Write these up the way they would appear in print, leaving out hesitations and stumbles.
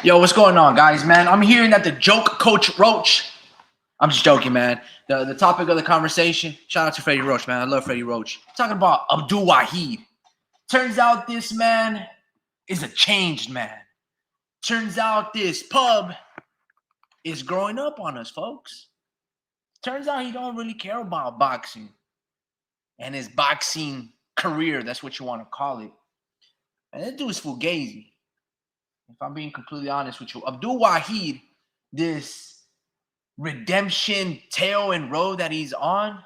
Yo, what's going on, guys, man? I'm hearing that the joke Coach Roach. I'm just joking, man. The topic of the conversation, shout out to Freddie Roach, man. I love Freddie Roach. Talking about Abdul Wahid. Turns out this man is a changed man. Turns out this pub is growing up on us, folks. Turns out he don't really care about boxing and his boxing career. That's what you want to call it. And that dude's fugazi. If I'm being completely honest with you, Abdul Wahid, this redemption tale and road that he's on,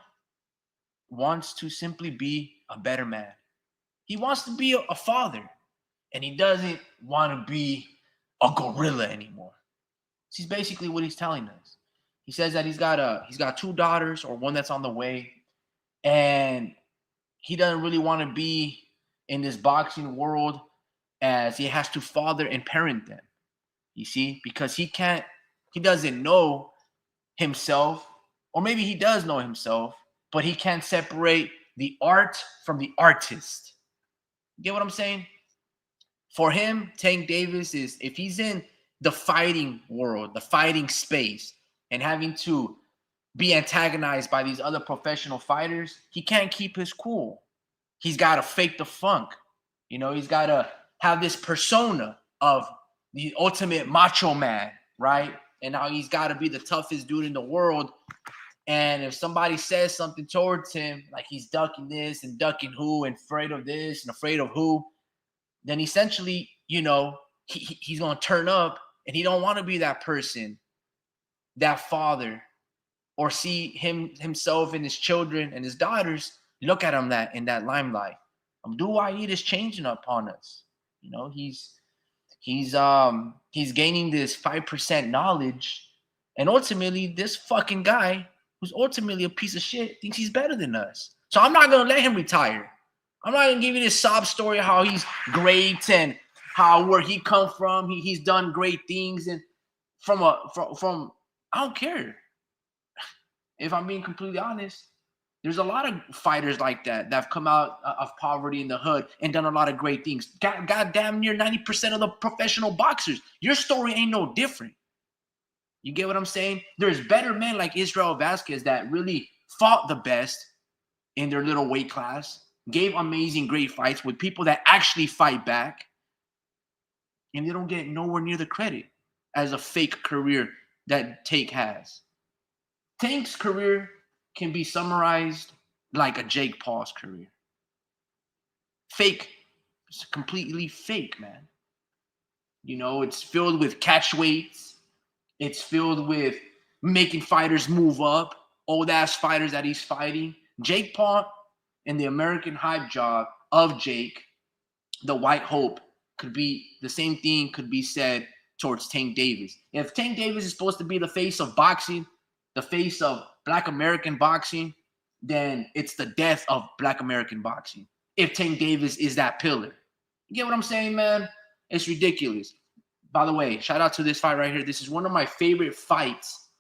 wants to simply be a better man. He wants to be a father, and he doesn't want to be a gorilla anymore. This is basically what he's telling us. He says that he's got two daughters, or one that's on the way, and he doesn't really want to be in this boxing world, as he has to father and parent them. You see, because he doesn't know himself, or maybe he does know himself, but he can't separate the art from the artist. You get what I'm saying? For him, Tank Davis is, if he's in the fighting world, the fighting space, and having to be antagonized by these other professional fighters, he can't keep his cool. He's got to fake the funk. You know, he's got to have this persona of the ultimate macho man, right? And now he's got to be the toughest dude in the world. And if somebody says something towards him, like he's ducking this and ducking who, and afraid of this and afraid of who, then essentially, you know, he's going to turn up, and he don't want to be that person, that father, or see himself and his children and his daughters look at him in that limelight. Abdul Wahid is changing upon us. You know, he's gaining this 5% knowledge, and ultimately this fucking guy, who's ultimately a piece of shit, thinks he's better than us. So I'm not gonna let him retire. I'm not gonna give you this sob story of how he's great and how where he come from, he's done great things, and from I don't care. If I'm being completely honest, there's a lot of fighters like that have come out of poverty in the hood and done a lot of great things. God damn near 90% of the professional boxers. Your story ain't no different. You get what I'm saying? There's better men like Israel Vasquez that really fought the best in their little weight class, gave amazing, great fights with people that actually fight back, and they don't get nowhere near the credit as a fake career that Tank has. Tank's career can be summarized like a Jake Paul's career. Fake. It's completely fake, man. You know, it's filled with catch weights. It's filled with making fighters move up, old ass fighters that he's fighting. Jake Paul and the American hype job of Jake, the white hope, could be the same thing could be said towards Tank Davis. If Tank Davis is supposed to be the face of boxing, the face of Black American boxing, then it's the death of Black American boxing. If Tank Davis is that pillar. You get what I'm saying, man? It's ridiculous. By the way, shout out to this fight right here. This is one of my favorite fights.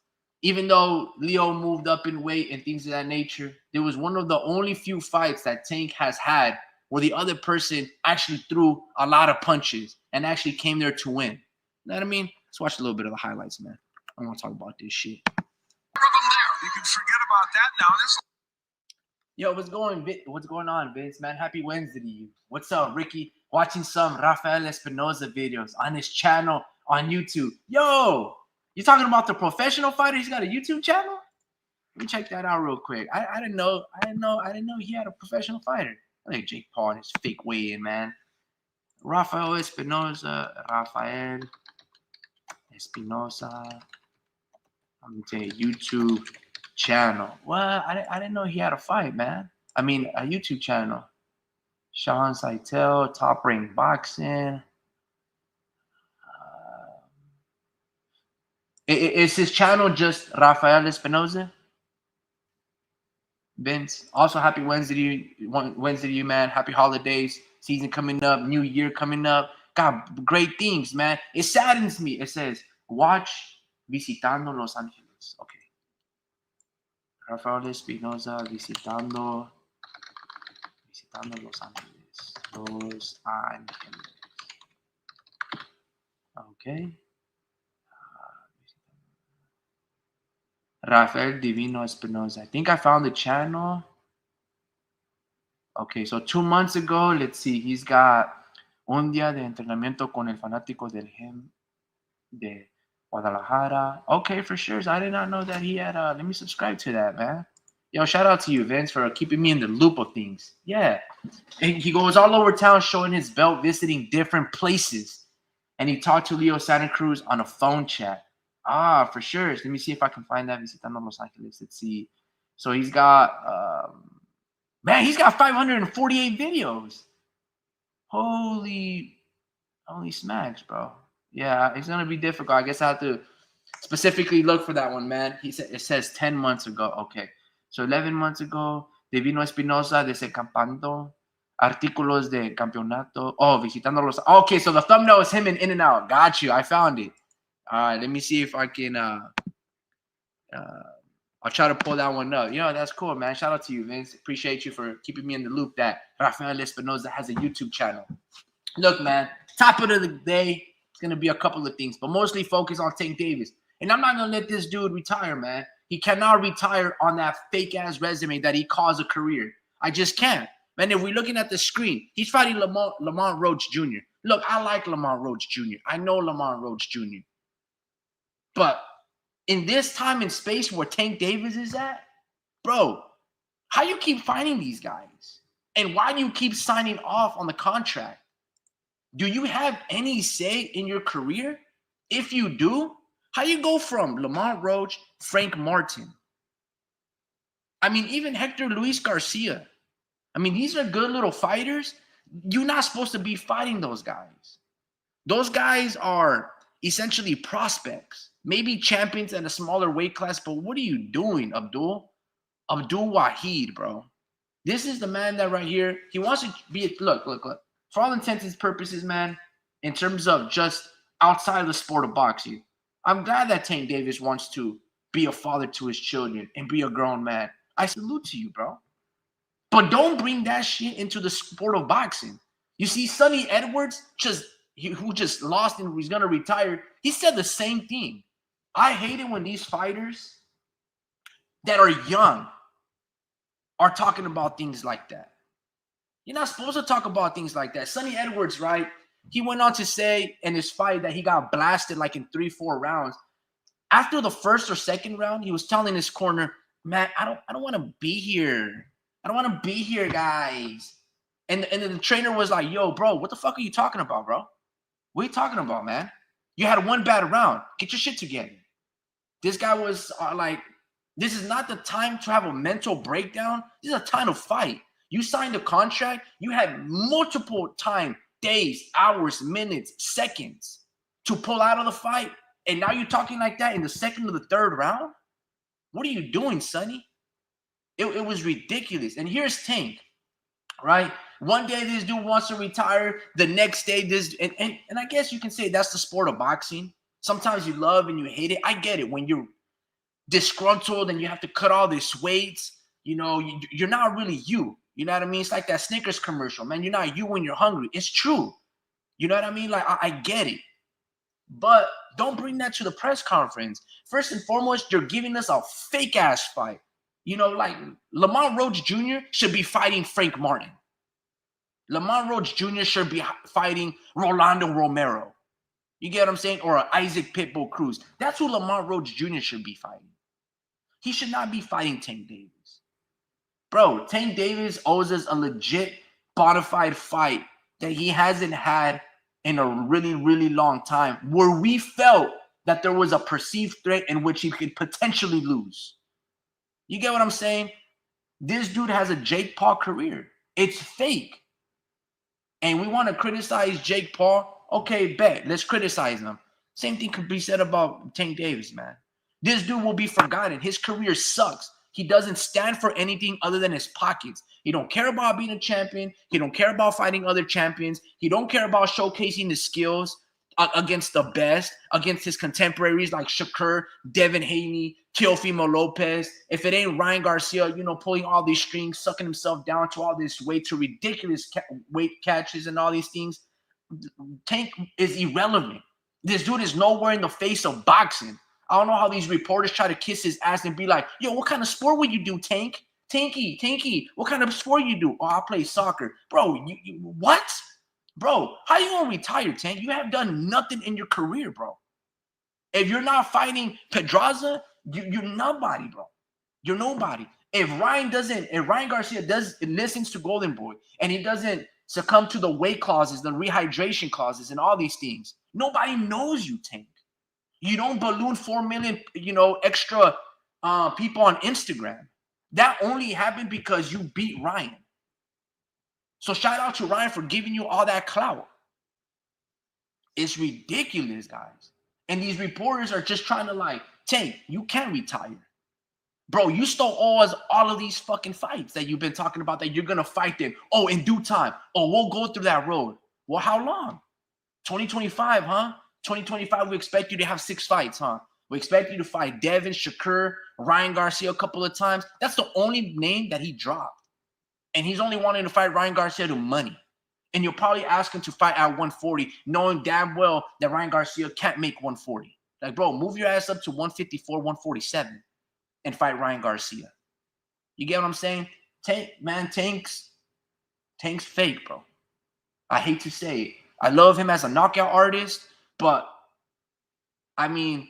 Even though Leo moved up in weight and things of that nature, there was one of the only few fights that Tank has had where the other person actually threw a lot of punches and actually came there to win. You know what I mean? Let's watch a little bit of the highlights, man. I want to talk about this shit. You can forget about that now. Yo, what's going on, Vince, man? Happy Wednesday to you. What's up, Ricky? Watching some Rafael Espinoza videos on his channel on YouTube. Yo, you talking about the professional fighter? He's got a YouTube channel? Let me check that out real quick. I didn't know he had a professional fighter. I think Jake Paul and his fake weigh-in, man. Rafael Espinoza. I'm gonna tell you, YouTube channel. Well, I didn't know he had a fight, man. I mean, a YouTube channel. Sean Seitel, Top Rank Boxing. Is his channel just Rafael Espinoza? Vince, also happy Wednesday to you, man. Happy holidays, season coming up, new year coming up. God, great things, man. It saddens me. It says, watch Visitando Los Angeles. Okay. Rafael Espinoza visitando Los Angeles. Los Angeles. Okay. Rafael Divino Espinosa. I think I found the channel. Okay, so 2 months ago, let's see, he's got un día de entrenamiento con el fanático del gym de Guadalajara. Okay, for sure. I did not know that he had, let me subscribe to that, man. Yo, shout out to you, Vince, for keeping me in the loop of things. Yeah. And he goes all over town showing his belt, visiting different places. And he talked to Leo Santa Cruz on a phone chat. Ah, for sure. Let me see if I can find that. Visitando Los Angeles. Let's see. So he's got, man, he's got 548 videos. Holy smacks, bro. Yeah, it's gonna be difficult. I guess I have to specifically look for that one, man. It says 10 months ago. Okay, so 11 months ago, Divino Espinosa desencampando, artículos de campeonato. Oh, visitando los. Okay, so the thumbnail is him in and out. Got you. I found it. All right, let me see if I can. I'll try to pull that one up. Yo, that's cool, man. Shout out to you, Vince. Appreciate you for keeping me in the loop that Rafael Espinosa has a YouTube channel. Look, man, topic of the day, it's going to be a couple of things, but mostly focus on Tank Davis. And I'm not going to let this dude retire, man. He cannot retire on that fake-ass resume that he calls a career. I just can't. Man, if we're looking at the screen, he's fighting Lamont Roach Jr. Look, I like Lamont Roach Jr. I know Lamont Roach Jr. But in this time and space where Tank Davis is at, bro, how you keep finding these guys? And why do you keep signing off on the contract? Do you have any say in your career? If you do, how you go from Lamont Roach, Frank Martin? I mean, even Hector Luis Garcia. I mean, these are good little fighters. You're not supposed to be fighting those guys. Those guys are essentially prospects, maybe champions at a smaller weight class, but what are you doing, Abdul Wahid, bro? This is the man that right here, he wants to be, look. For all intents and purposes, man, in terms of just outside of the sport of boxing, I'm glad that Tank Davis wants to be a father to his children and be a grown man. I salute to you, bro. But don't bring that shit into the sport of boxing. You see, Sonny Edwards, who just lost and was going to retire, he said the same thing. I hate it when these fighters that are young are talking about things like that. You're not supposed to talk about things like that. Sonny Edwards, right? He went on to say in his fight that he got blasted like in 3-4 rounds. After the first or second round, he was telling his corner, man, I don't want to be here. I don't want to be here, guys. And then the trainer was like, yo, bro, what the fuck are you talking about, bro? What are you talking about, man? You had one bad round. Get your shit together. This guy was like, this is not the time to have a mental breakdown. This is a time to fight. You signed a contract. You had multiple time, days, hours, minutes, seconds to pull out of the fight. And now you're talking like that in the second or the third round? What are you doing, Sonny? It was ridiculous. And here's Tank, right? One day this dude wants to retire. The next day this, and I guess you can say that's the sport of boxing. Sometimes you love and you hate it. I get it. When you're disgruntled and you have to cut all this weights, you know, you're not really you. You know what I mean? It's like that Snickers commercial, man. You're not you when you're hungry. It's true. You know what I mean? Like, I get it. But don't bring that to the press conference. First and foremost, you're giving us a fake-ass fight. You know, like Lamont Roach Jr. should be fighting Frank Martin. Lamont Roach Jr. should be fighting Rolando Romero. You get what I'm saying? Or Isaac Pitbull Cruz. That's who Lamont Roach Jr. should be fighting. He should not be fighting Tank Davis. Bro, Tank Davis owes us a legit bona fide fight that he hasn't had in a really, really long time, where we felt that there was a perceived threat in which he could potentially lose. You get what I'm saying? This dude has a Jake Paul career. It's fake. And we want to criticize Jake Paul. Okay, bet. Let's criticize him. Same thing could be said about Tank Davis, man. This dude will be forgotten. His career sucks. He doesn't stand for anything other than his pockets. He don't care about being a champion. He don't care about fighting other champions. He don't care about showcasing his skills against the best, against his contemporaries like Shakur, Devin Haney, Teofimo Lopez. If it ain't Ryan Garcia, you know, pulling all these strings, sucking himself down to all this weight, to ridiculous weight catches and all these things, Tank is irrelevant. This dude is nowhere in the face of boxing. I don't know how these reporters try to kiss his ass and be like, yo, what kind of sport would you do, Tank? Tanky, what kind of sport you do? Oh, I play soccer. Bro, you what? Bro, how you gonna retire, Tank? You have done nothing in your career, bro. If you're not fighting Pedraza, you're nobody, bro. You're nobody. If Ryan Garcia listens to Golden Boy and he doesn't succumb to the weight clauses, the rehydration clauses, and all these things, nobody knows you, Tank. You don't balloon 4 million, extra people on Instagram. That only happened because you beat Ryan. So shout out to Ryan for giving you all that clout. It's ridiculous, guys. And these reporters are just trying to like, Tank, you can't retire. Bro, you stole all of these fucking fights that you've been talking about that you're going to fight them. Oh, in due time. Oh, we'll go through that road. Well, how long? 2025, huh? 2025, we expect you to have 6 fights, huh? We expect you to fight Devin, Shakur, Ryan Garcia a couple of times. That's the only name that he dropped. And he's only wanting to fight Ryan Garcia to money. And you'll probably ask him to fight at 140, knowing damn well that Ryan Garcia can't make 140. Like, bro, move your ass up to 154, 147 and fight Ryan Garcia. You get what I'm saying? Tank's fake, bro. I hate to say it. I love him as a knockout artist, but I mean,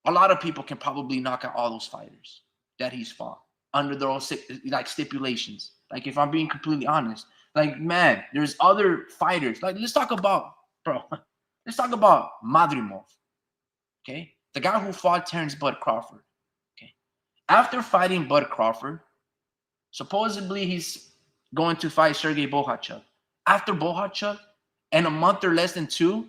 a lot of people can probably knock out all those fighters that he's fought under their own like stipulations. Like, if I'm being completely honest, like, man, there's other fighters. Like, let's talk about Madrimov. Okay, the guy who fought Terrence Bud Crawford. Okay, after fighting Bud Crawford, supposedly he's going to fight Sergey Bohachuk. After Bohachuk, and a month or less than 2,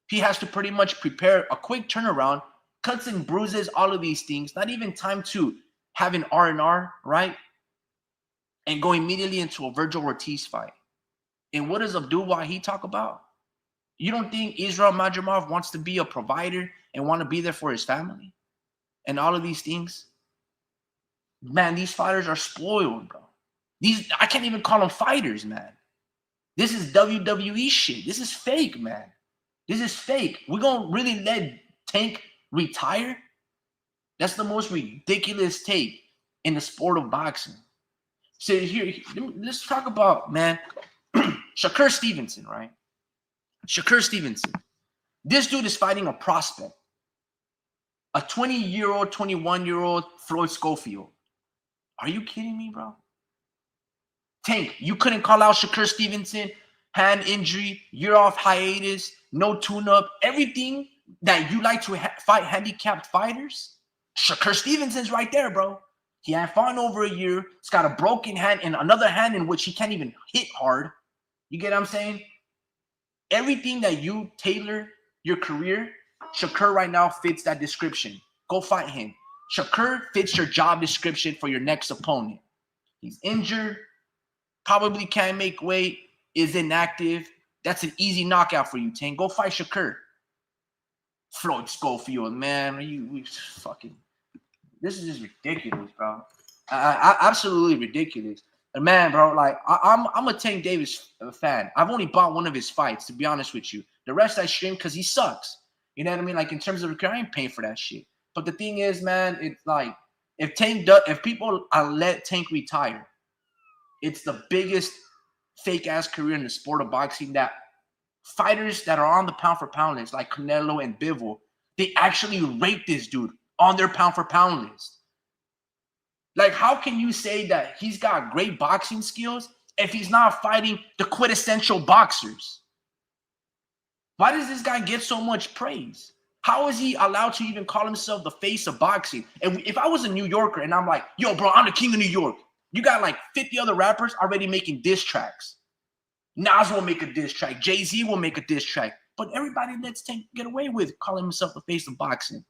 he has to pretty much prepare a quick turnaround, cuts and bruises, all of these things. Not even time to have an R&R, right? And go immediately into a Virgil Ortiz fight. And what does Abdul Wahid talk about? You don't think Israel Madrimov wants to be a provider and want to be there for his family? And all of these things? Man, these fighters are spoiled, bro. I can't even call them fighters, man. This is WWE shit. This is fake, man. This is fake. We're going to really let Tank retire? That's the most ridiculous take in the sport of boxing. So here, let's talk about, man, Shakur Stevenson, right? Shakur Stevenson. This dude is fighting a prospect. A 20-year-old, 21-year-old Floyd Schofield. Are you kidding me, bro? Tank, you couldn't call out Shakur Stevenson, hand injury, year off hiatus, no tune-up, everything that you like to fight handicapped fighters. Shakur Stevenson's right there, bro. He hadn't fought in over a year. He's got a broken hand and another hand in which he can't even hit hard. You get what I'm saying? Everything that you tailor your career, Shakur right now fits that description. Go fight him. Shakur fits your job description for your next opponent. He's injured, probably can't make weight, is inactive. That's an easy knockout for you, Tank. Go fight Shakur. Floyd Schofield, man. We fucking... This is just ridiculous, bro. Absolutely ridiculous. And man, bro, like I'm a Tank Davis fan. I've only bought one of his fights, to be honest with you. The rest I stream because he sucks. You know what I mean? Like, in terms of recruiting, I ain't paying for that shit. But the thing is, man, it's like if people let Tank retire, it's the biggest fake ass career in the sport of boxing that fighters that are on the pound for pound list, like Canelo and Bivol, they actually rate this dude on their pound for pound list. Like, how can you say that he's got great boxing skills if he's not fighting the quintessential boxers? Why does this guy get so much praise? How is he allowed to even call himself the face of boxing? And if I was a New Yorker and I'm like, yo, bro, I'm the king of New York. You got like 50 other rappers already making diss tracks. Nas will make a diss track. Jay-Z will make a diss track. But everybody lets Tank get away with calling himself the face of boxing.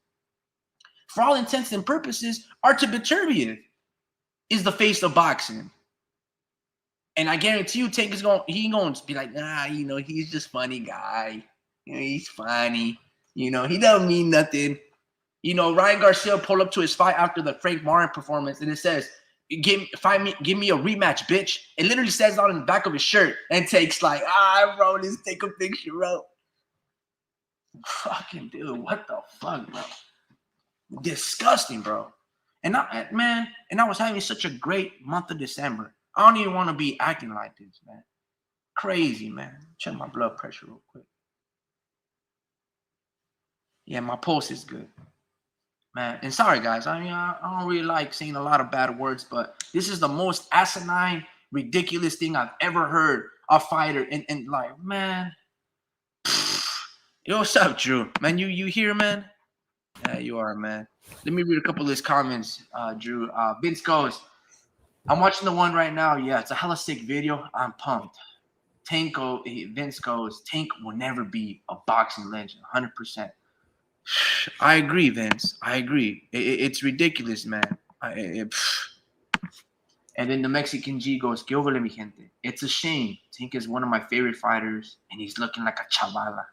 For all intents and purposes, Artur Beterbiev is the face of boxing. And I guarantee you, Tank is going to be like, nah, he's just funny guy. He's funny. He don't mean nothing. Ryan Garcia pulled up to his fight after the Frank Martin performance, and it says, give me a rematch, bitch. It literally says on the back of his shirt, and Tank's like, bro, let's take a picture, bro. Fucking dude, what the fuck, bro? Disgusting, bro. And I was having such a great month of December. I don't even want to be acting like this, man. Crazy, man. Check my blood pressure real quick. Yeah, my pulse is good, man. And sorry, guys. I mean, I don't really like saying a lot of bad words, but this is the most asinine, ridiculous thing I've ever heard a fighter. And like, man, yo, what's up, Drew? Man, you here, man? Yeah, you are, man. Let me read a couple of his comments, Drew. Vince goes, I'm watching the one right now. Yeah, it's a hella sick video. I'm pumped. Vince goes, Tank will never be a boxing legend, 100%. I agree, Vince. I agree. It's ridiculous, man. And then the Mexican G goes, "Que hubo, mi gente? It's a shame. Tank is one of my favorite fighters, and he's looking like a chavala."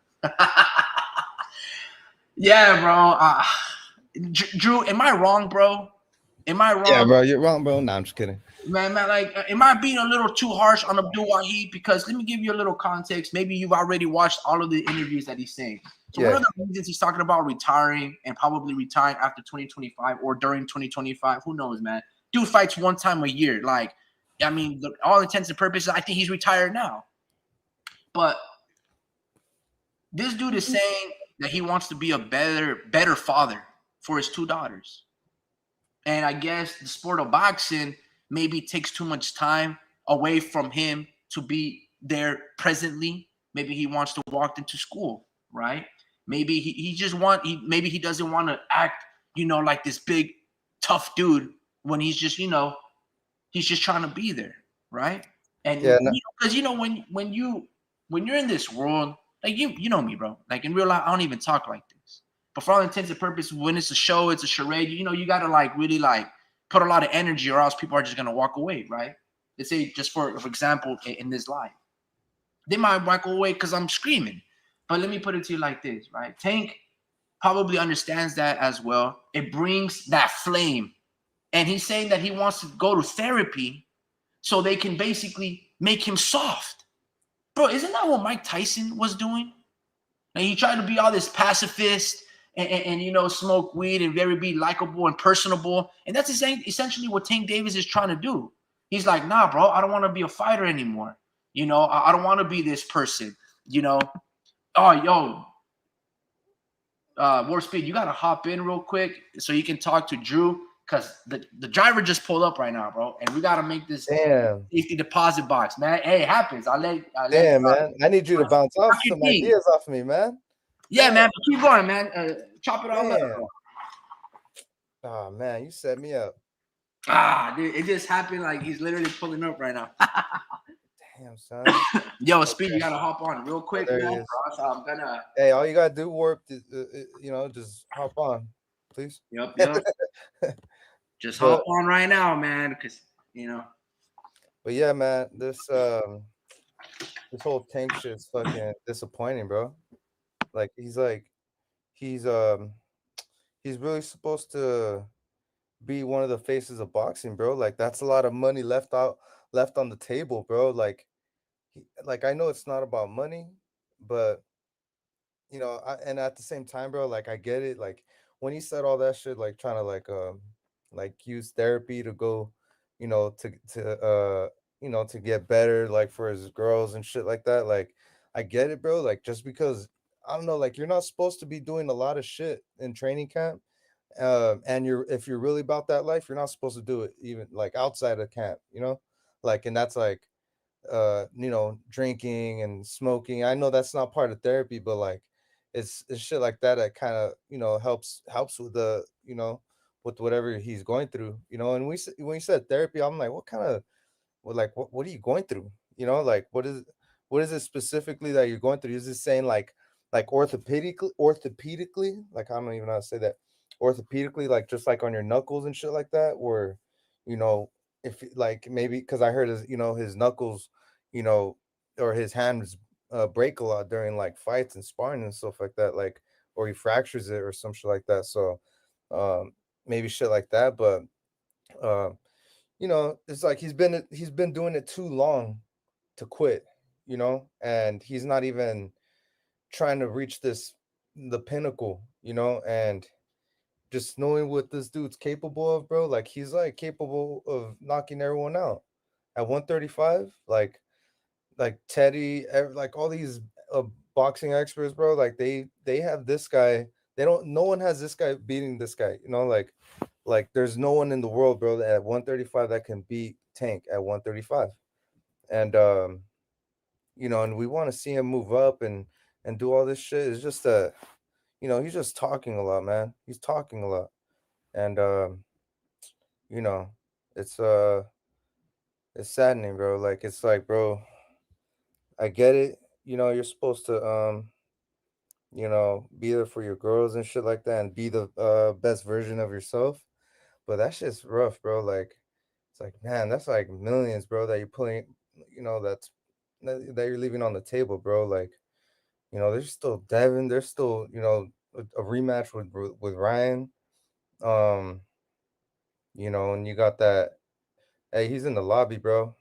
Yeah, bro. Drew, am I wrong, bro? Am I wrong? Yeah, bro, you're wrong, bro. No, I'm just kidding. Man, like, am I being a little too harsh on Abdul Wahid? Because let me give you a little context. Maybe you've already watched all of the interviews that he's saying. So one of the reasons he's talking about retiring and probably retiring after 2025 or during 2025, who knows, man? Dude fights one time a year. Like, I mean, all intents and purposes, I think he's retired now. But this dude is saying that he wants to be a better father for his two daughters. And I guess the sport of boxing maybe takes too much time away from him to be there presently. Maybe he wants to walk into school, right? Maybe he doesn't want to act, like this big tough dude when he's just, he's just trying to be there, right? And because when you're in this world, like you know me, bro. Like in real life, I don't even talk like this. But for all intents and purposes, when it's a show, it's a charade, you gotta really put a lot of energy or else people are just gonna walk away, right? Let's say just for example, in this life. They might walk away because I'm screaming. But let me put it to you like this, right? Tank probably understands that as well. It brings that flame. And he's saying that he wants to go to therapy so they can basically make him soft. Bro, isn't that what Mike Tyson was doing? And he tried to be all this pacifist and smoke weed and be likable and personable. And that's essentially what Tank Davis is trying to do. He's like, nah, bro, I don't want to be a fighter anymore. I don't want to be this person. Oh, yo, War Speed, you got to hop in real quick so you can talk to Drew because the driver just pulled up right now, bro. And we got to make this safety deposit box, man. Hey, it happens. Man. I need you to bounce off some ideas off of me, man. Yeah, man. But keep going, man. Chop it all up. Oh, man, you set me up. Dude, it just happened like he's literally pulling up right now. Damn, son. Yo, Speed, you gotta hop on real quick, man. So I'm gonna. Hey, all you gotta do, Warp, just hop on, please. Yep. Just hop on right now, man, because But yeah, man, this whole Tank shit's fucking disappointing, bro. Like he's really supposed to be one of the faces of boxing, bro. Like that's a lot of money left on the table, bro. Like I know it's not about money, but and at the same time, bro, like I get it. Like when he said all that shit, like trying to use therapy to go, to get better, like for his girls and shit like that. Like I get it, bro. Like just because I don't know, like you're not supposed to be doing a lot of shit in training camp. And if you're really about that life, you're not supposed to do it even like outside of camp, like, and that's like, drinking and smoking. I know that's not part of therapy, but like, it's shit like that kind of, helps with the, with whatever he's going through, and when you said therapy, I'm like, what are you going through? Like, what is it specifically that you're going through? Is it saying like orthopedically, like, I don't even know how to say that, orthopedically, like just like on your knuckles and shit like that, or if like maybe because I heard his knuckles, or his hands break a lot during like fights and sparring and stuff like that, like, or he fractures it or some shit like that. So maybe shit like that, but it's like he's been doing it too long to quit, and he's not even trying to reach this the pinnacle, and just knowing what this dude's capable of, bro. Like he's like capable of knocking everyone out at 135. Like Teddy, like all these uh, boxing experts, bro. Like they have this guy. They don't. No one has this guy beating this guy. Like there's no one in the world, bro, that at 135 that can beat Tank at 135. And and we want to see him move up and do all this shit. It's just that he's just talking a lot, man. He's talking a lot, and you know, it's it's saddening, bro. Like it's like, bro, I get it. You're supposed to be there for your girls and shit like that, and be the best version of yourself. But that shit's rough, bro. Like it's like, man, that's like millions, bro, that you're putting, that you're leaving on the table, bro. Like, there's still Devin. There's still, a rematch with Ryan. Um, and you got that. Hey, he's in the lobby, bro.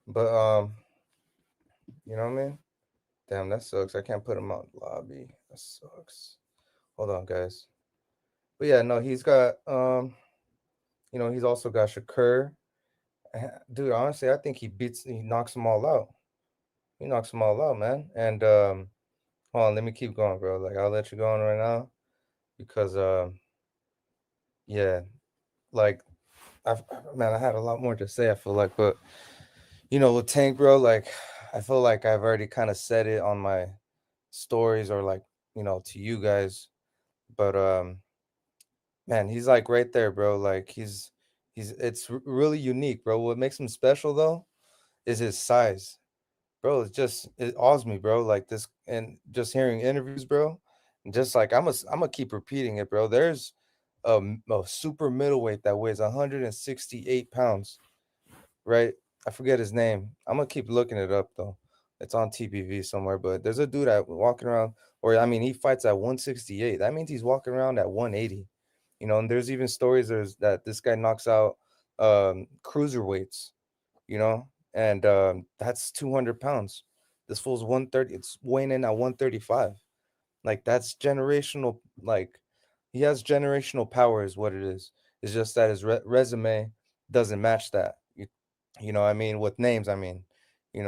But you know what I mean? Damn, that sucks. I can't put him out in the lobby. That sucks. Hold on, guys. But yeah, no, he's got he's also got Shakur. Dude, honestly, I think he knocks them all out. He knocks them all out, man. And hold on, let me keep going, bro. Like I'll let you go on right now because yeah, like man, I had a lot more to say, I feel like, but with Tank, bro, like I feel like I've already kind of said it on my stories or like, to you guys. But man, he's like right there, bro. Like it's really unique, bro. What makes him special though is his size. Bro, it awes me, bro. Like this, and just hearing interviews, bro, and just like I'm gonna keep repeating it, bro. There's a super middleweight that weighs 168 pounds, right? I forget his name. I'm gonna keep looking it up though. It's on TPV somewhere, but there's a dude that walking around, or I mean, he fights at 168. That means he's walking around at 180. And there's even stories that this guy knocks out cruiserweights, and that's 200 pounds. This fool's 130. It's weighing in at 135. Like that's generational. Like he has generational power, is what it is. It's just that his resume doesn't match that. I mean, with names, I mean, he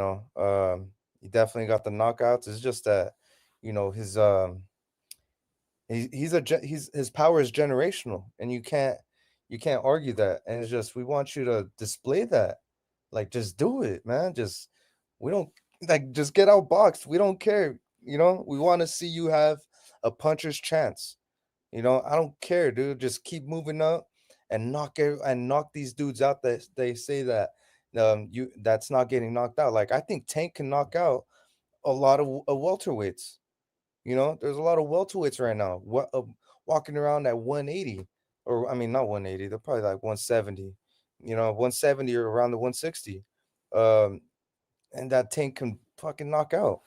definitely got the knockouts. It's just that, his he's his power is generational, and you can't argue that. And it's just we want you to display that, like just do it, man. Just we don't like just get outboxed. We don't care. We want to see you have a puncher's chance. I don't care, dude. Just keep moving up and knock these dudes out that they say that you that's not getting knocked out. Like I think Tank can knock out a lot of welterweights. There's a lot of welterweights right now. Walking around at 180, or I mean not 180. They're probably like 170. 170 or around the 160. Um, and that Tank can fucking knock out.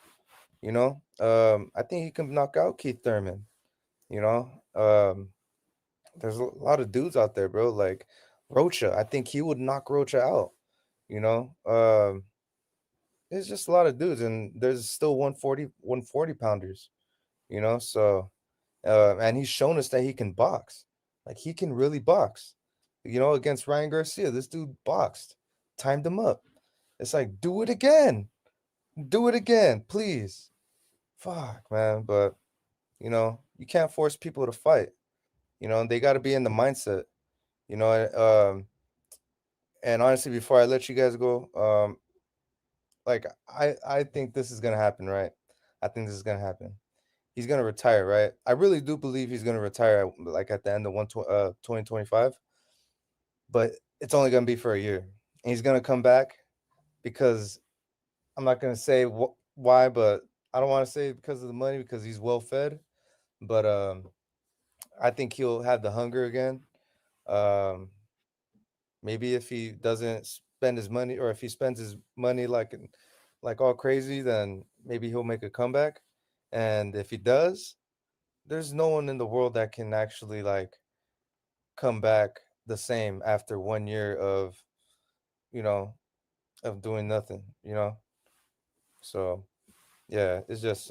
I think he can knock out Keith Thurman. You know, um, there's a lot of dudes out there, bro. Like Rocha, I think he would knock Rocha out. You know, there's just a lot of dudes, and there's still 140 pounders. So and he's shown us that he can box. Like he can really box. Against Ryan Garcia, this dude boxed, timed him up. It's like, do it again, please. Fuck, man. But you can't force people to fight. They got to be in the mindset. You know, and, and honestly, before I let you guys go, like I think this is gonna happen, right? I think this is gonna happen. He's gonna retire, right? I really do believe he's gonna retire like at the end of 2025, but it's only gonna be for a year, and he's gonna come back because I'm not gonna say why, but I don't want to say because of the money because he's well fed, but I think he'll have the hunger again. Um, Maybe if he doesn't spend his money, or if he spends his money like all crazy, then maybe he'll make a comeback. And if he does, there's no one in the world that can actually like come back the same after 1 year you know, of doing nothing. So yeah, it's just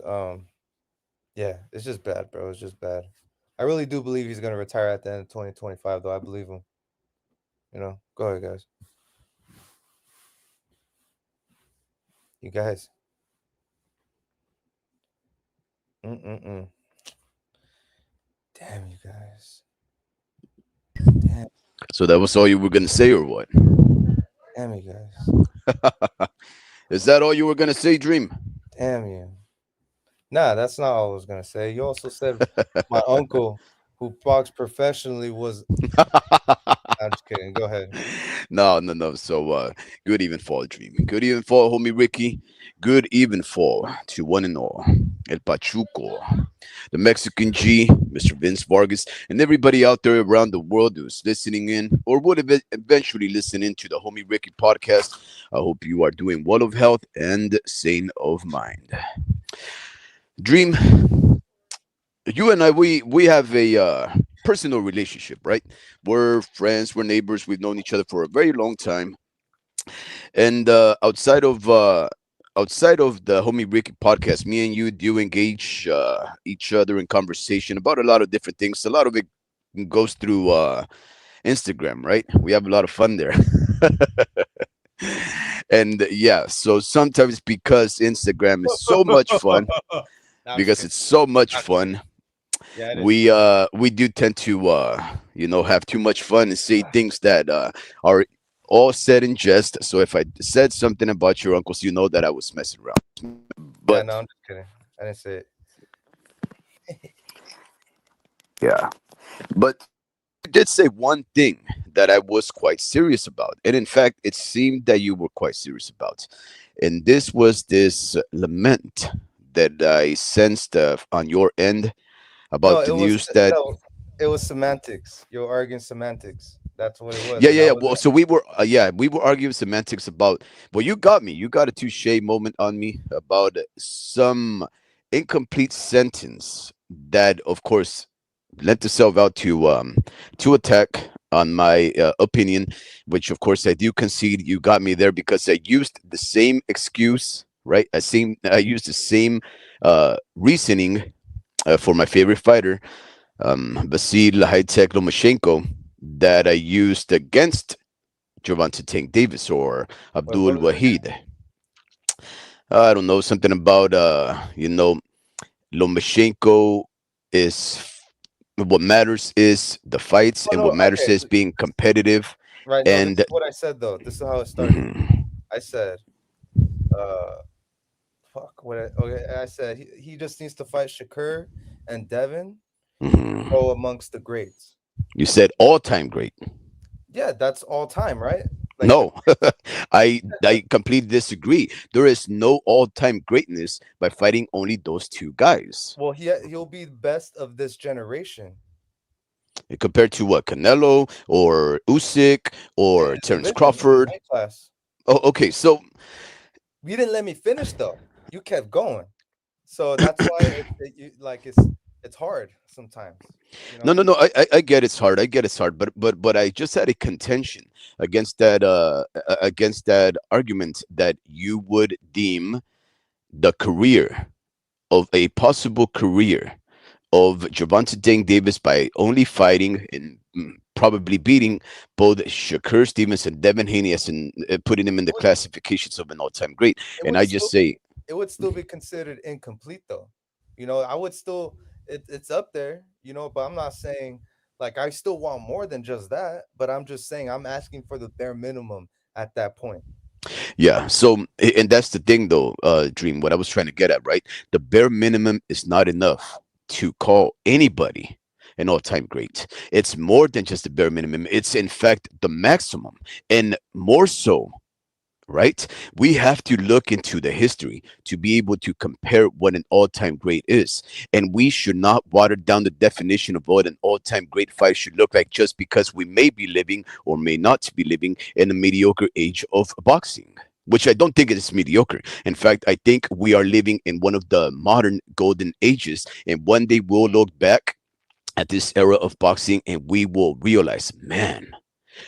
Yeah, it's just bad, bro. It's just bad. I really do believe he's gonna retire at the end of 2025, though. I believe him. Go ahead, guys. You guys. Mm-mm-mm. Damn, you guys. Damn, So that was all you were gonna say, or what? damn you guys. Is that all you were gonna say, Dream? Damn you. Nah, that's not all I was gonna say. You also said my uncle, who boxed professionally, was. I'm just kidding. Go ahead. No, no, no. So, good even fall, Dream. Good even fall, homie Ricky. Good even fall to one and all. El Pachuco, the Mexican G, Mr. Vince Vargas, and everybody out there around the world who's listening in or would eventually listen in to the homie Ricky podcast. I hope you are doing well of health and sane of mind. Dream, you and I, we have a personal relationship, right? We're friends, we're neighbors, we've known each other for a very long time, and outside of the homie Ricky podcast, me and you do engage each other in conversation about a lot of different things. A lot of it goes through Instagram, right? We have a lot of fun there. And yeah, so sometimes because Instagram is so much fun, Nah, I'm just because kidding. it's so much I'm just kidding. fun, Yeah, it is. we do tend to have too much fun and say things that are all said in jest. So if I said something about your uncles, you know that I was messing around. Yeah, But no, I'm just kidding. I didn't say it. yeah, but you did say one thing that I was quite serious about, and in fact it seemed that you were quite serious about, and this was this lament that I sensed on your end No, about the news that. no, it was semantics. You're arguing semantics. That's what it was, Yeah, and yeah, I yeah. was. Well, so we were arguing semantics about. Well, you got me. You got a touche moment on me about some incomplete sentence that, of course, lent itself out to attack on my opinion, which of course I do concede. You got me there because I used the same excuse, right? I used the same reasoning for my favorite fighter, Vasil High-Tech Lomachenko, that I used against Gervonta Tank Davis or What Abdul was it again? Wahid. I don't know, something about Lomachenko is what matters is the fights, Oh and no, what matters okay. is being competitive. Right. No, this And is what I said though. This is how it started. mhm, I said, uh, fuck. Okay, I said he just needs to fight Shakur and Devin, mhm. go amongst the greats. You said all-time great. Yeah, that's all time, right? Like the No, I completely disagree. There is no all-time greatness by fighting only those two guys. well, he'll be the best of this generation. Compared to what, Canelo or Usyk In or his Terence division, in his Crawford. weight class. Oh, okay. So You didn't let me finish though. You kept going. So that's why it's hard sometimes, you no, know? no, no. I get it's hard. I get it's hard. But I just had a contention against that argument that you would deem the career of a possible career of Gervonta Tank Davis by only fighting and probably beating both Shakur Stevens and Devin Haney, as in putting him in the It would classifications of an all-time great. it And would I still just be say, it would still be considered incomplete though. I would still it's up there, but I'm not saying like I still want more than just that, but I'm just saying I'm asking for the bare minimum at that point. yeah. So, and that's the thing, though, Dream. What I was trying to get at, right? The bare minimum is not enough to call anybody an all-time great. It's more than just the bare minimum. It's in fact the maximum, and more so, right? We have to look into the history to be able to compare what an all-time great is. And we should not water down the definition of what an all-time great fight should look like just because we may be living or may not be living in a mediocre age of boxing. Which I don't think it is mediocre. In fact, I think we are living in one of the modern golden ages. And one day we'll look back at this era of boxing and we will realize, man,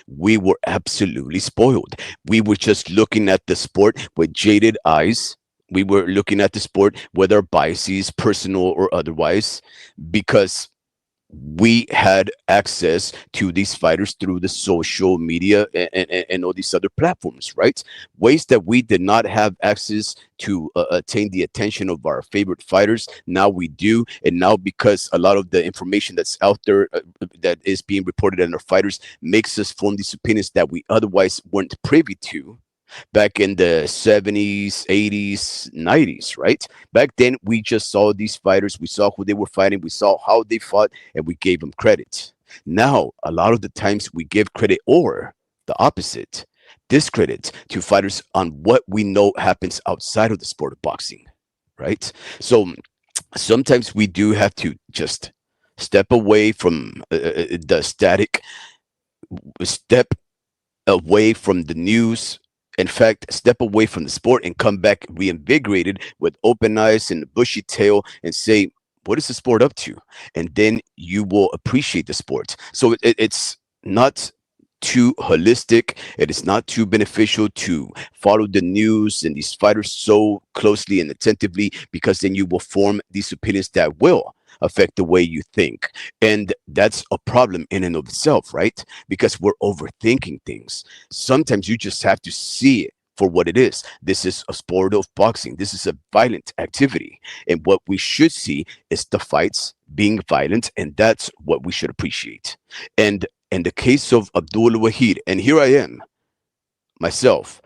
we were absolutely spoiled. We were just looking at the sport with jaded eyes, We were looking at the sport, whether biases, personal or otherwise, because we had access to these fighters through the social media and all these other platforms, right? Ways that we did not have access to attain the attention of our favorite fighters. Now we do. And now, because a lot of the information that's out there that is being reported on our fighters makes us form these opinions that we otherwise weren't privy to back in the 70s, 80s, 90s, right? Back then, we just saw these fighters, we saw who they were fighting, we saw how they fought, and we gave them credit. Now, a lot of the times we give credit or the opposite, discredit to fighters on what we know happens outside of the sport of boxing, right? So sometimes we do have to just step away from the static, step away from the news. In fact, step away from the sport and come back reinvigorated with open eyes and a bushy tail and say, what is the sport up to? And then you will appreciate the sport. So it's not too holistic. It is not too beneficial to follow the news and these fighters so closely and attentively, because then you will form these opinions that will affect the way you think. And that's a problem in and of itself, right? Because we're overthinking things. Sometimes you just have to see it for what it is. This is a sport of boxing. This is a violent activity. And what we should see is the fights being violent, and that's what we should appreciate. And in the case of Abdul Wahid, and here I am, myself,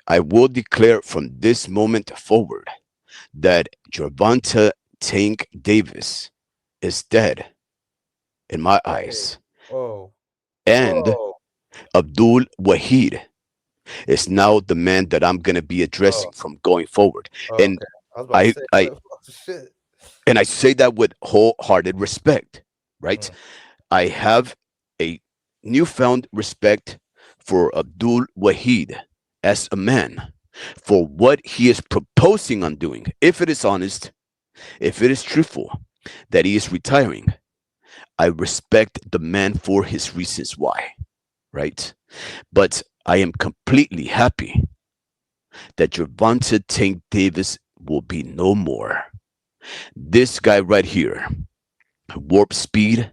I will declare from this moment forward that Gervonta Tank Davis is dead in my Oh, eyes. oh, And oh, Abdul Wahid is now the man that I'm going to be addressing oh, from going forward. oh, And okay. I was about to I, say, I, what the shit? and I say that with wholehearted respect, right? Mm, I have a newfound respect for Abdul Wahid as a man, for what he is proposing on doing. If it is honest, if it is truthful that he is retiring, I respect the man for his reasons why, right? But I am completely happy that Gervonta Tank Davis will be no more. This guy right here, Warp Speed,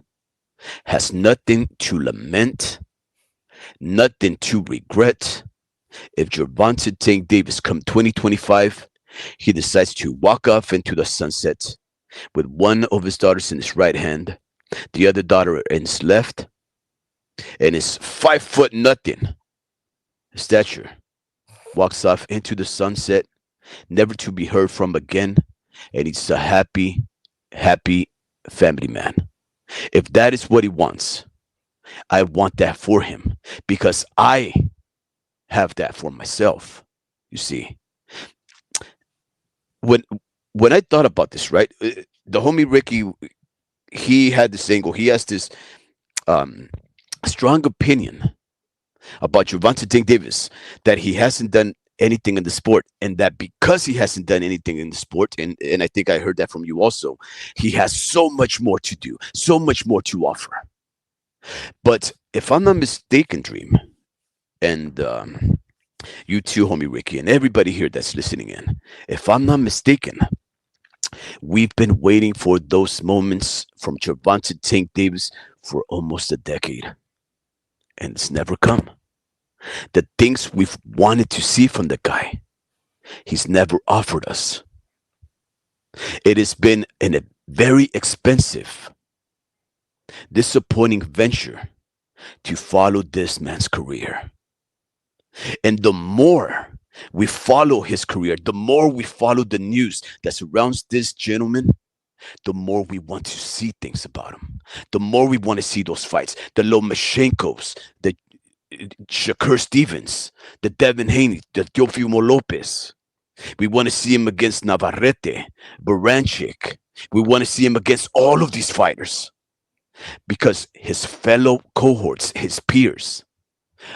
has nothing to lament, nothing to regret. If Gervonta Tank Davis come 2025, he decides to walk off into the sunset with one of his daughters in his right hand, the other daughter in his left, and his 5 foot nothing stature, walks off into the sunset, never to be heard from again, and he's a happy, happy family man. If that is what he wants, I want that for him, because I have that for myself. You see, when when I thought about this, right, the homie Ricky, he had this angle. He has this um, strong opinion about Gervonta Tank Davis, that he hasn't done anything in the sport, and that because he hasn't done anything in the sport, and I think I heard that from you also, he has so much more to do, so much more to offer. But if I'm not mistaken, Dream, and you too, homie Ricky, and everybody here that's listening in, if I'm not mistaken, we've been waiting for those moments from Gervonta Tank Davis for almost a decade, and it's never come. The things we've wanted to see from the guy, he's never offered us. It has been a very expensive, disappointing venture to follow this man's career. And the more we follow his career, the more we follow the news that surrounds this gentleman, the more we want to see things about him. The more we want to see those fights. The Lomachenko's, the Shakur Stevens, the Devin Haney, the Teofimo Lopez. We want to see him against Navarrete, Baranchik. We want to see him against all of these fighters, because his fellow cohorts, his peers,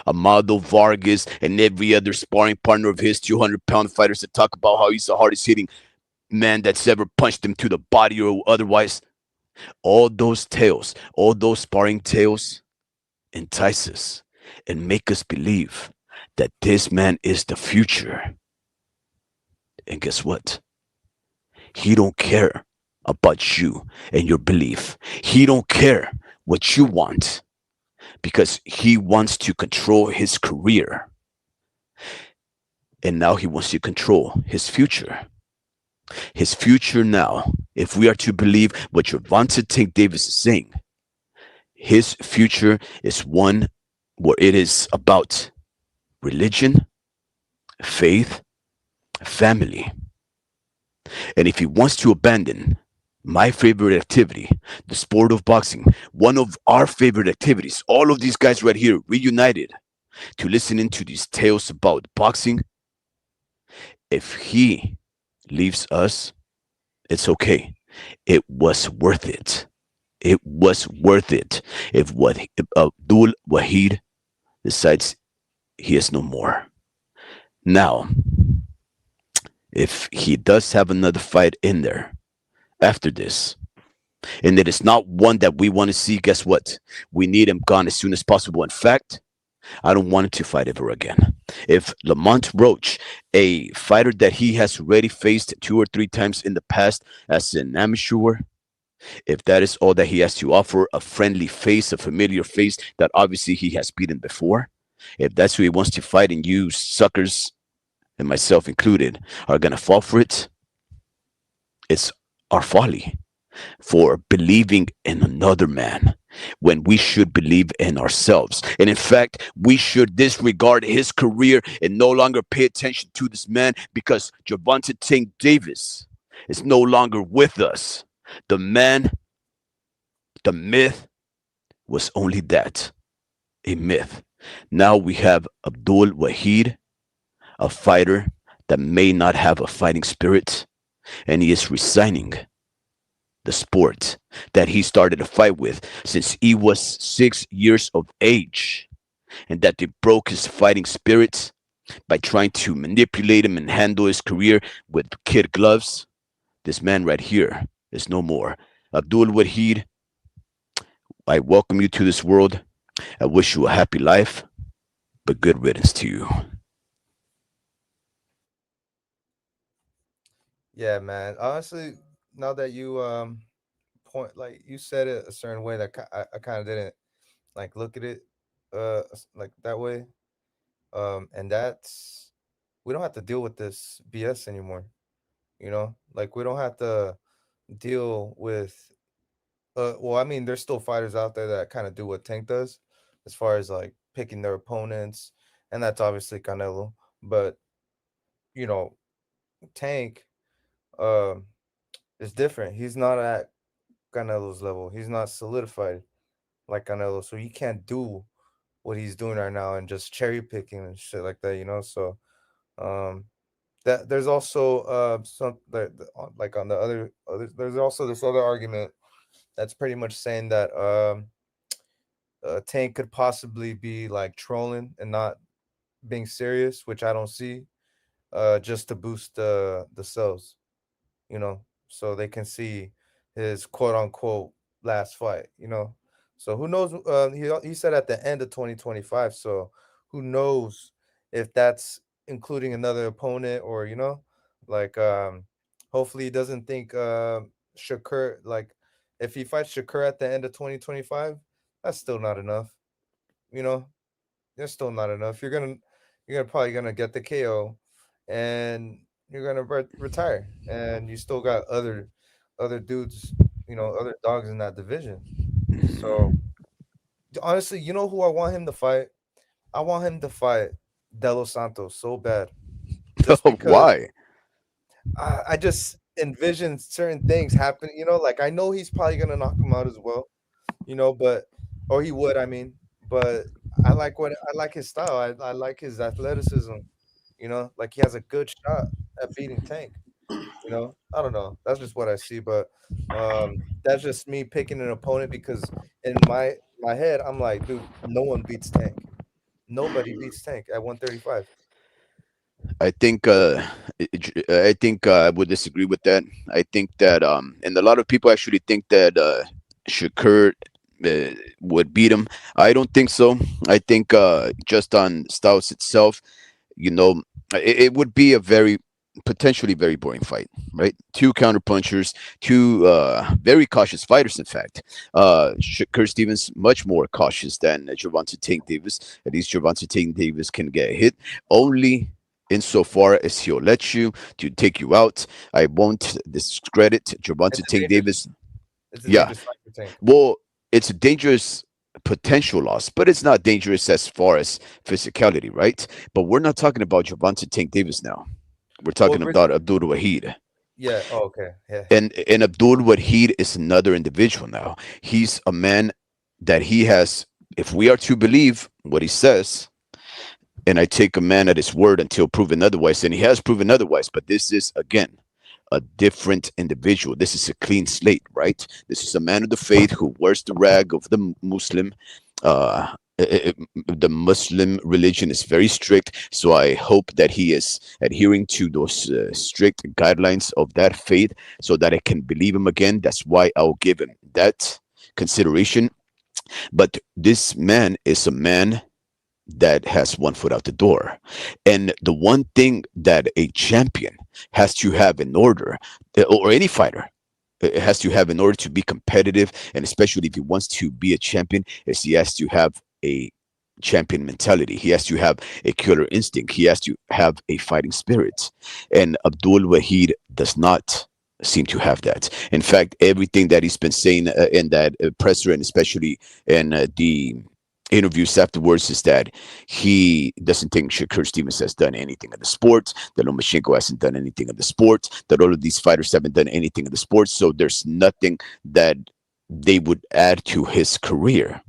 Amado Vargas, and every other sparring partner of his, 200-pound fighters that talk about how he's the hardest hitting man that's ever punched him to the body or otherwise, all those tales, all those sparring tales entice us and make us believe that this man is the future. And guess what? He don't care about you and your belief. He don't care what you want because he wants to control his career. And now he wants to control his future. His future now, if we are to believe what Javante Tank Davis is saying, his future is one where it is about religion, faith, family. And if he wants to abandon my favorite activity, the sport of boxing, one of our favorite activities, all of these guys right here reunited to listen into these tales about boxing, if he leaves us, it's okay. It was worth it. It was worth it. If Abdul Wahid decides he is no more. Now, if he does have another fight in there after this, and it is not one that we want to see, guess what? We need him gone as soon as possible. In fact, I don't want him to fight ever again. If Lamont Roach, a fighter that he has already faced 2 or 3 times in the past as an amateur, if that is all that he has to offer, a friendly face, a familiar face that obviously he has beaten before, if that's who he wants to fight and you suckers, and myself included, are going to fall for it, it's our folly for believing in another man when we should believe in ourselves. And in fact, we should disregard his career and no longer pay attention to this man because Javante Tank Davis is no longer with us. The man, the myth was only that, a myth. Now we have Abdul Wahid, a fighter that may not have a fighting spirit, and he is resigning the sport that he started a fight with since he was 6 years of age, and that they broke his fighting spirit by trying to manipulate him and handle his career with kid gloves. This man right here is no more. Abdul Wahid, I welcome you to this world. I wish you a happy life, but good riddance to you. Yeah, man. Honestly, now that you point like you said it a certain way that I kind of didn't like look at it like that way. And that's we don't have to deal with this BS anymore. Like we don't have to deal with well, I mean, there's still fighters out there that kind of do what Tank does as far as like picking their opponents, and that's obviously Canelo. But you know, Tank um is different. He's not at Canelo's level. He's not solidified like Canelo, so he can't do what he's doing right now and just cherry picking and shit like that. So um that there's also some like on the other there's also this other argument that's pretty much saying that Tank could possibly be like trolling and not being serious, which I don't see, just to boost the sales, so they can see his quote unquote last fight. So who knows? He said at the end of 2025. So who knows if that's including another opponent or like hopefully he doesn't think Shakur, like if he fights Shakur at the end of 2025, that's still not enough. You know, that's still not enough. You're gonna probably gonna get the KO, and you're gonna retire, and you still got other dudes, other dogs in that division. So honestly, you know who I want him to fight? I want him to fight De Los Santos so bad, just because Why? I just envision certain things happen. Like I know he's probably gonna knock him out as well. But or he would, I mean, but I like his style. I like his athleticism. Like he has a good shot at beating Tank. I don't know. That's just what I see, but that's just me picking an opponent because in my head, I'm like, dude, no one beats Tank. Nobody beats Tank at 135. I think I would disagree with that. I think that and a lot of people actually think that Shakur would beat him. I don't think so. I think just on styles itself, you know, it would be a very potentially very boring fight, right? Two counter punchers, two very cautious fighters. In fact, Kurt Stevens much more cautious than Gervonta Tank Davis. At least Gervonta Tank Davis can get hit only insofar as he'll let you to take you out. I won't discredit Gervonta It's a Tank dangerous. Davis. It's a Yeah, dangerous fight for Tank. well, it's a dangerous potential loss, but it's not dangerous as far as physicality, right? But we're not talking about Gervonta Tank Davis now. We're Well, talking about Abdul Wahid. yeah. Oh, okay. Yeah. And Abdul Wahid is another individual now. He's a man that he has, if we are to believe what he says, and I take a man at his word until proven otherwise, and he has proven otherwise, but this is again a different individual. This is a clean slate, right? This is a man of the faith who wears the rag of the Muslim. The Muslim religion is very strict, so I hope that he is adhering to those strict guidelines of that faith, so that I can believe him again. That's why I'll give him that consideration. But this man is a man that has one foot out the door. And the one thing that a champion has to have in order, or any fighter, it has to have in order to be competitive, and especially if he wants to be a champion, is he has to have a champion mentality. He has to have a killer instinct. He has to have a fighting spirit. And Abdul Wahid does not seem to have that. In fact, everything that he's been saying in that presser, and especially in the interviews afterwards, is that he doesn't think Shakur Stevens has done anything in the sport, that Lomachenko hasn't done anything in the sport, that all of these fighters haven't done anything in the sport. So there's nothing that they would add to his career,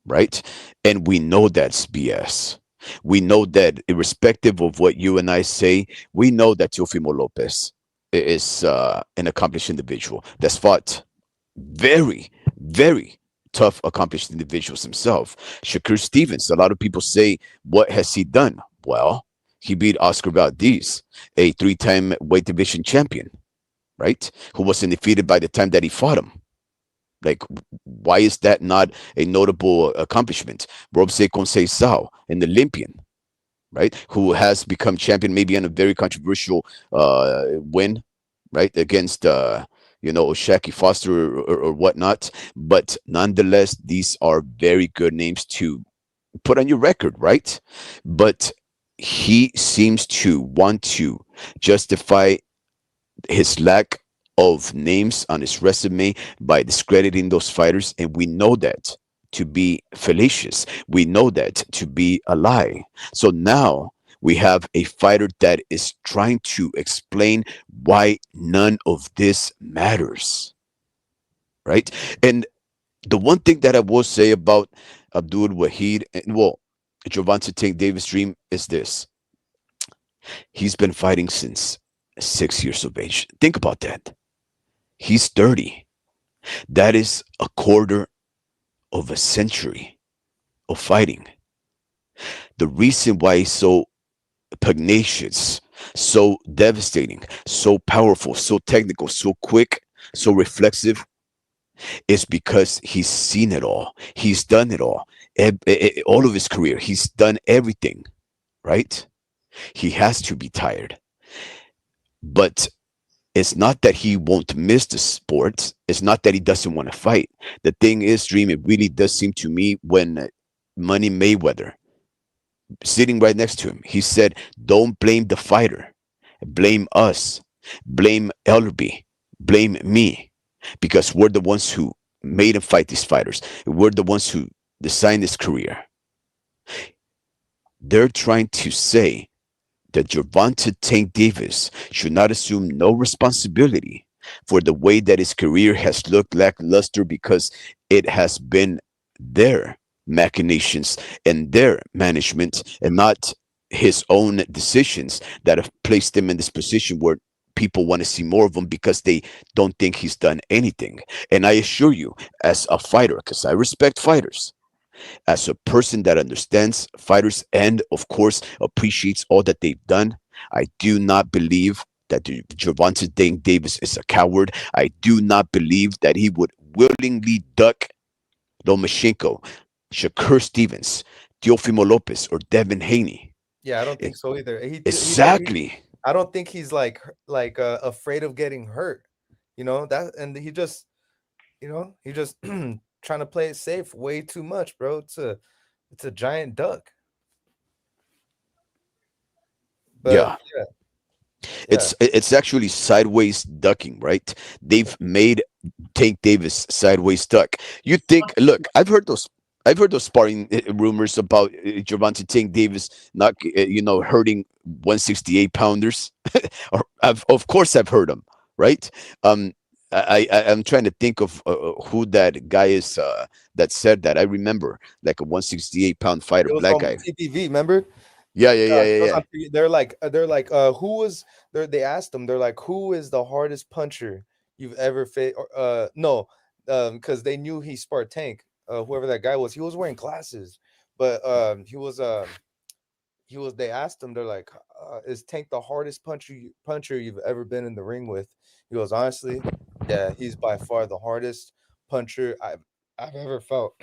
right? And we know that's BS. We know that, irrespective of what you and I say, we know that Teofimo Lopez is an accomplished individual that's fought very, very tough, accomplished individuals himself. Shakur Stevens, a lot of people say, what has he done? Well, he beat Oscar Valdez, a three-time weight division champion, right? Who wasn't defeated by the time that he fought him. Like, why is that not a notable accomplishment? Robse Conceição, an Olympian, right? Who has become champion maybe on a very controversial win, right? Against Shaki Foster or whatnot. But nonetheless, these are very good names to put on your record, right? But he seems to want to justify his lack of names on his resume by discrediting those fighters, and we know that to be fallacious. We know that to be a lie. So now we have a fighter that is trying to explain why none of this matters, right? And the one thing that I will say about Abdul Wahid, and well, Gervonta Tank Davis' dream is this: he's been fighting since 6 years of age. Think about that. He's 30. That is a quarter of a century of fighting. The reason why he's so pugnacious, so devastating, so powerful, so technical, so quick, so reflexive, is because he's seen it all. He's done it all. All of his career, he's done everything, right? He has to be tired. But it's not that he won't miss the sport. It's not that he doesn't want to fight. The thing is, Dream, it really does seem to me when Money Mayweather, sitting right next to him, he said, don't blame the fighter. Blame us. Blame Ellerby. Blame me. Because we're the ones who made him fight these fighters. We're the ones who designed his career. They're trying to say that Gervonta Tank Davis should not assume no responsibility for the way that his career has looked lackluster, because it has been their machinations and their management, and not his own decisions, that have placed him in this position where people want to see more of him because they don't think he's done anything. And I assure you, as a fighter, because I respect fighters, as a person that understands fighters and, of course, appreciates all that they've done, I do not believe that Gervonta Davis is a coward. I do not believe that he would willingly duck Lomachenko, Shakur Stevens, Teofimo Lopez, or Devin Haney. Yeah, I don't think so either. He Exactly. I don't think he's afraid of getting hurt. That, and he just trying to play it safe way too much, bro. It's a giant duck. But Yeah, yeah, yeah. it's actually sideways ducking, right? They've made Tank Davis sideways duck. You think? Look, I've heard those sparring rumors about Gervonta Tank Davis not hurting 168 pounders. Of course I've heard them, right? Um, I'm trying to think of who that guy is that said that. I remember like a 168-pound fighter, It was black on guy. TPV, remember? Yeah, yeah, yeah, yeah, It was yeah. they're like, who was there? They asked him, they're like, who is the hardest puncher you've ever faced? No, because they knew he sparred Tank. Whoever that guy was, he was wearing glasses, but he was. They asked him, they're like, is Tank the hardest puncher you've ever been in the ring with? He goes, honestly, yeah, he's by far the hardest puncher I've ever felt.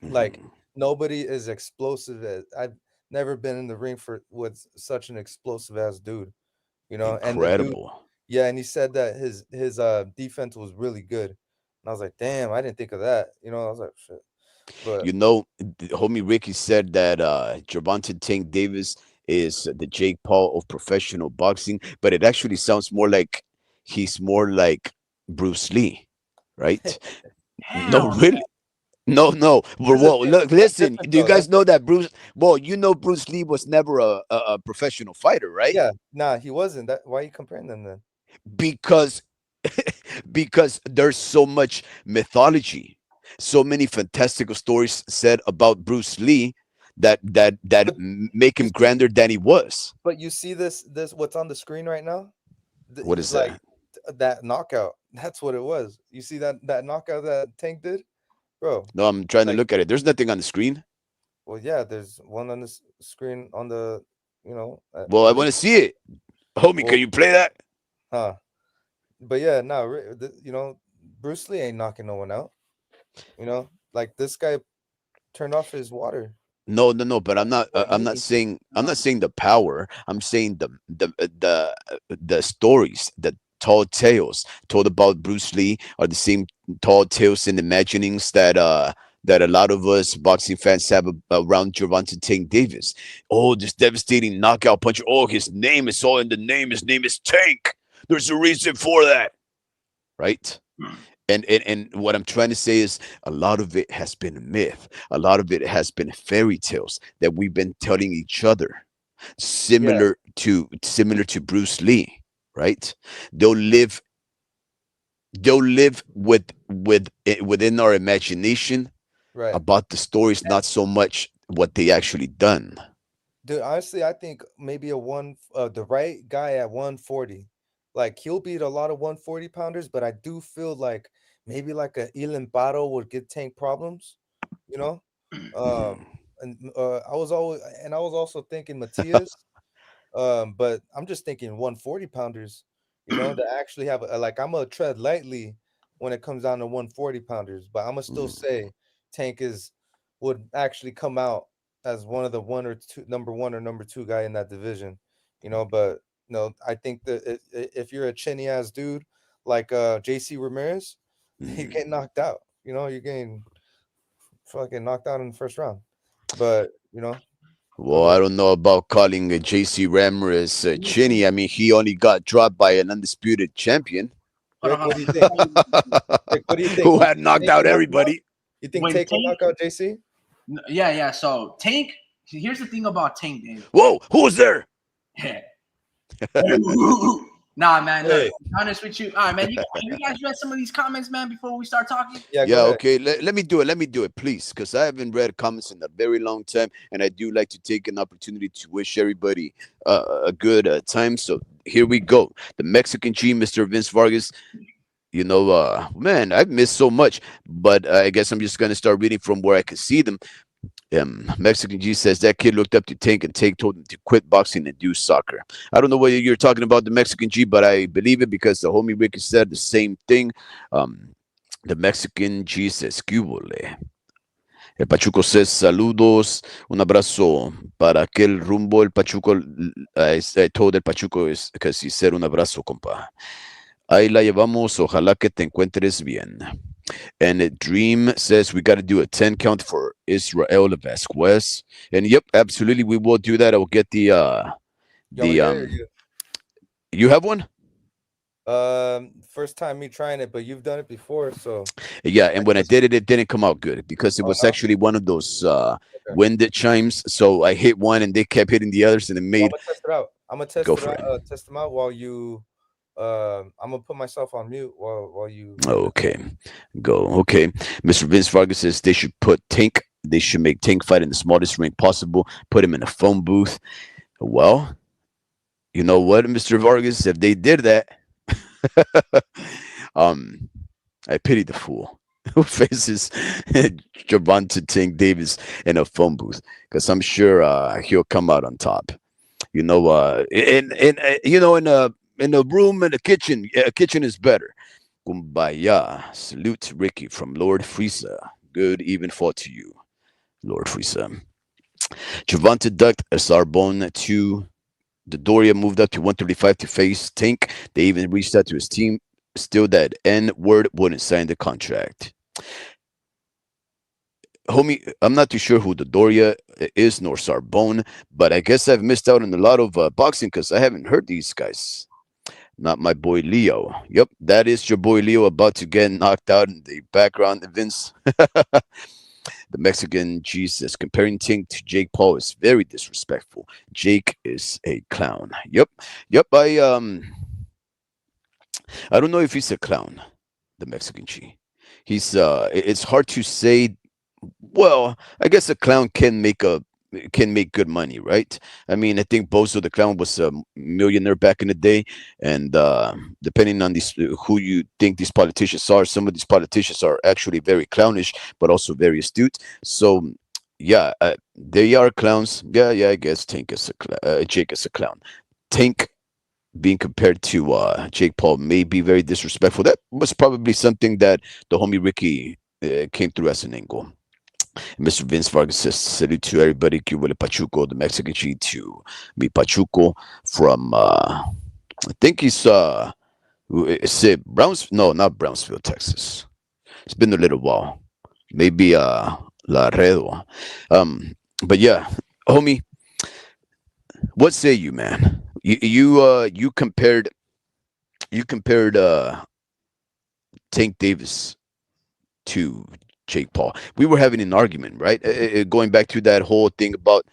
Like, Mhm. nobody is explosive as I've never been in the ring for with such an explosive ass dude, and the dude, Incredible. yeah, and he said that his defense was really good. And I was like, damn, I didn't think of that. I was like, shit. But Homie Ricky said that Gervonta Tank Davis is the Jake Paul of professional boxing, but it actually sounds more like he's more like Bruce Lee, right? No, Hell, really. No, no. Well, look, that's listen. different Do you though. That's guys know different. that Bruce? Well, Bruce Lee was never a professional fighter, right? Yeah, nah, he wasn't. That why are you comparing them then? Because because there's so much mythology, so many fantastical stories said about Bruce Lee that But make you him see, grander than he was. this what's on the screen right now. What is Like, that? that knockout. That's what it was. You see that knockout that Tank did, bro. No, I'm trying to Like, look at it. There's nothing on the screen. well, yeah. There's one on the screen on the, Well, I right. want to see it. Homie, can Well, you play that? huh? But yeah, no, Bruce Lee ain't knocking no one out. Like, this guy turned off his water. No, no, no. But I'm not. wait, I'm not wait, saying. I'm no. not saying the power. I'm saying the stories, the tall tales told about Bruce Lee are the same tall tales and imaginings that a lot of us boxing fans have around Gervonta Tank Davis. Oh, this devastating knockout puncher. Oh, his name is all in the name. His name is Tank. There's a reason for that, right? And what I'm trying to say is a lot of it has been a myth. A lot of it has been fairy tales that we've been telling each other, Yeah, similar to Bruce Lee, right? They'll live they'll live within our imagination right. about the stories, not so much what they actually done. Dude, honestly, I think maybe the right guy at 140. Like, he'll beat a lot of 140 pounders, but I do feel like maybe like a Elin Baro would get Tank problems, you know? Um, Mhm. and I was also thinking Matias. But I'm just thinking 140 pounders, that actually have like, I'm gonna tread lightly when it comes down to 140 pounders, but I'm gonna still Mhm. say Tank would actually come out as one of the one or two number one or number two guy in that division, but I think that if you're a chinny ass dude like JC Ramirez, you Mhm. get knocked out, you're getting fucking knocked out in the first round. But go Well, I ahead. don't know about calling JC Ramirez chinny. I mean, he only got dropped by an undisputed champion Hold on, Rick, hold what do you on. think? Rick, what do you think? who You had think knocked Tank out can knock him out? everybody. You think When Tank can Tank, knock out JC? yeah, yeah. So Tank, here's the thing about Tank, Dave. Whoa, who was there? Nah, man. Look, Hey, to be honest with you. All right, man. Have you guys read some of these comments, man, before we start talking? yeah, go Yeah, ahead. okay. Let me do it. Let me do it, please, because I haven't read comments in a very long time, and I do like to take an opportunity to wish everybody a good time. So here we go. The Mexican G, Mr. Vince Vargas. Man, I've missed so much, but I guess I'm just gonna start reading from where I can see them. Mexican G says that kid looked up to Tank and Tank told him to quit boxing and do soccer. I don't know whether you're talking about the Mexican G, but I believe it because the homie Ricky said the same thing. Um, the Mexican G says, "Cubole." El Pachuco says saludos, un abrazo para aquel rumbo. El Pachuco, I told el Pachuco is because he said un abrazo, compa. Ahí la llevamos, ojalá que te encuentres bien. And Dream says we got to do a 10 count for Israel Vasquez. And yep, absolutely, we will do that. I will get You want me to get it or you have one? First time me trying it, but you've done it before, so Yeah, I and when I guess. did it, it didn't come out good because it was Uh-huh. actually one of those Okay. winded chimes. So I hit one and they kept hitting the others and it Well, I'm made gonna test it out. I'm gonna test go it for it. out. Test them out while you. I'm gonna put myself on mute while you. Okay, go. Okay, Mr. Vince Vargas says they should put Tank. They should make Tank fight in the smallest ring possible. Put him in a phone booth. Well, you know what, Mr. Vargas? If they did that, um, I pity the fool who faces Javante Tank Davis in a phone booth because I'm sure he'll come out on top. You know, in a room in the kitchen, a kitchen is better. Kumbaya. Salute Ricky from Lord Frieza. Good even fought to you, Lord Frieza. Javante ducked a Sarbonne to the Doria moved up to 135 to face Tank. They even reached out to his team. Still, that N word wouldn't sign the contract. Homie, I'm not too sure who the Doria is nor Sarbonne, but I guess I've missed out on a lot of boxing because I haven't heard these guys. Not my boy Leo. Yep, that is your boy Leo about to get knocked out in the background. Vince, the Mexican Jesus comparing Tink to Jake Paul is very disrespectful. Jake is a clown. Yep. I don't know if he's a clown. The Mexican Chi. It's hard to say. Well, I guess a clown can make good money, right? I mean, I think Bozo the Clown was a millionaire back in the day, and depending on these who you think these politicians are, some of these politicians are actually very clownish, but also very astute. So, yeah, they are clowns. Yeah, I guess Jake is a clown. Tank being compared to Jake Paul may be very disrespectful. That was probably something that the homie Ricky came through as an angle. Mr. Vince Vargas says, salute to everybody. Que huele Pachuco, the Mexican G to me Pachuco from, I think he's, is it Browns? No, not Brownsville, Texas. It's been a little while. Maybe Laredo. But yeah, homie, what say you, man? You compared Tank Davis to Jake Paul. We were having an argument, right? Going back to that whole thing about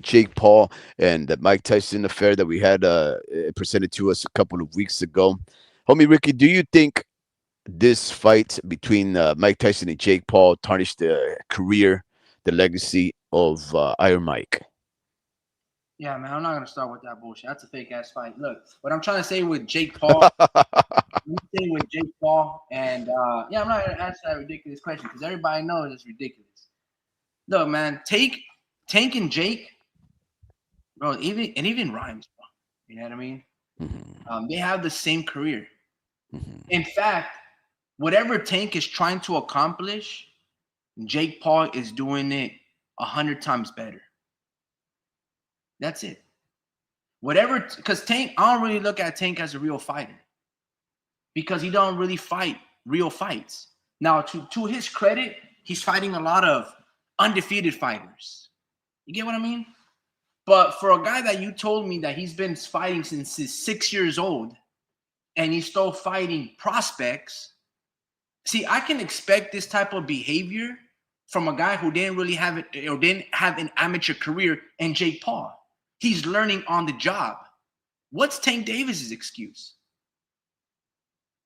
Jake Paul and the Mike Tyson affair that we had presented to us a couple of weeks ago. Homie Ricky, do you think this fight between Mike Tyson and Jake Paul tarnished the career, the legacy of Iron Mike? Yeah, man, I'm not gonna start with that bullshit. That's a fake ass fight. Look, what I'm trying to say with Jake Paul, and yeah, I'm not gonna answer that ridiculous question because everybody knows it's ridiculous. Look, man, Tank and Jake, bro, even rhymes, bro. You know what I mean? Mhm. They have the same career. Mhm. In fact, whatever Tank is trying to accomplish, Jake Paul is doing it 100 times better. That's it. Whatever, because Tank, I don't really look at Tank as a real fighter because he don't really fight real fights. Now, to his credit, he's fighting a lot of undefeated fighters. You get what I mean? But for a guy that you told me that he's been fighting since he's 6 years old and he's still fighting prospects, see, I can expect this type of behavior from a guy who didn't really have it or didn't have an amateur career in Jake Paul. He's learning on the job. What's Tank Davis's excuse?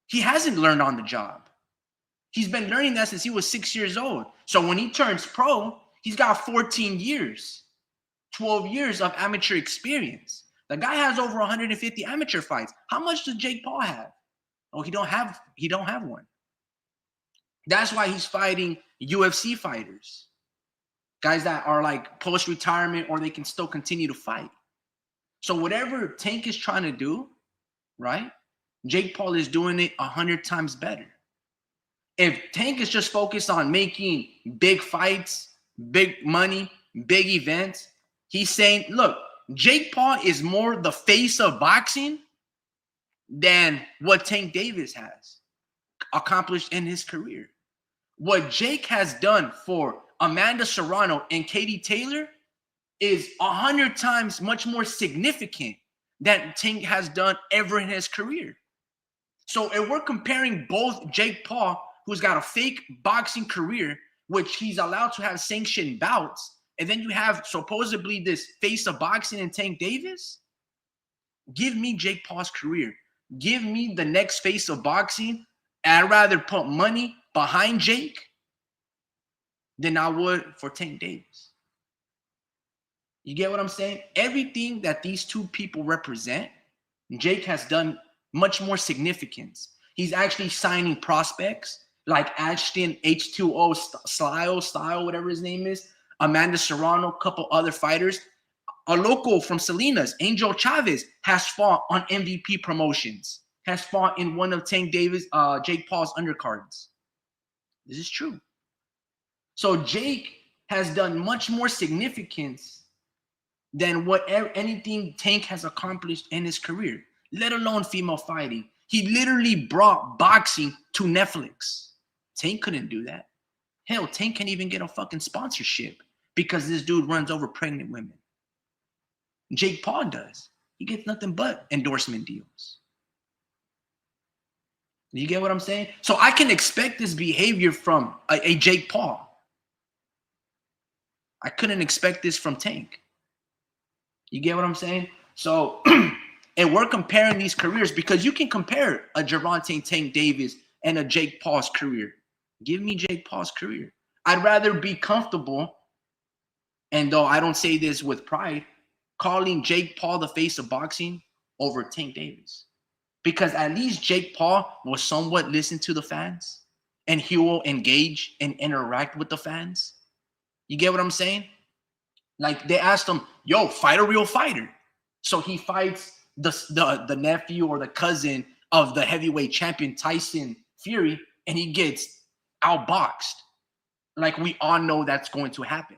He hasn't learned on the job. He's been learning that since he was 6 years old. So when he turns pro, he's got 14 years, 12 years of amateur experience. The guy has over 150 amateur fights. How much does Jake Paul have? Oh, he don't have one. That's why he's fighting UFC fighters, guys that are like post-retirement or they can still continue to fight. So whatever Tank is trying to do, right? Jake Paul is doing it 100 times better. If Tank is just focused on making big fights, big money, big events, he's saying, look, Jake Paul is more the face of boxing than what Tank Davis has accomplished in his career. What Jake has done for Amanda Serrano and Katie Taylor is 100 times much more significant than Tank has done ever in his career. So if we're comparing both Jake Paul, who's got a fake boxing career, which he's allowed to have sanctioned bouts, and then you have supposedly this face of boxing in Tank Davis, give me Jake Paul's career. Give me the next face of boxing. And I'd rather put money behind Jake than I would for Tank Davis. You get what I'm saying? Everything that these two people represent, Jake has done much more significance. He's actually signing prospects like Ashton H2O Style, whatever his name is, Amanda Serrano, a couple other fighters. A local from Salinas, Angel Chavez, has fought on MVP promotions, has fought in one of Tank Davis, Jake Paul's undercards. This is true. So Jake has done much more significance than anything Tank has accomplished in his career, let alone female fighting. He literally brought boxing to Netflix. Tank couldn't do that. Hell, Tank can't even get a fucking sponsorship because this dude runs over pregnant women. Jake Paul does. He gets nothing but endorsement deals. You get what I'm saying? So I can expect this behavior from a Jake Paul. I couldn't expect this from Tank. You get what I'm saying? So, and we're comparing these careers because you can compare a Gervonta Tank Davis and a Jake Paul's career. Give me Jake Paul's career. I'd rather be comfortable, and though I don't say this with pride, calling Jake Paul the face of boxing over Tank Davis. Because at least Jake Paul will somewhat listen to the fans and he will engage and interact with the fans. You get what I'm saying? Like they asked him, yo, fight a real fighter. So he fights the nephew or the cousin of the heavyweight champion Tyson Fury and he gets outboxed. Like we all know that's going to happen.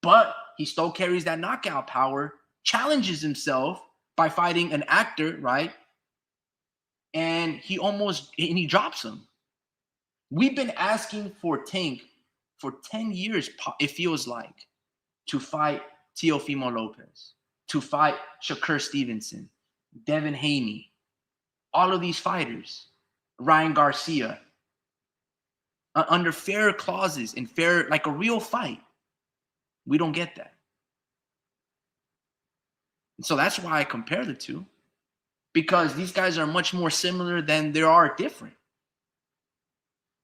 But he still carries that knockout power, challenges himself by fighting an actor, right? And he drops him. We've been asking for Tank for 10 years, it feels like, to fight Teofimo Lopez, to fight Shakur Stevenson, Devin Haney, all of these fighters, Ryan Garcia, under fair clauses and fair, like a real fight. We don't get that. So that's why I compare the two, because these guys are much more similar than they are different.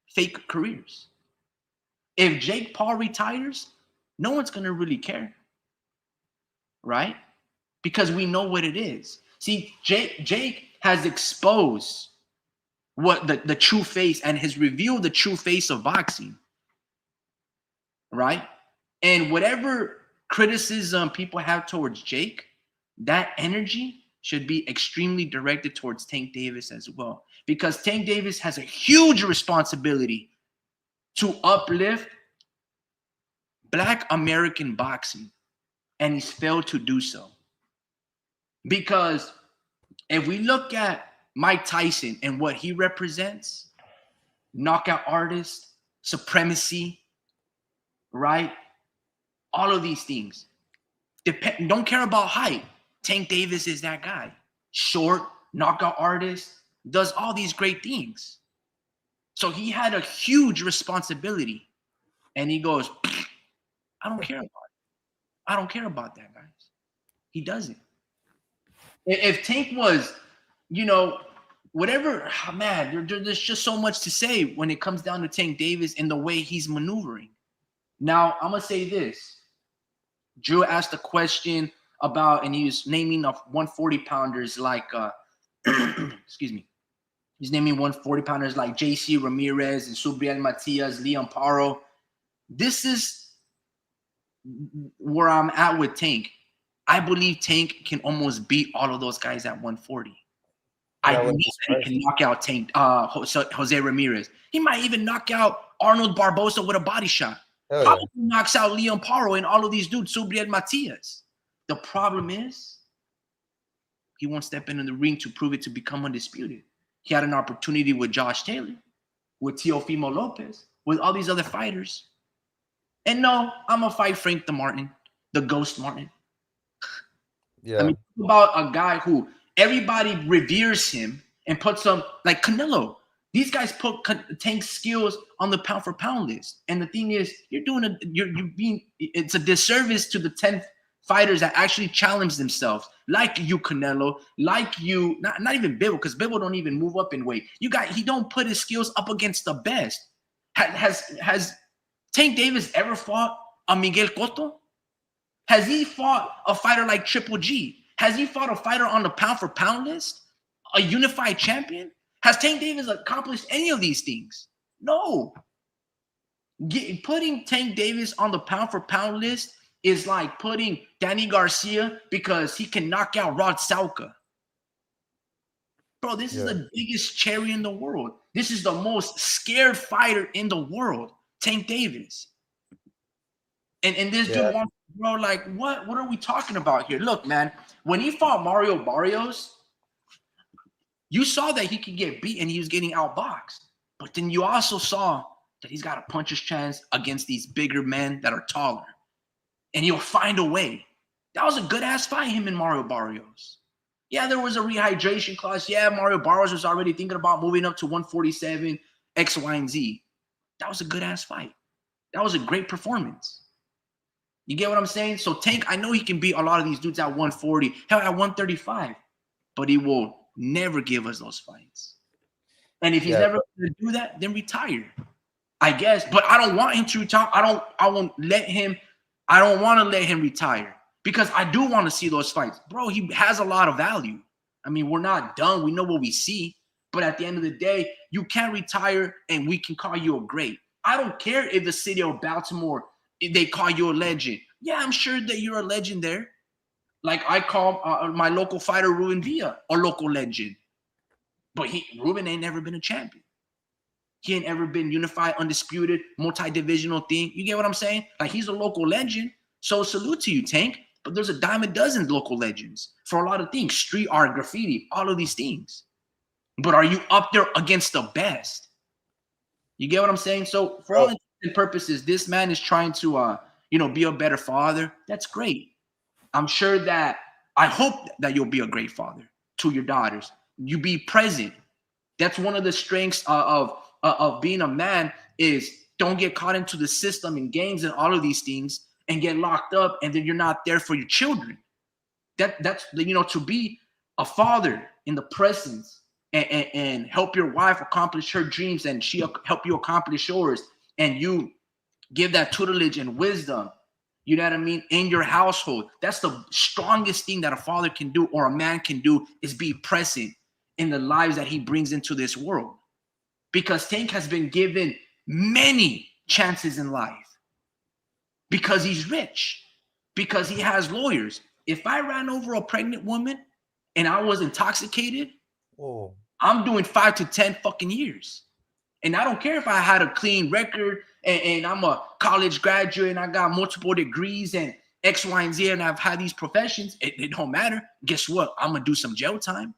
Fake careers. If Jake Paul retires, no one's going to really care, right? Because we know what it is. See, Jake has exposed what the true face and has revealed the true face of boxing, right? And whatever criticism people have towards Jake, that energy should be extremely directed towards Tank Davis as well. Because Tank Davis has a huge responsibility to uplift Black American boxing, and he's failed to do so. Because if we look at Mike Tyson and what he represents, knockout artist, supremacy, right? All of these things. Don't care about height. Tank Davis is that guy. Short, knockout artist, does all these great things. So he had a huge responsibility. And he goes, I don't care about it. I don't care about that, guys. He doesn't. If Tank was, whatever, man, there's just so much to say when it comes down to Tank Davis and the way he's maneuvering. Now, I'm going to say this. Drew asked a question about, and he was naming of 140-pounders like, excuse me. He's naming 140-pounders like JC Ramirez and Subriel Matias, Leon Paro. This is where I'm at with Tank. I believe Tank can almost beat all of those guys at 140. I That know wouldn't be that he can knock out Jose Ramirez. He might even knock out Arnold Barbosa with a body shot. Hell Probably yeah. knocks out Leon Paro and all of these dudes, Subriel Matias. The problem is he won't step into the ring to prove it to become undisputed. He had an opportunity with Josh Taylor, with Teofimo Lopez, with all these other fighters. And no, I'm going to fight Frank the Martin, the Ghost Martin. Yeah. I mean, think about a guy who everybody reveres him and puts him like Canelo. These guys put Tank's skills on the pound for pound list. And the thing is, it's a disservice to the 10 fighters that actually challenge themselves, like you, Canelo, like you, not even Bibble, because Bibble don't even move up in weight. He don't put his skills up against the best. Has Tank Davis ever fought a Miguel Cotto? Has he fought a fighter like Triple G? Has he fought a fighter on the pound for pound list? A unified champion? Has Tank Davis accomplished any of these things? No. Putting Tank Davis on the pound for pound list is like putting Danny Garcia because he can knock out Rod Salka. Bro, this is the biggest cherry in the world. This is the most scared fighter in the world, Tank Davis. And this dude wants, bro, like, what are we talking about here? Look, man, when he fought Mario Barrios, you saw that he could get beat and he was getting outboxed. But then you also saw that he's got a puncher's chance against these bigger men that are taller. And he'll find a way. That was a good-ass fight, him and Mario Barrios. Yeah, there was a rehydration clause. Yeah, Mario Barrios was already thinking about moving up to 147, X, Y, and Z. That was a good-ass fight. That was a great performance. You get what I'm saying? So Tank, I know he can beat a lot of these dudes at 140, hell, at 135. But he will never give us those fights. And if he's never going to do that, then retire. I guess. But I don't want him to retire. I don't want to let him retire. Because I do want to see those fights. Bro, he has a lot of value. I mean, we're not done. We know what we see. But at the end of the day, you can't retire and we can call you a great. I don't care if the city of Baltimore, if they call you a legend. Yeah, I'm sure that you're a legend there. Like I call my local fighter, Ruben Villa, a local legend. But Ruben ain't never been a champion. He ain't ever been unified, undisputed, multi-divisional thing. You get what I'm saying? Like he's a local legend. So salute to you, Tank. But there's a dime a dozen local legends for a lot of things. Street art, graffiti, all of these things. But are you up there against the best? You get what I'm saying? So for all intents and purposes, this man is trying to be a better father. That's great. I'm sure that I hope that you'll be a great father to your daughters. You be present. That's one of the strengths of being a man is don't get caught into the system and games and all of these things and get locked up and then you're not there for your children. That's to be a father in the presence and help your wife accomplish her dreams and she'll help you accomplish yours and you give that tutelage and wisdom, you know what I mean, in your household. That's the strongest thing that a father can do or a man can do is be present in the lives that he brings into this world. Because Tank has been given many chances in life because he's rich, because he has lawyers. If I ran over a pregnant woman and I was intoxicated, I'm doing 5 to 10 fucking years. And I don't care if I had a clean record and I'm a college graduate and I got multiple degrees and X, Y, and Z and I've had these professions. It don't matter. Guess what? I'm going to do some jail time.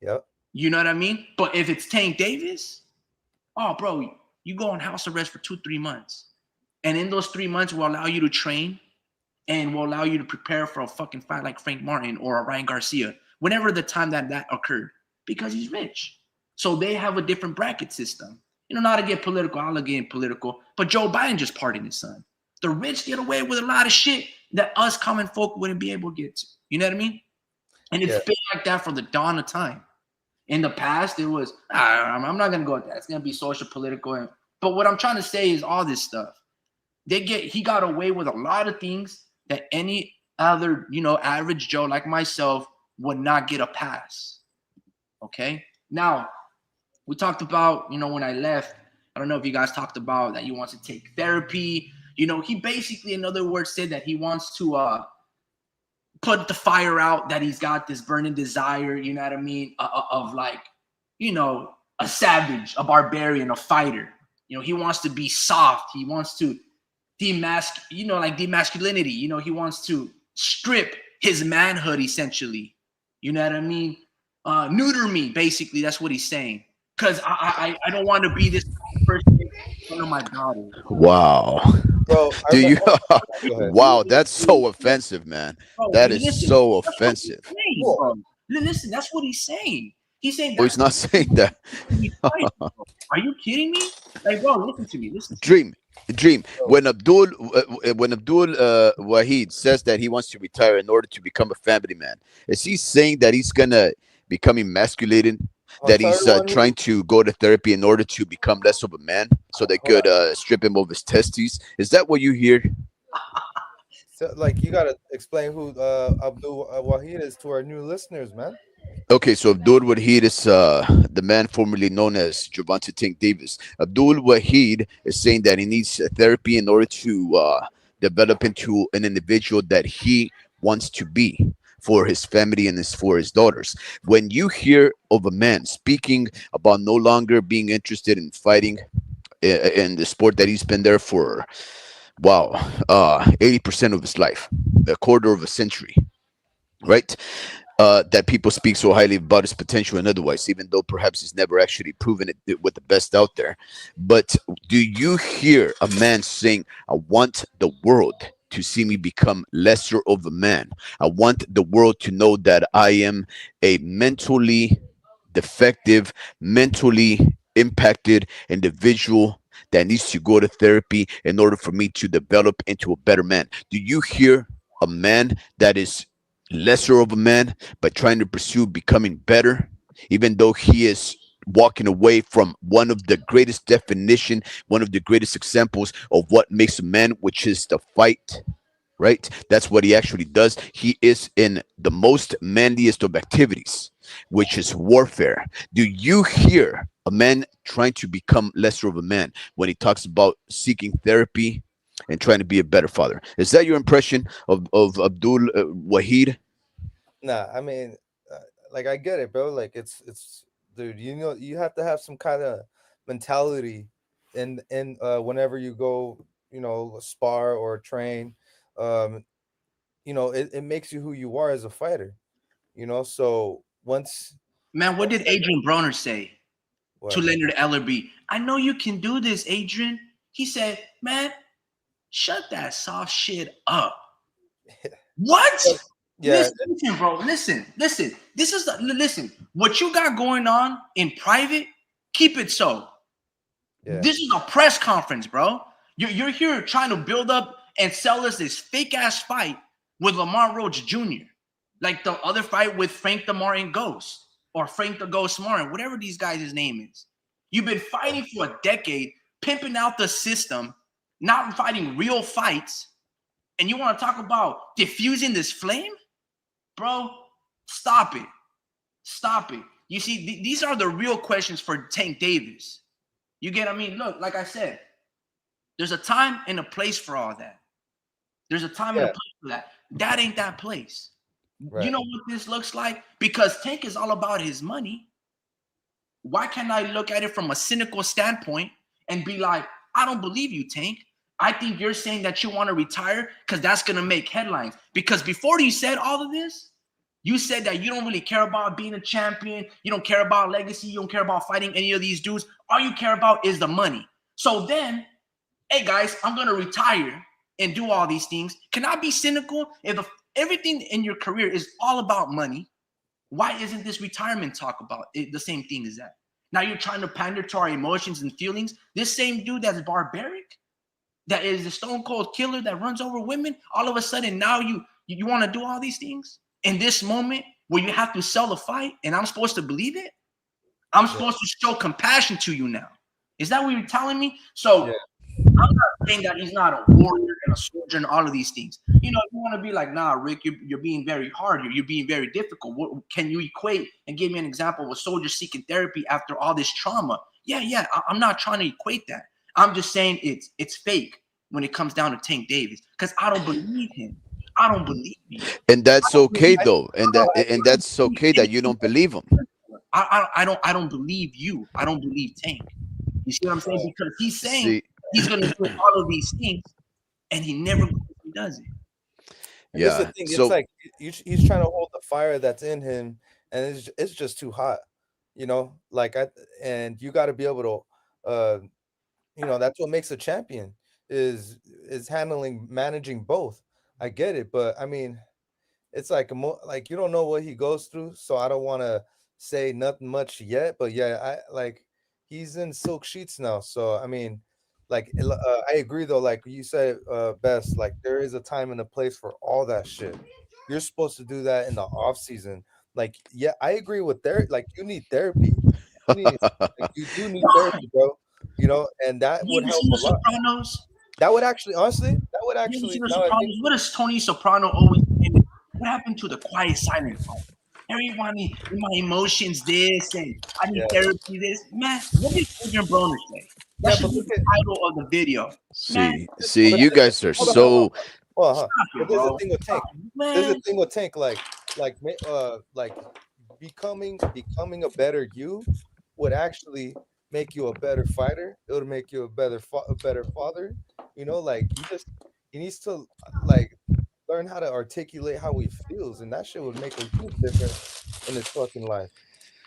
Yep. You know what I mean? But if it's Tank Davis, oh, bro, you go on house arrest for 2-3 months. And in those 3 months will allow you to train and will allow you to prepare for a fucking fight like Frank Martin or a Ryan Garcia, whenever the time that occurred, because he's rich. So they have a different bracket system. Not to get political, I'll get political, but Joe Biden just pardoned his son. The rich get away with a lot of shit that us common folk wouldn't be able to get to. You know what I mean? And it's been like that from the dawn of time. In the past, it was, I'm not going to go with that. It's going to be social, political. But what I'm trying to say is all this stuff. He got away with a lot of things that any other, average Joe like myself would not get a pass. Okay? Now, we talked about, when I left, I don't know if you guys talked about that he wants to take therapy. He basically, in other words, said that he wants to put the fire out that he's got this burning desire, you know what I mean, of like, you know, a savage, a barbarian, a fighter. You know, he wants to be soft. He wants to demasculinity. You know, he wants to strip his manhood essentially. You know what I mean? Neuter me, basically. That's what he's saying. Because I don't want to be this person in front of my daughter. Wow. Bro, I Do you? remember. Go ahead. Wow, that's so offensive, man. Bro, That is listen, so that's what offensive. he's saying, bro. Listen, that's what he's saying. He's saying Oh, he's that's not saying that. Are you kidding me? Like, bro, listen to me. Listen to me. Dream. When Abdul Wahid says that he wants to retire in order to become a family man, is he saying that he's gonna become emasculated? I'm That sorry, he's Juan. trying to go to therapy in order to become less of a man, so they Hold could strip him of his testes? Is that what you hear? So, like, you gotta explain who Abdul Wahid is to our new listeners, man. Okay, so Abdul Wahid is the man formerly known as Javante Tank Davis. Abdul Wahid is saying that he needs therapy in order to develop into an individual that he wants to be for his family and for his daughters. When you hear of a man speaking about no longer being interested in fighting in the sport that he's been there for, wow, 80% of his life, a quarter of a century, right? That people speak so highly about his potential and otherwise, even though perhaps he's never actually proven it with the best out there. But do you hear a man saying, I want the world to see me become lesser of a man? I want the world to know that I am a mentally defective, mentally impacted individual that needs to go to therapy in order for me to develop into a better man. Do you hear a man that is lesser of a man but trying to pursue becoming better, even though he is walking away from one of the greatest definition, one of the greatest examples of what makes a man, which is the fight, right? That's what he actually does. He is in the most manliest of activities, which is warfare. Do you hear a man trying to become lesser of a man when he talks about seeking therapy and trying to be a better father? Is that your impression of Abdul Wahid? Nah, I mean, uh, like, I get it, bro. Like, it's dude. You know, you have to have some kind of mentality in whenever you go, spar or train. Um, it makes you who you are as a fighter. So once Man, what once did Adrian Broner say to what? Leonard Ellerby? I know you can do this, Adrian. He said, man, shut that soft shit up. What? Yeah, Listen, bro. Listen. Listen. What you got going on in private, keep it so. yeah, This is a press conference, bro. You're here trying to build up and sell us this fake ass fight with Lamar Roach Jr. Like the other fight with Frank the Martin Ghost or Frank the Ghost Martin, whatever these guys' name is. You've been fighting for a decade, pimping out the system, not fighting real fights, and you want to talk about diffusing this flame? Bro, stop it. Stop it. You see, these are the real questions for Tank Davis. You get what I mean? Look, like I said, there's a time and a place for all that. There's a time and a yeah, place for that. That ain't that place. You right. know what this looks like? Because Tank is all about his money. Why can't I look at it from a cynical standpoint and be like, I don't believe you, Tank. I think you're saying that you want to retire because that's going to make headlines. Because before you said all of this, you said that you don't really care about being a champion. You don't care about legacy. You don't care about fighting any of these dudes. All you care about is the money. So then, hey, guys, I'm going to retire and do all these things. Can I be cynical? If everything in your career is all about money, why isn't this retirement talk about it the same thing as that? Now you're trying to pander to our emotions and feelings. This same dude that's barbaric, that is the stone cold killer that runs over women, all of a sudden now you want to do all these things in this moment where you have to sell the fight and I'm supposed to believe it? I'm Yeah, supposed to show compassion to you now. Is that what you're telling me? yeah, So I'm not saying that he's not a warrior and a soldier and all of these things. You know, you want to be like, nah, Rick, you're being very hard. You're being very difficult. What can you equate and give me an example of a soldier seeking therapy after all this trauma? Yeah. I'm not trying to equate that. I'm just saying it's fake when it comes down to Tank Davis because I don't believe him. I don't believe you. And I that's don't okay believe. though, and that's okay that you don't believe him. I don't believe you. I don't believe Tank. You see what I'm saying? Because he's saying See, he's gonna do all of these things, and he never does it. And this is the yeah. thing. It's So like he's trying to hold the fire that's in him, and it's just too hot. You know, like and you got to be able to, that's what makes a champion is handling managing both. I get it, but I mean, it's like like you don't know what he goes through, so I don't want to say nothing much yet. But yeah, I like he's in silk sheets now, so I mean, like I agree though. Like you said, best like there is a time and a place for all that shit. You're supposed to do that in the off season. Like yeah, I agree with like you need therapy. You need like you do need therapy, bro. You know, and that You would ever help seen a The lot. Sopranos? That would actually, honestly, that would You ever actually. seen The Now I think, Sopranos? What does Tony Soprano always say? What happened to the quiet silent part? Everyone, my emotions, this, and I need yeah, therapy, this. Man, what did Adrian Broner say? That yeah, should but be look the at title of the video. Man, see, but you guys are hold on, hold on. so. Well, huh. stop But it, there's a bro. thing with Stop Tank. it. There's a Man, thing with Tank, like becoming a better you would actually make you a better fighter. It would make you a better father. You know, like he needs to like learn how to articulate how he feels, and that shit would make a huge difference in his fucking life.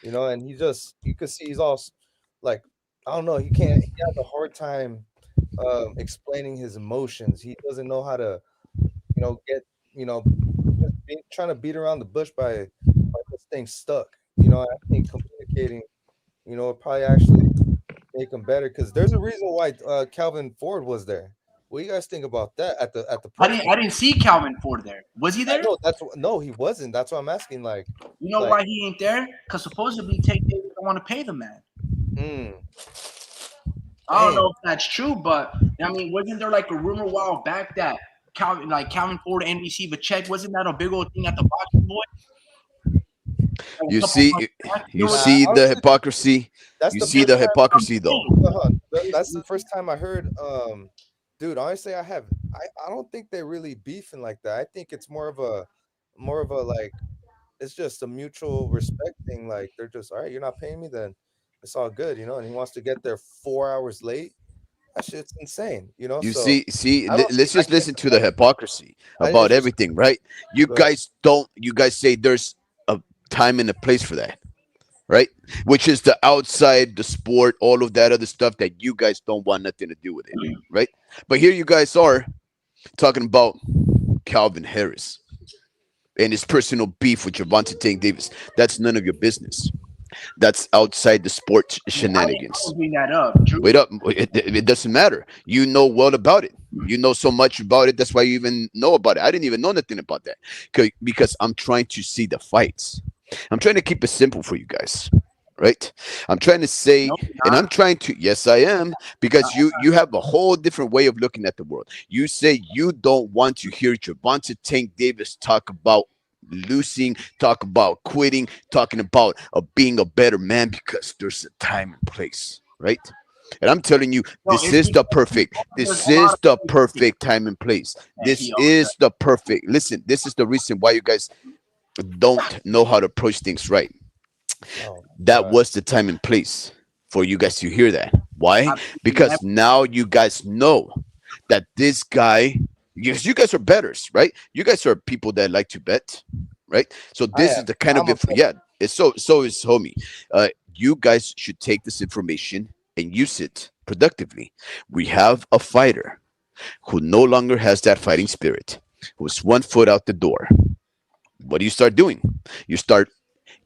You know, and you could see he's all like I don't know, he has a hard time explaining his emotions. He doesn't know how to, get, you know, just trying to beat around the bush by just staying stuck. You know, I think communicating, would probably actually make him better because there's a reason why Calvin Ford was there. What do you guys think about that at the press I conference? didn't see Calvin Ford there. Was he I there? know no, he wasn't. That's what I'm asking. You know Like, why he ain't there? Because supposedly Tank Davis don't want to pay the man. mm, I don't damn. know if that's true, but I mean, wasn't there like a rumor a while back that Calvin Ford and receive a check? Wasn't that a big old thing at the boxing boy? Like a You couple see, months back? There you was Nah, see the honestly, hypocrisy. that's You the see first the time. hypocrisy though. That's the first time I heard. Dude, honestly, I don't think they really beefing like that. I think it's more of a like it's just a mutual respect thing. Like they're just all right. You're not paying me, then it's all good, And he wants to get there 4 hours late. That shit's insane, You So see, I don't let's think I just can't. listen to the hypocrisy I think about it's just everything, right? You good. guys don't. You guys say there's a time and a place for that, right? Which is the outside, the sport, all of that other stuff that you guys don't want nothing to do with it, right? But here you guys are talking about Calvin Harris and his personal beef with Javante Tank Davis. That's none of your business. That's outside the sport I shenanigans. didn't bring that up, Drew. Wait up. It doesn't matter. You know well about it. You know so much about it. That's why you even know about it. I didn't even know nothing about that because I'm trying to see the fights. I'm trying to keep it simple for you guys, right? I'm trying to say, No, you're and not. I'm trying to. Yes, I am, because you have a whole different way of looking at the world. You say you don't want to hear Javante Tank Davis talk about losing, talk about quitting, talking about being a better man because there's a time and place, right? And I'm telling you, No, this it's is the because perfect. there's This a lot is of the things perfect time and place. that This he always is the perfect. Listen, this is the reason why you guys don't know how to approach things right. Oh my That god. was the time and place for you guys to hear that. Why? I've Because now you guys know that this guy, because you guys are betters, right? You guys are people that like to bet, right? So I this am. is the kind of I'm a yeah. It's so is homie. You guys should take this information and use it productively. We have a fighter who no longer has that fighting spirit, who's 1 foot out the door. What do you start doing? You start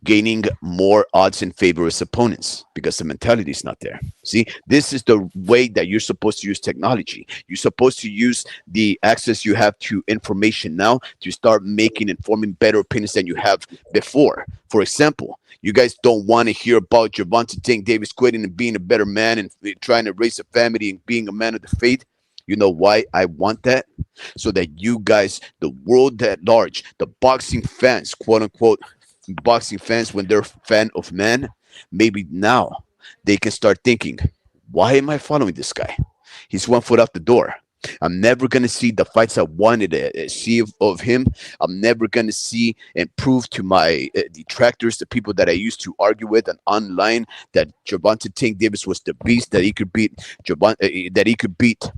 gaining more odds in favor of his opponents because the mentality is not there. See, this is the way that you're supposed to use technology. You're supposed to use the access you have to information now to start making and forming better opinions than you have before. For example, you guys don't want to hear about Javante Tank Davis quitting and being a better man and trying to raise a family and being a man of the faith. You know why I want that? So that you guys, the world at large, the boxing fans, quote unquote, boxing fans, when they're fan of man, maybe now they can start thinking, why am I following this guy? He's 1 foot out the door. I'm never gonna see the fights I wanted to see of him. I'm never gonna see and prove to my detractors, the people that I used to argue with and online, that Gervonta Tank Davis was the beast that he could beat that he could beat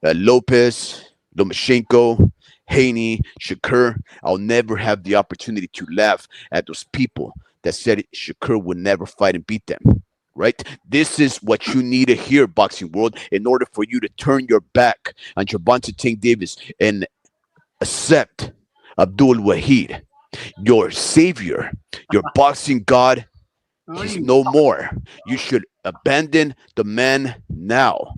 Lopez, Lomachenko, Haney, Shakur. I'll never have the opportunity to laugh at those people that said Shakur would never fight and beat them. Right? This is what you need to hear, boxing world, in order for you to turn your back on Gervonta Tank Davis and accept Abdul Wahid, your savior, your boxing god. What are He's you no more. You should abandon the man now.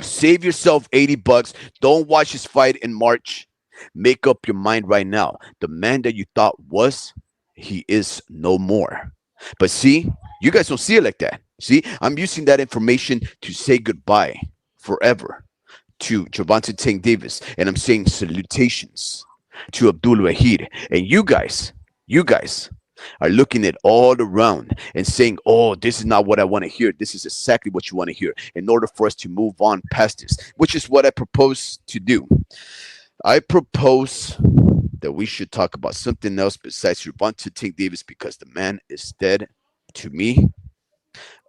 Save yourself $80. Don't watch his fight in March. Make up your mind right now. The man that you thought was, he is no more. But see, you guys don't see it like that. See, I'm using that information to say goodbye forever to Gervonta Tank Davis, and I'm saying salutations to Abdul Wahid. And you guys are looking at all around and saying, "Oh, this is not what I want to hear. This is exactly what you want to hear." In order for us to move on past this, which is what I propose to do. I propose that we should talk about something else besides Gervonta Tank Davis, because the man is dead. To me,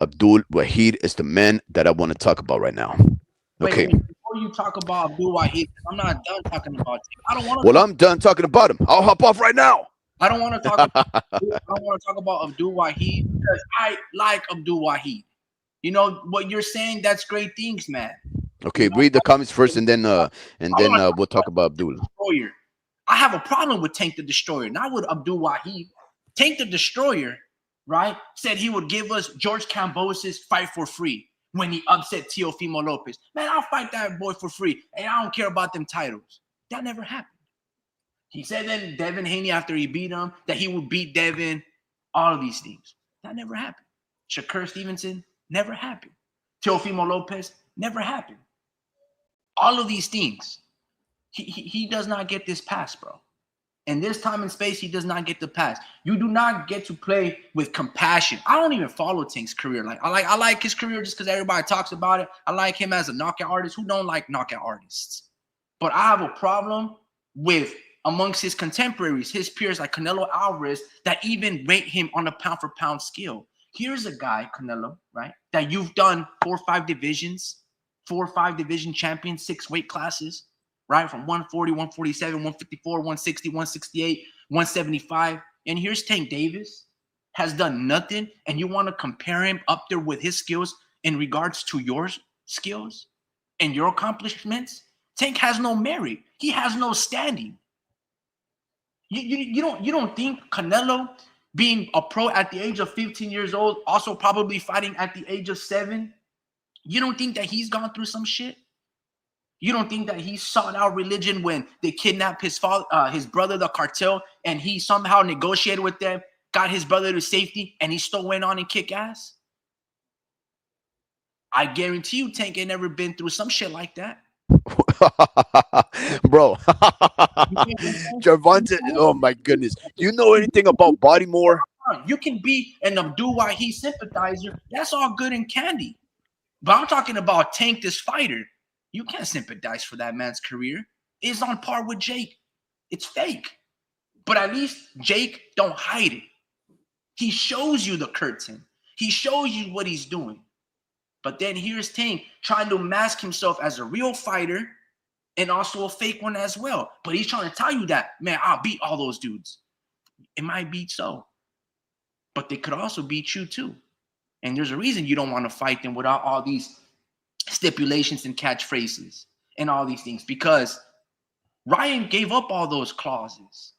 Abdul Wahid is the man that I want to talk about right now. Okay. wait, before you talk about Abdul Wahid, I'm not done talking about Tank. I don't want to Well, talk I'm done talking about him. I'll hop off right now. I don't want to talk about I don't want to talk about Abdul Wahid because I like Abdul Wahid. You know what you're saying? That's great things, man. You Okay, know, read the comments first, and I want to talk we'll talk about about Abdul. Destroyer. I have a problem with Tank the Destroyer, not with Abdul Wahid. Tank the Destroyer, right, said he would give us George Cambose's fight for free when he upset Teofimo Lopez. Man, I'll fight that boy for free, and I don't care about them titles. That never happened. He said that Devin Haney, after he beat him, that he would beat Devin, all of these things. That never happened. Shakur Stevenson, never happened. Teofimo Lopez, never happened. All of these things. He does not get this pass, bro. In this time and space, he does not get the pass. You do not get to play with compassion. I don't even follow Tank's career. I like his career just because everybody talks about it. I like him as a knockout artist. Who don't like knockout artists? But I have a problem with amongst his contemporaries, his peers like Canelo Alvarez, that even rate him on a pound for pound scale. Here's a guy, Canelo, right, that you've done 4 or 5 divisions, 4 or 5 division champions, 6 weight classes, right, from 140, 147, 154, 160, 168, 175. And here's Tank Davis, has done nothing, and you want to compare him up there with his skills in regards to your skills and your accomplishments? Tank has no merit. He has no standing. You don't think Canelo, being a pro at the age of 15 years old, also probably fighting at the age of 7, you don't think that he's gone through some shit? You don't think that he sought out religion when they kidnapped his father, his brother, the cartel, and he somehow negotiated with them, got his brother to safety, and he still went on and kick ass? I guarantee you, Tank ain't never been through some shit like that. Bro, Gervonta, oh my goodness. Do you know anything about Bodymore? You can be an Abdul Wahid sympathizer. That's all good and candy. But I'm talking about Tank, this fighter. You can't sympathize for that man's career. It's on par with Jake. It's fake. But at least Jake don't hide it. He shows you the curtain. He shows you what he's doing. But then here's Tank trying to mask himself as a real fighter and also a fake one as well. But he's trying to tell you that, man, I'll beat all those dudes. It might be so. But they could also beat you too. And there's a reason you don't want to fight them without all these stipulations and catchphrases and all these things. Because Ryan gave up all those clauses.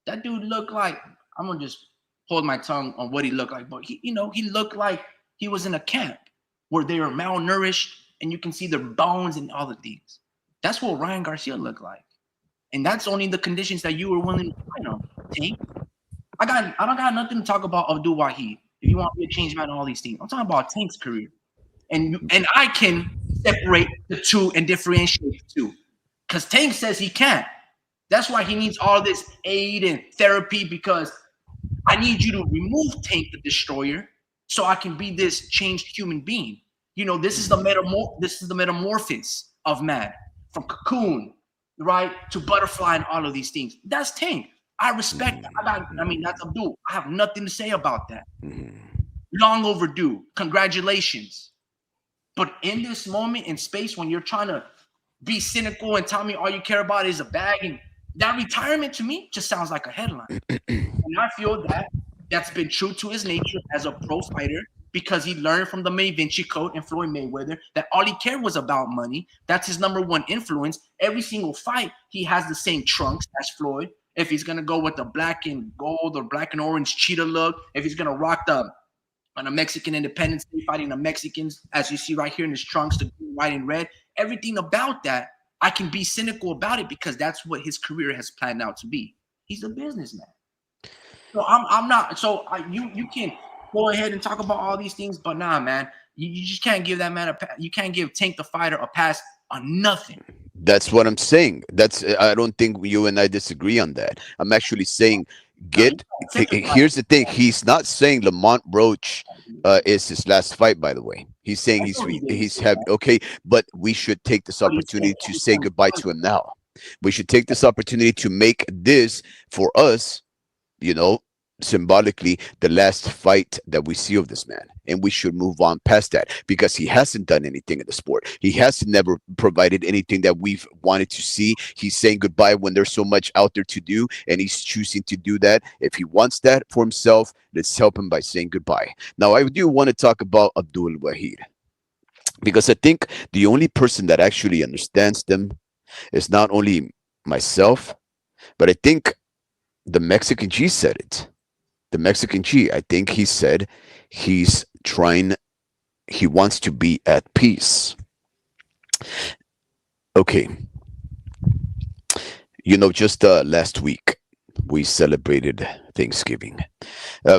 That dude looked like, I'm going to just hold my tongue on what he looked like. But, he looked like he was in a camp where they were malnourished and you can see their bones and all the things. That's what Ryan Garcia looked like. And that's only the conditions that you were willing to fight on, Tank. I don't got nothing to talk about Abdul Wahid. If you want me to change man all these things, I'm talking about Tank's career. And I can separate the two and differentiate the two. Because Tank says he can't. That's why he needs all this aid and therapy, because I need you to remove Tank the Destroyer so I can be this changed human being. This is the metamorphosis of man. from Cocoon, right, to Butterfly and all of these things. That's Tank. I respect that. I mean, that's Abdul. I have nothing to say about that. Long overdue. Congratulations. But in this moment in space, when you're trying to be cynical and tell me all you care about is a bag, and that retirement to me just sounds like a headline. And I feel that that's been true to his nature as a pro fighter because he learned from the May Vinci Code and Floyd Mayweather that all he cared was about money. That's his number one influence. Every single fight, he has the same trunks as Floyd. If he's going to go with the black and gold or black and orange cheetah look, if he's going to rock the on a Mexican Independence Day fighting the Mexicans, as you see right here in his trunks, the green, white, and red, everything about that, I can be cynical about it because that's what his career has planned out to be. He's a businessman. So I'm not. So you can go ahead and talk about all these things, but nah, man, you just can't give that man you can't give Tank the Fighter a pass on nothing. That's what I'm saying. I don't think you and I disagree on that. I'm actually saying here's the thing. He's not saying Lamont Roach is his last fight, by the way. He's saying he's having okay, but we should take this opportunity to say goodbye to him now. We should take this opportunity to make this for us, symbolically the last fight that we see of this man, and we should move on past that because he hasn't done anything in the sport. He has never provided anything that we've wanted to see. He's saying goodbye when there's so much out there to do, and he's choosing to do that. If he wants that for himself, let's help him by saying goodbye. Now, I do want to talk about Abdul Wahid because I think the only person that actually understands them is not only myself, but I think the Mexican G said it. The Mexican G, I think he said he wants to be at peace. Okay. Just last week, we celebrated Thanksgiving.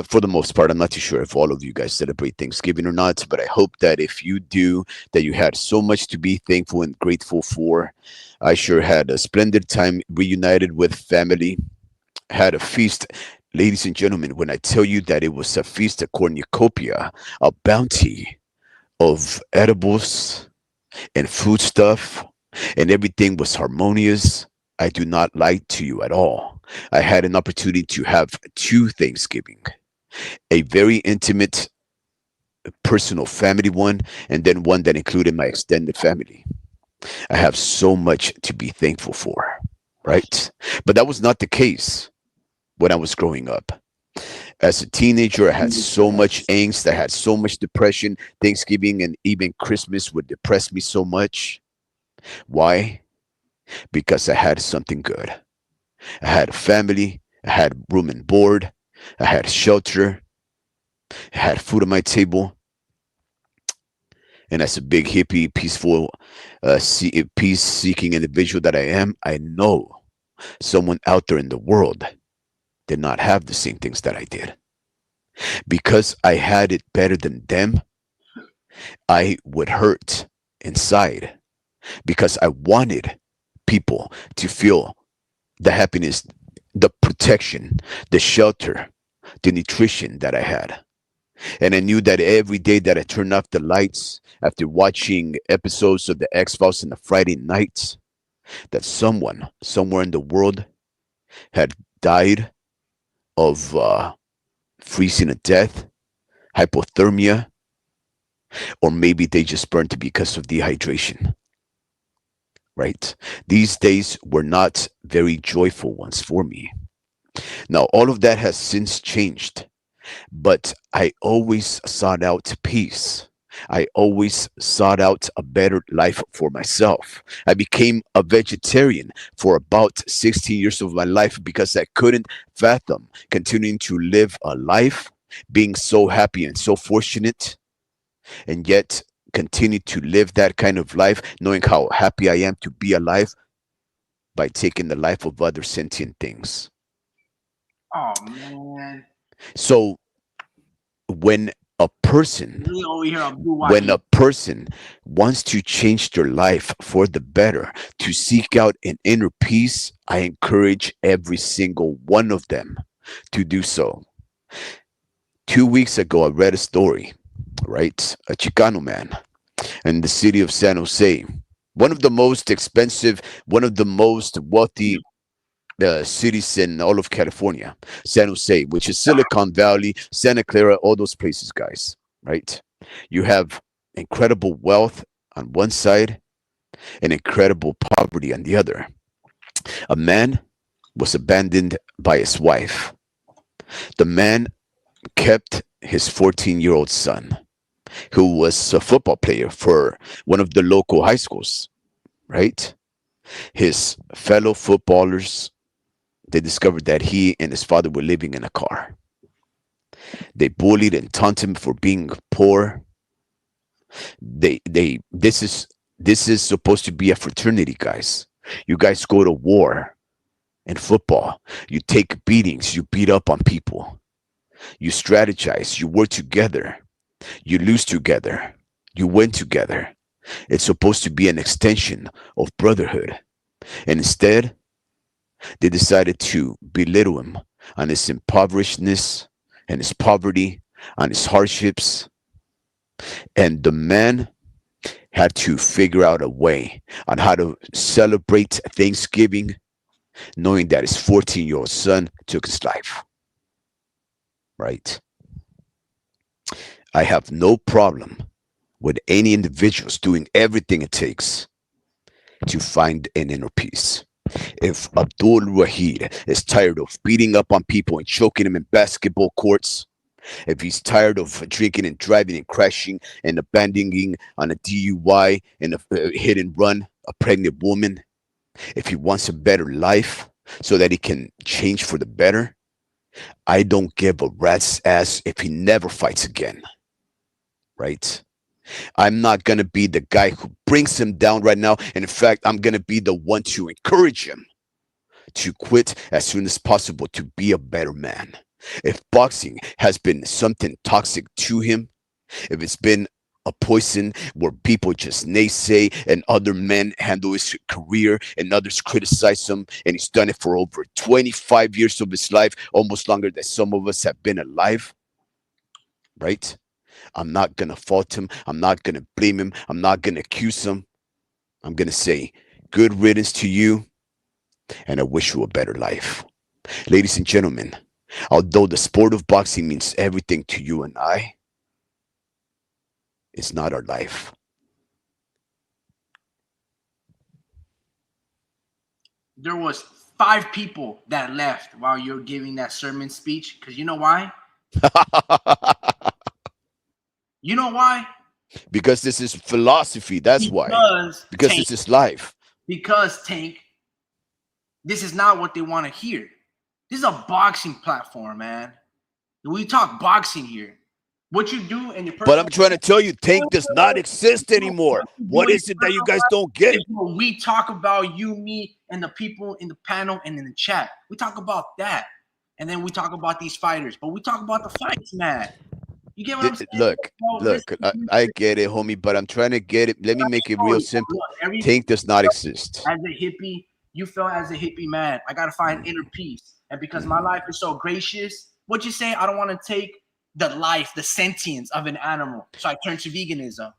For the most part, I'm not too sure if all of you guys celebrate Thanksgiving or not, but I hope that if you do, that you had so much to be thankful and grateful for. I sure had a splendid time reunited with family, had a feast. Ladies and gentlemen, when I tell you that it was a feast, a cornucopia, a bounty of edibles and food stuff, and everything was harmonious, I do not lie to you at all. I had an opportunity to have 2 Thanksgiving, a very intimate, personal family one, and then one that included my extended family. I have so much to be thankful for, right? But that was not the case when I was growing up. As a teenager, I had so much angst. I had so much depression. Thanksgiving and even Christmas would depress me so much. Why? Because I had something good. I had a family. I had room and board. I had shelter. I had food on my table. And as a big hippie, peaceful, peace-seeking individual that I am, I know someone out there in the world did not have the same things that I did. Because I had it better than them, I would hurt inside because I wanted people to feel the happiness, the protection, the shelter, the nutrition that I had. And I knew that every day that I turned off the lights after watching episodes of the X-Files on the Friday nights, that someone somewhere in the world had died of freezing to death, hypothermia, or maybe they just burned because of dehydration. Right? These days were not very joyful ones for me. Now, all of that has since changed, but I always sought out peace. I always sought out a better life for myself. I became a vegetarian for about 16 years of my life because I couldn't fathom continuing to live a life, being so happy and so fortunate, and yet continue to live that kind of life, knowing how happy I am to be alive by taking the life of other sentient things. Oh, man. So when a person wants to change their life for the better, to seek out an inner peace, I encourage every single one of them to do so. 2 weeks ago, I read a story, right? A Chicano man in the city of San Jose one of the most expensive, one of the most wealthy cities in all of California, San Jose, which is Silicon Valley, Santa Clara, all those places, guys, right? You have incredible wealth on one side and incredible poverty on the other. A man was abandoned by his wife. The man kept his 14-year-old son, who was a football player for one of the local high schools, right? His fellow footballers, they discovered that he and his father were living in a car. They bullied and taunted him for being poor. They this is supposed to be a fraternity, guys. You guys go to war in football. You take beatings, you beat up on people. You strategize, you work together. You lose together. You win together. It's supposed to be an extension of brotherhood. And instead, they decided to belittle him on his impoverishedness and his poverty, on his hardships. And the man had to figure out a way on how to celebrate Thanksgiving, knowing that his 14-year-old son took his life. Right? I have no problem with any individuals doing everything it takes to find an inner peace. If Abdul Wahid is tired of beating up on people and choking them in basketball courts, if he's tired of drinking and driving and crashing and abandoning on a DUI and a hit and run a pregnant woman, if he wants a better life so that he can change for the better, I don't give a rat's ass if he never fights again. Right? I'm not going to be the guy who brings him down right now. And in fact, I'm going to be the one to encourage him to quit as soon as possible to be a better man. If boxing has been something toxic to him, if it's been a poison where people just naysay and other men handle his career and others criticize him, and he's done it for over 25 years of his life, almost longer than some of us have been alive, right? I'm not going to fault him. I'm not going to blame him. I'm not going to accuse him. I'm going to say, good riddance to you, and I wish you a better life. Ladies and gentlemen, although the sport of boxing means everything to you and I, it's not our life. There was 5 people that left while you're giving that sermon speech. Because you know why? You know why? Because this is philosophy. That's why. Because Tank, this is life. because Tank, this is not what they want to hear. This is a boxing platform, man. We talk boxing here. What you do in your But I'm trying to tell you, Tank does not exist anymore. What is it that you guys don't get? We talk about you, me, and the people in the panel and in the chat. We talk about that. And then we talk about these fighters. But we talk about the fights, man. You get what I'm saying? Look, I get it, homie, but I'm trying to get it. Let me make it real simple. Tank does not exist. As a hippie, you felt as a hippie man, I got to find inner peace. And because my life is so gracious, what you say? I don't want to take the life, the sentience of an animal. So I turn to veganism.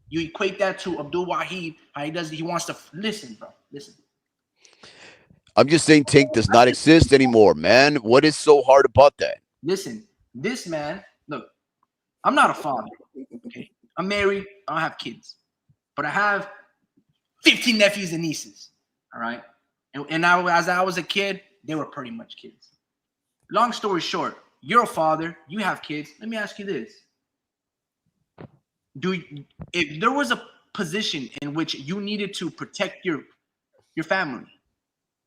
You equate that to Abdul Wahid, how he wants to listen, bro. Listen. I'm just saying Tank does not exist anymore, man. What is so hard about that? Listen, this man, look, I'm not a father. Okay. I'm married, I don't have kids. But I have 15 nephews and nieces. All right. And as I was a kid, they were pretty much kids. Long story short, you're a father, you have kids. Let me ask you this. If there was a position in which you needed to protect your family,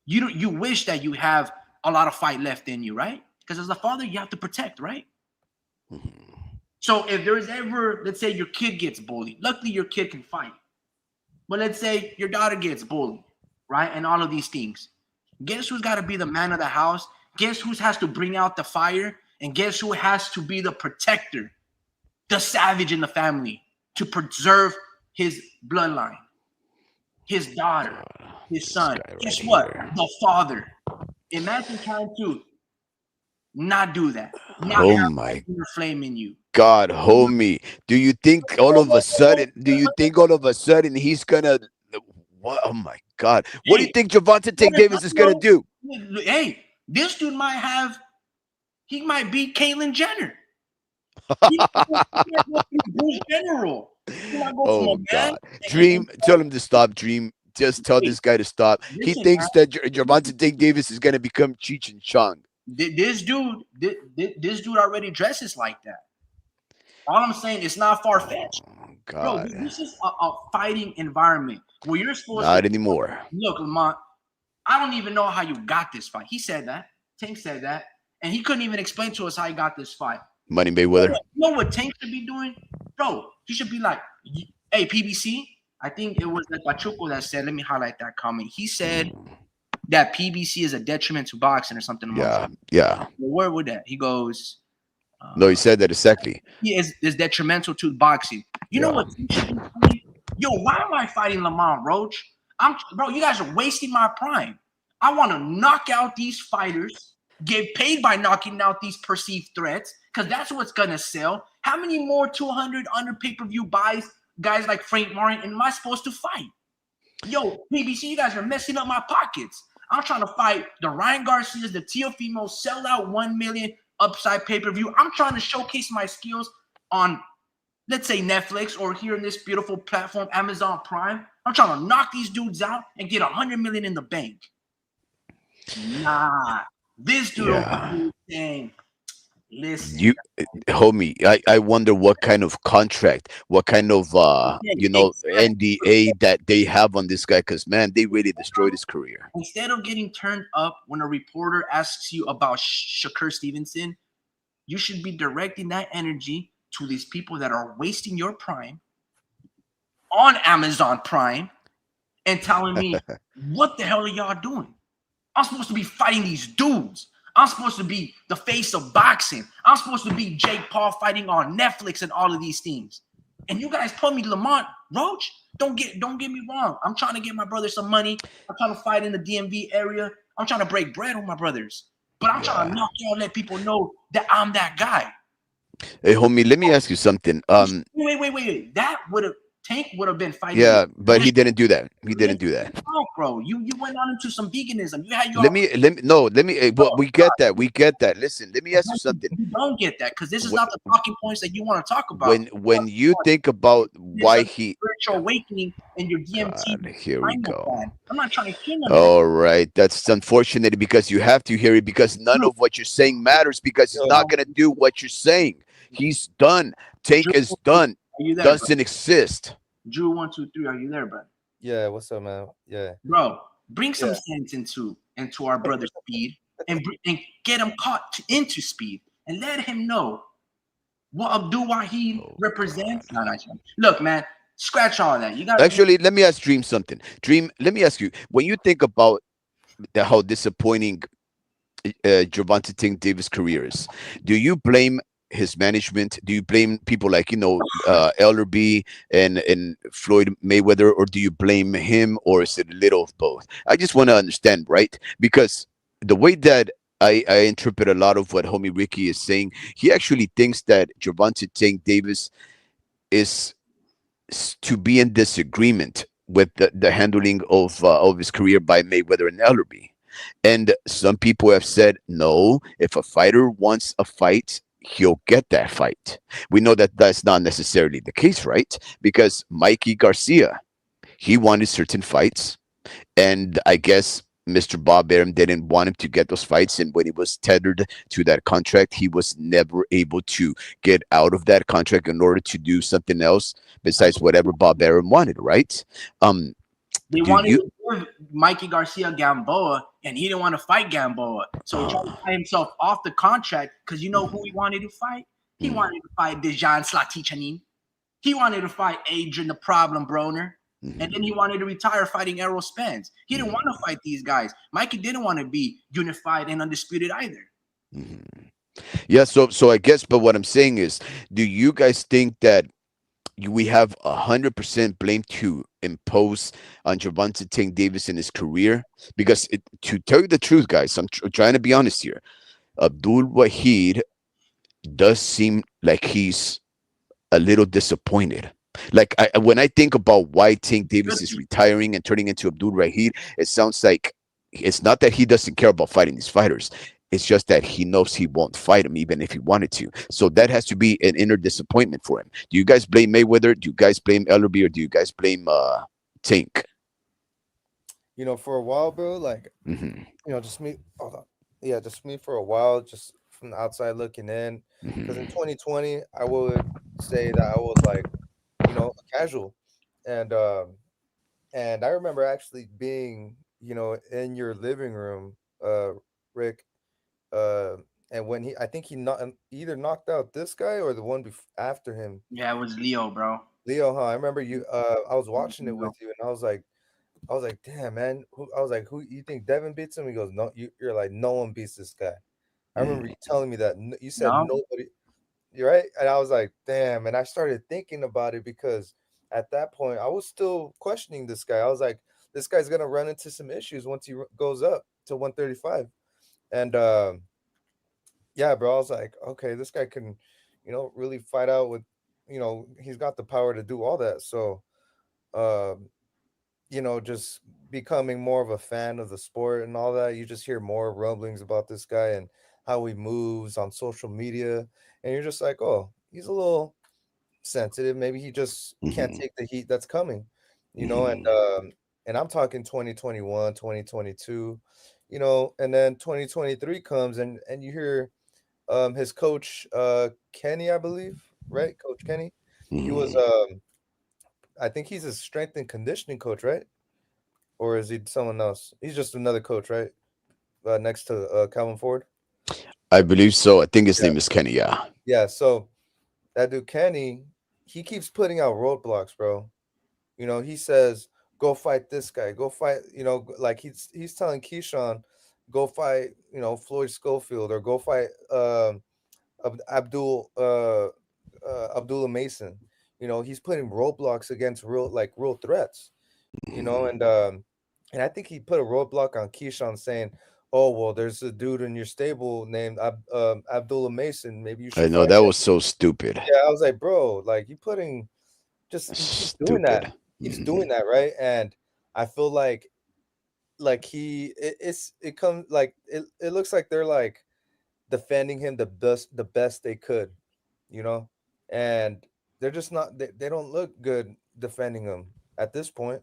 you wish that you have a lot of fight left in you, right? Because as a father, you have to protect, right? So if there is ever, let's say your kid gets bullied, luckily your kid can fight. But let's say your daughter gets bullied, right? And all of these things. Guess who's got to be the man of the house? Guess who has to bring out the fire? And guess who has to be the protector, the savage in the family to preserve his bloodline, his daughter, his son? Guess what? The father. Imagine trying to Not do that. Not Oh have my inner flame in you. God, homie. Do you think all of a sudden? Do you think all of a sudden he's gonna? What? Oh my God! What do you Hey, think Javante what Tank if I Davis is gonna know? do? Hey, this dude might have. He might beat Caitlyn Jenner. He might go be Bruce General. He might go from Oh a man. God, Dream, tell him to stop. Dream, just tell Hey, this guy to stop. He listen, man. thinks that Javante Tank Davis is gonna become Cheech and Chong. This dude already dresses like that. All I'm saying, it's not far fetched, Oh bro. God, This is a fighting environment where you're supposed to not anymore. look, Lamont. I don't even know how you got this fight. He said that. Tank said that, and he couldn't even explain to us how he got this fight. Money Mayweather. You know what Tank should be doing, bro? He should be like, "Hey, PBC." I think it was like Pachuco that said. Let me highlight that comment. He said that PBC is a detriment to boxing or something. Yeah, yeah. Where would that? He goes. No, he said that exactly. He is detrimental to boxing. You know Yeah. what? Yo, why am I fighting Lamont Roach? Bro, you guys are wasting my prime. I want to knock out these fighters, get paid by knocking out these perceived threats, because that's what's gonna sell. How many more 200 under pay-per-view buys, guys like Frank Martin, am I supposed to fight? Yo, PBC, you guys are messing up my pockets. I'm trying to fight the Ryan Garcias, the Teofimo, sell out 1 million upside pay-per-view. I'm trying to showcase my skills on, let's say, Netflix or here in this beautiful platform, Amazon Prime. I'm trying to knock these dudes out and get 100 million in the bank. Nah, this dude over Yeah. here saying, listen, You, homie, I wonder what kind of contract, what kind of NDA that they have on this guy, because man, they really destroyed his career. instead of getting turned up when a reporter asks you about Shakur Stevenson, you should be directing that energy to these people that are wasting your prime on Amazon Prime and telling me, what the hell are y'all doing? I'm supposed to be fighting these dudes. I'm supposed to be the face of boxing. I'm supposed to be Jake Paul fighting on Netflix and all of these things. And you guys put me Lamont Roach. Don't get me wrong. I'm trying to get my brother some money. I'm trying to fight in the DMV area. I'm trying to break bread with my brothers. But I'm trying to knock y'all, let people know that I'm that guy. Hey, homie, let me ask you something. Wait. That would have Tank would have been fighting. Yeah, but he didn't do that. He didn't do that. Oh, bro, you went on into some veganism. You had your. Let me. Well, we get that. We get that. Listen, let me ask you something. You don't get that because this is not the talking points that you want to talk about. When you think about why he spiritual awakening and your DMT. God, here we go. I'm not trying to hear none of All right, that's unfortunate because you have to hear it because none of what you're saying matters because he's not gonna do what you're saying. He's done. Tank is done. Are you there, Doesn't bro? exist. Drew 1 2 3. Are you there, bro? Yeah, what's up, man? Yeah, Bro, bring some sense into our brother's speed and get him caught into speed and let him know what Abdul Wahid represents. No, look, man, scratch all that. You got Actually, let me ask Dream something. Dream, let me ask you: when you think about how disappointing Gervonta Tank Davis' career is, do you blame his management? Do you blame people like Ellerby and Floyd Mayweather, or do you blame him, or is it a little of both? I just want to understand, right? Because the way that I interpret a lot of what homie Ricky is saying, he actually thinks that Gervonta Tank Davis is to be in disagreement with the handling of his career by Mayweather and Ellerby. And some people have said, no, if a fighter wants a fight, he'll get that fight. We know that that's not necessarily the case, right? Because Mikey Garcia, he wanted certain fights, and I guess Mr. Bob Arum didn't want him to get those fights, and when he was tethered to that contract, he was never able to get out of that contract in order to do something else besides whatever Bob Arum wanted, right? They wanted to give Mikey Garcia Gamboa, and he didn't want to fight Gamboa. So he tried to fight himself off the contract because you know who he wanted to fight? He wanted to fight Dejan Slatichanin. He wanted to fight Adrian the Problem Broner. And then he wanted to retire fighting Errol Spence. He didn't want to fight these guys. Mikey didn't want to be unified and undisputed either. Yeah, so I guess, but what I'm saying is, do you guys think that we have 100% blame to impose on Gervonta Tank Davis in his career? Because to tell you the truth, guys, I'm trying to be honest here. Abdul Wahid does seem like he's a little disappointed. Like when I think about why Tank Davis Should is be. retiring and turning into Abdul Rahid, it sounds like it's not that he doesn't care about fighting these fighters. It's just that he knows he won't fight him even if he wanted to. So that has to be an inner disappointment for him. Do you guys blame Mayweather? Do you guys blame Ellerby? Or do you guys blame Tank? For a while, bro, like, Hmm. just me. Hold on. Yeah, just me for a while, just from the outside looking in. Because in Hmm. 2020, I would say that I was like, a casual, and I remember actually being, in your living room, Rick, uh, and when I think he either knocked out this guy or the one after him, Yeah, it was Leo, bro. Leo. Huh? I remember you. I was watching it Leo. with you, and I was like, damn, man. I was like, who you think Devin beats him? He goes, no. You're like, no one beats this guy. I remember you telling me that. You said No, nobody. You're right, and I was like, damn. And I started thinking about it because at that point I was still questioning this guy. I was like, this guy's gonna run into some issues once he goes up to 135. And yeah, bro, I was like, okay, this guy can, really fight out with, he's got the power to do all that. So, um, just becoming more of a fan of the sport and all that, you just hear more rumblings about this guy and how he moves on social media. And you're just like, oh, he's a little sensitive. Maybe he just can't Hmm. take the heat that's coming, and Hmm. and I'm talking 2021, 2022, and then 2023 comes and you hear his coach Kenny, I believe, right? Coach Kenny. He was Hmm. I think he's a strength and conditioning coach, right? Or is he someone else? He's just another coach, right? Next to Calvin Ford. I believe so. I think his Yeah. name is Kenny. Yeah. Yeah. So that dude Kenny, he keeps putting out roadblocks, bro. He says, "Go fight this guy. Go fight." Like he's telling Keyshawn, "Go fight." Floyd Schofield or go fight Abdul Abdullah Mason. He's putting roadblocks against real threats. Hmm. And I think he put a roadblock on Keyshawn saying, "Oh well, there's a dude in your stable named Abdullah Mason. Maybe you I should know fight that him." was so stupid. Yeah, I was like, "Bro, like you putting just he keeps doing that. Stupid. Keeps Hmm. doing that, right?" And I feel like it comes like it looks like they're like defending him the best they could, you know? And they're just not they don't look good defending him at this point.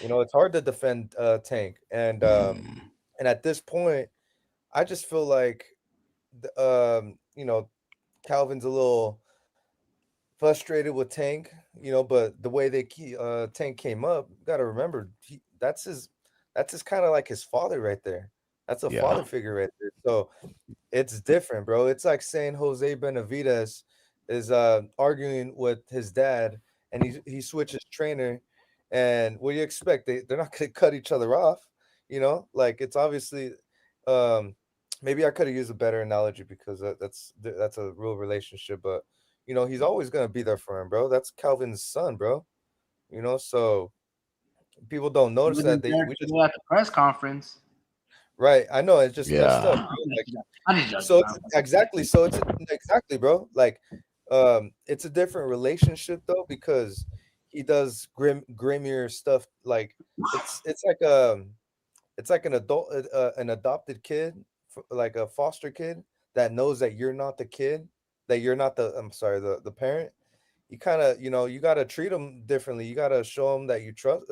It's hard to defend Tank. Hmm. And at this point, I just feel like Calvin's a little frustrated with Tank, but the way Tank came up, you got to remember that's his kind of like his father right there. That's a Yeah. father figure right there. So it's different, bro. It's like saying Jose Benavides is arguing with his dad and he switches trainer, and what do you expect? They're not gonna cut each other off, Like it's obviously um maybe I could have used a better analogy because that's a real relationship, but he's always gonna be there for him, bro. That's Calvin's son, bro. So people don't he notice that wasn't they there we just today at the press conference. right. I know it's just messed up, Yeah. bro. Like I just joking, so man. it's exactly so it's exactly, bro. Like it's a different relationship though because he does grimmier stuff. Like it's like an adopted kid, like a foster kid that knows that you're not the kid, that you're not I'm sorry, the parent. You kind of, you got to treat them differently. You got to show them that you trust,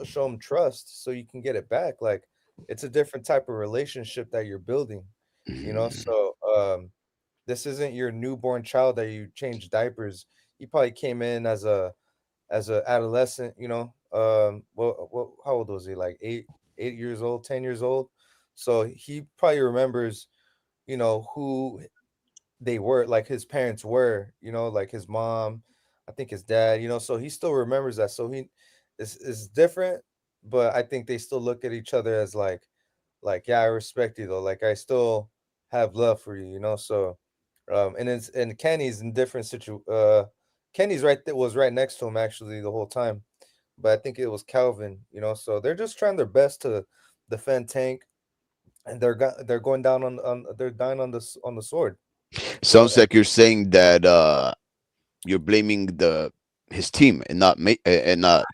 show them trust so you can get it back. Like it's a different type of relationship that you're building, Hmm. so this isn't your newborn child that you change diapers. He probably came in as a adolescent, how old was he? Like 8 years old, 10 years old. So he probably remembers, who they were, like his parents were, like his mom, I think his dad, so he still remembers that. So he is different, but I think they still look at each other as like, yeah, I respect you though. Like I still have love for you, So and Kenny's in different Kenny's was right next to him actually the whole time. But I think it was Calvin, So they're just trying their best to defend Tank. and they're going down on they're dying on the sword. Sounds like you're saying that you're blaming his team and not and not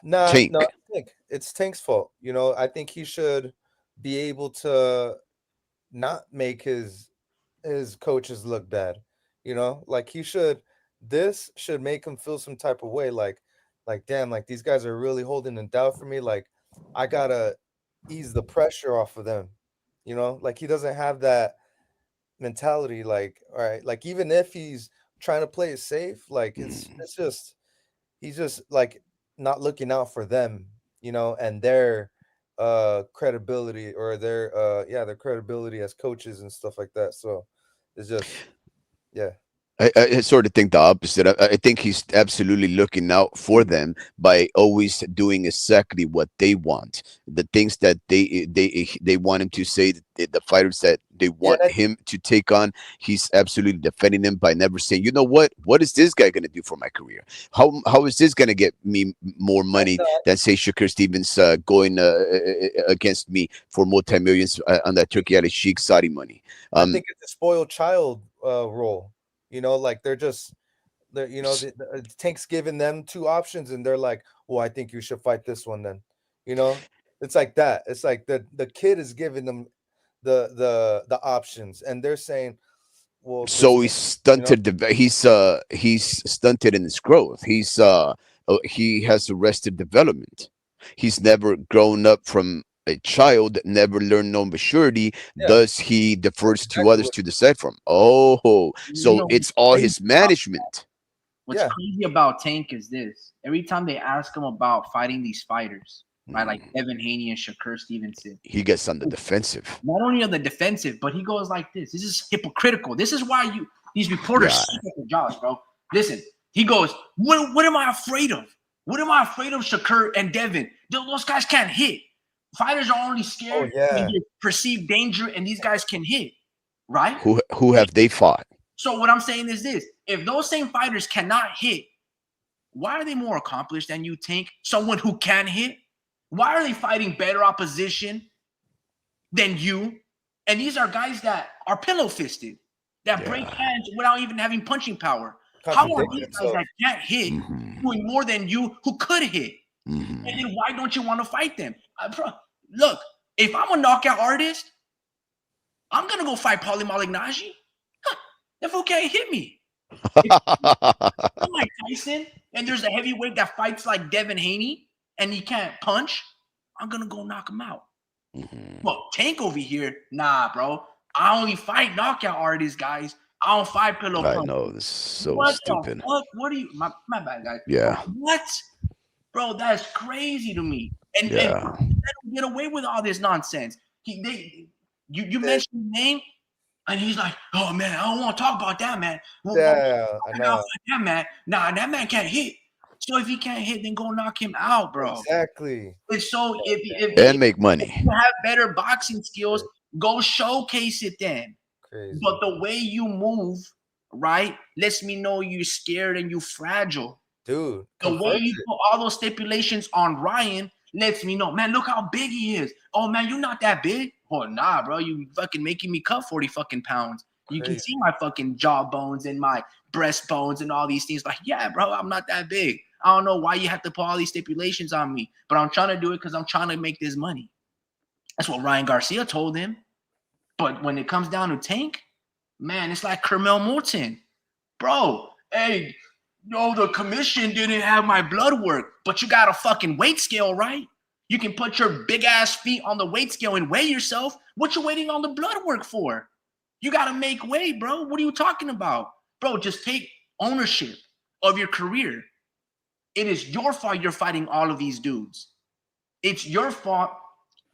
Nah, no, Tank. it's Tank's fault. I think he should be able to not make his coaches look bad. Like he should. This should make him feel some type of way. Like damn, like these guys are really holding it down for me. Like I gotta ease the pressure off of them. Like he doesn't have that mentality. Like all right, like even if he's trying to play it safe, like it's just he's just like not looking out for them, and their credibility or their credibility as coaches and stuff like that. So it's just yeah. I sort of think the opposite. I think he's absolutely looking out for them by always doing exactly what they want. The things that they want him to say, the fighters that they Yeah, want him to take on, he's absolutely defending them by never saying, you know what is this guy going to do for my career? How is this going to get me more money than say Shakur Stevens going against me for multi-millions on that Turkey Ali Sheikh Saudi money? I think it's a spoiled child role. Like Tank's giving them two options, and they're like, "Well, I think you should fight this one then." It's like that. It's like the kid is giving them the options, and they're saying, "Well, this So one," he's stunted. He's stunted in his growth. He has arrested development. He's never grown up from a child, never learned no maturity. Yeah, Thus, he that's defers to exactly others what. to decide from. Oh, You so know it's what's all crazy his about management. what's Yeah, crazy about Tank is this. Every time they ask him about fighting these fighters, right, like Devin Haney and Shakur Stevenson, He gets on the defensive. not only on the defensive, but he goes like this. This is hypocritical. This is why these reporters Yeah. suck at their jobs, bro. Listen, he goes, what am I afraid of? What am I afraid of, Shakur and Devin? Those guys can't hit. Fighters are only scared yeah. when they perceive danger, and these guys can hit, right? Who have they fought? So what I'm saying is this: if those same fighters cannot hit, why are they more accomplished than you, Tank? Someone who can hit? Why are they fighting better opposition than you? And these are guys that are pillow fisted, that break Yeah. hands without even having punching power. How are Contradicting these guys himself. that can't hit Mhm. doing more than you who could hit? Mhm. And then why don't you want to fight them? Look, if I'm a knockout artist, I'm gonna go fight Paulie Malignaggi. That fool can't hit me. If I'm like Tyson, and there's a heavyweight that fights like Devin Haney, and he can't punch, I'm gonna go knock him out. Mhm. Well, Tank over here, nah, bro. I only fight knockout artists, guys. I don't fight pillow I punch. know this is so What stupid. the fuck? What are you? My bad, guys. Yeah. What, bro? That's crazy to me. And they Yeah. don't get away with all this nonsense. You mentioned his name, and he's like, "Oh man, I don't want to talk about that man. Yeah, I I know. that man. Nah, that man can't hit. So if he can't hit, then go knock him out, bro. Exactly. It's so And make money. if you have better boxing skills, go showcase it then. Crazy. But the way you move, right, lets me know you're scared and you're fragile. Dude, The way confirms you it. put all those stipulations on Ryan lets me know, man, look how big he is. Oh man, you're not that big. Oh nah, bro, you fucking making me cut 40 fucking pounds. You can Crazy. see my fucking jaw bones and my breastbones and all these things. Like, yeah, bro, I'm not that big. I don't know why you have to put all these stipulations on me, but I'm trying to do it because I'm trying to make this money. That's what Ryan Garcia told him. But when it comes down to Tank, man, it's like Kermel Moulton. Bro, hey, no, the commission didn't have my blood work, but you got a fucking weight scale, right? You can put your big ass feet on the weight scale and weigh yourself. What you waiting on the blood work for? You got to make weight, bro. What are you talking about? Bro, just take ownership of your career. It is your fault you're fighting all of these dudes. It's your fault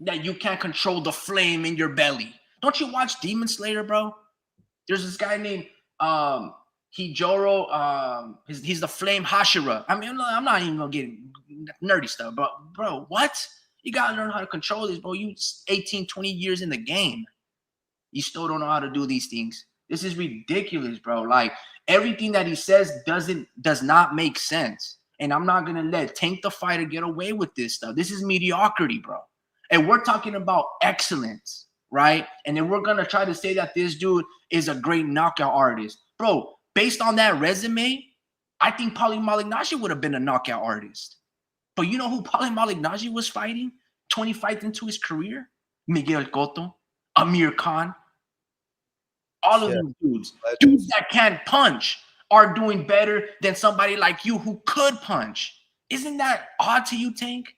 that you can't control the flame in your belly. Don't you watch Demon Slayer, bro? There's this guy named Hijoro. He's the Flame Hashira. I mean, I'm not even gonna get nerdy stuff, but bro, what? You gotta learn how to control this, bro. You 18, 20 years in the game. You still don't know how to do these things. This is ridiculous, bro. Like everything that he says does not make sense. And I'm not gonna let Tank the Fighter get away with this stuff. This is mediocrity, bro. And we're talking about excellence. right? And then we're gonna try to say that this dude is a great knockout artist. Bro, based on that resume, I think Paulie Malignaggi would have been a knockout artist. But you know who Paulie Malignaggi was fighting 20 fights into his career? Miguel Cotto, Amir Khan, all of these dudes that can't punch are doing better than somebody like you who could punch. Isn't that odd to you, Tank?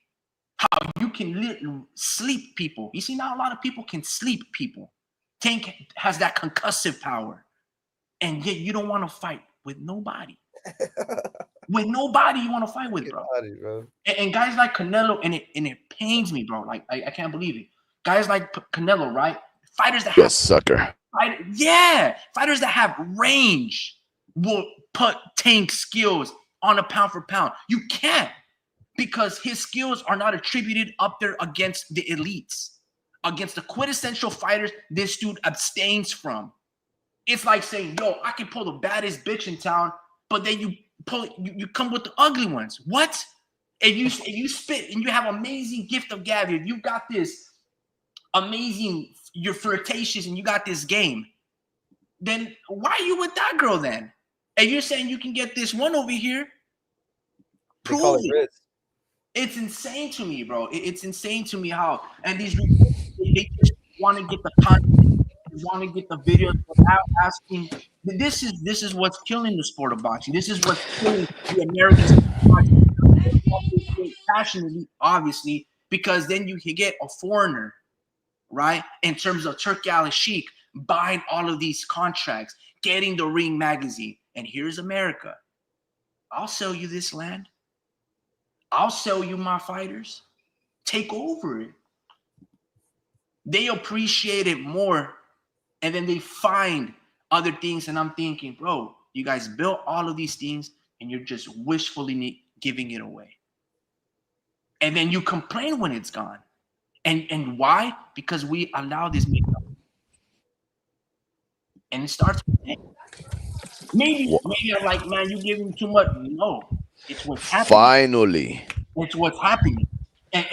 How you can sleep people. You see, not a lot of people can sleep people. Tank has that concussive power. And yet you don't want to fight with nobody. With nobody you want to fight with, bro. And guys like Canelo, and it pains me, bro. Like, I can't believe it. Guys like Canelo, right? Fighters that yes, sucker. Fighters that have range will put Tank skills on a pound for pound. You can't, because his skills are not attributed up there against the elites, against the quintessential fighters this dude abstains from. It's like saying, yo, I can pull the baddest bitch in town, but then you come with the ugly ones. What? And you spit and you have amazing gift of gab. You got this amazing, you're flirtatious and you got this game. Then why are you with that girl then? And you're saying you can get this one over here? Prove it. It's insane to me, bro. It's insane to me how, and these they just want to get the content, they want to get the videos without asking. This is what's killing the sport of boxing. This is what's killing the American sport of boxing. Passionately, obviously, because then you can get a foreigner, right? In terms of Turki Al Sheikh buying all of these contracts, getting the Ring magazine, and here's America. I'll sell you this land. I'll sell you my fighters. Take over it. They appreciate it more, and then they find other things, and I'm thinking, bro, you guys built all of these things, and you're just wishfully giving it away. And then you complain when it's gone. And why? Because we allow this makeup. And it starts with me. Maybe I'm like, man, you're giving too much. No, it's what's happening. Finally. It's what's happening. And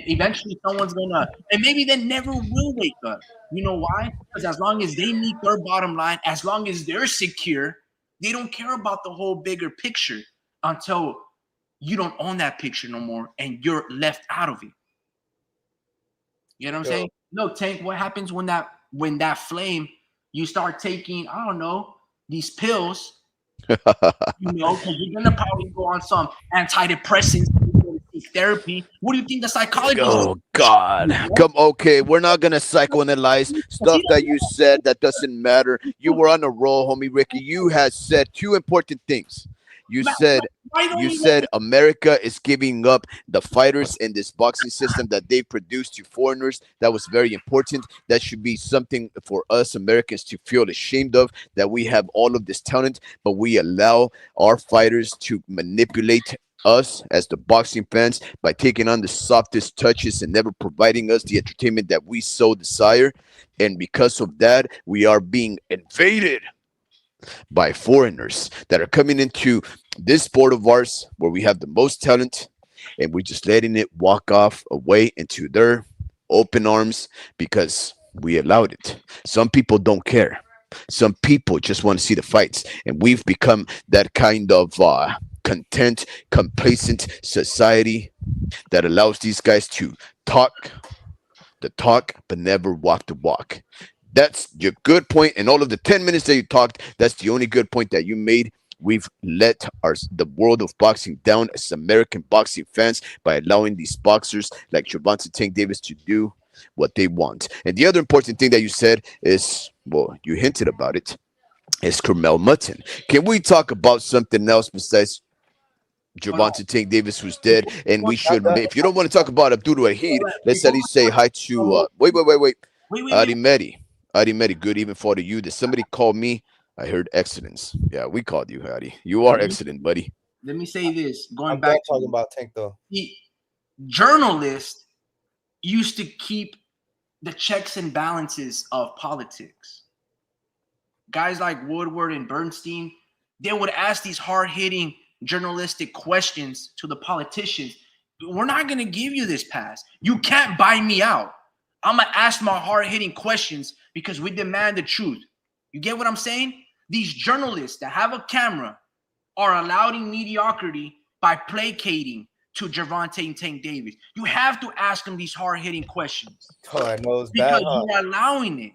eventually someone's gonna, and maybe they never will wake up. You know why? Because as long as they meet their bottom line, as long as they're secure, they don't care about the whole bigger picture until you don't own that picture no more and you're left out of it. You know what I'm saying? No, Tank, what happens when that flame, you start taking, I don't know, these pills, because you're gonna probably go on some antidepressants, therapy. What do you think the psychologist? Oh God! Okay, we're not gonna psychoanalyze stuff that you said that doesn't matter. You were on a roll, homie Ricky. You had said two important things. You said America is giving up the fighters in this boxing system that they produce to foreigners. That was very important. That should be something for us Americans to feel ashamed of, that we have all of this talent, but we allow our fighters to manipulate us as the boxing fans by taking on the softest touches and never providing us the entertainment that we so desire. And because of that, we are being invaded by foreigners that are coming into this sport of ours where we have the most talent, and we're just letting it walk off away into their open arms because we allowed it. Some people don't care. Some people just want to see the fights, and we've become that kind of content, complacent society that allows these guys to talk the talk but never walk the walk. That's your good point. And all of the 10 minutes that you talked, that's the only good point that you made. We've let the world of boxing down as American boxing fans by allowing these boxers like Gervonta Tank Davis to do what they want. And the other important thing that you said is, well, you hinted about it, is Carmel Mutton. Can we talk about something else besides Gervonta Tank Davis, who's dead? And we should, if you don't want to talk about Abdul Wahid, let's at least say hi to, wait. Adi Medi, good evening for you. Did somebody call me? I heard excellence. Yeah, we called you, Adi. You are excellent, buddy. Let me say this. Going I'm back to talking about Tank though. The journalists used to keep the checks and balances of politics. Guys like Woodward and Bernstein, they would ask these hard-hitting journalistic questions to the politicians. We're not going to give you this pass. You can't buy me out. I'm gonna ask my hard-hitting questions because we demand the truth. You get what I'm saying? These journalists that have a camera are allowing mediocrity by placating to Gervonta and Tank Davis. You have to ask them these hard-hitting questions Oh, I know it's because bad, huh? you're allowing it.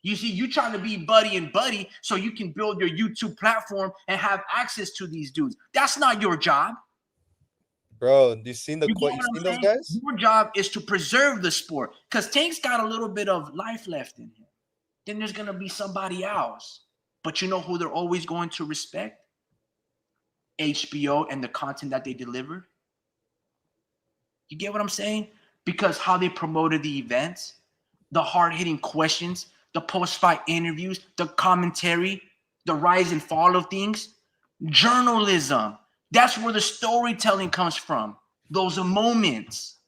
You see, you're trying to be buddy and buddy so you can build your YouTube platform and have access to these dudes. That's not your job. Bro, you seen You get what I'm those saying? guys? Your job is to preserve the sport because Tank's got a little bit of life left in him. Then there's going to be somebody else. But you know who they're always going to respect? HBO and the content that they delivered. You get what I'm saying? Because how they promoted the events, the hard-hitting questions, the post-fight interviews, the commentary, the rise and fall of things. Journalism. That's where the storytelling comes from. Those moments.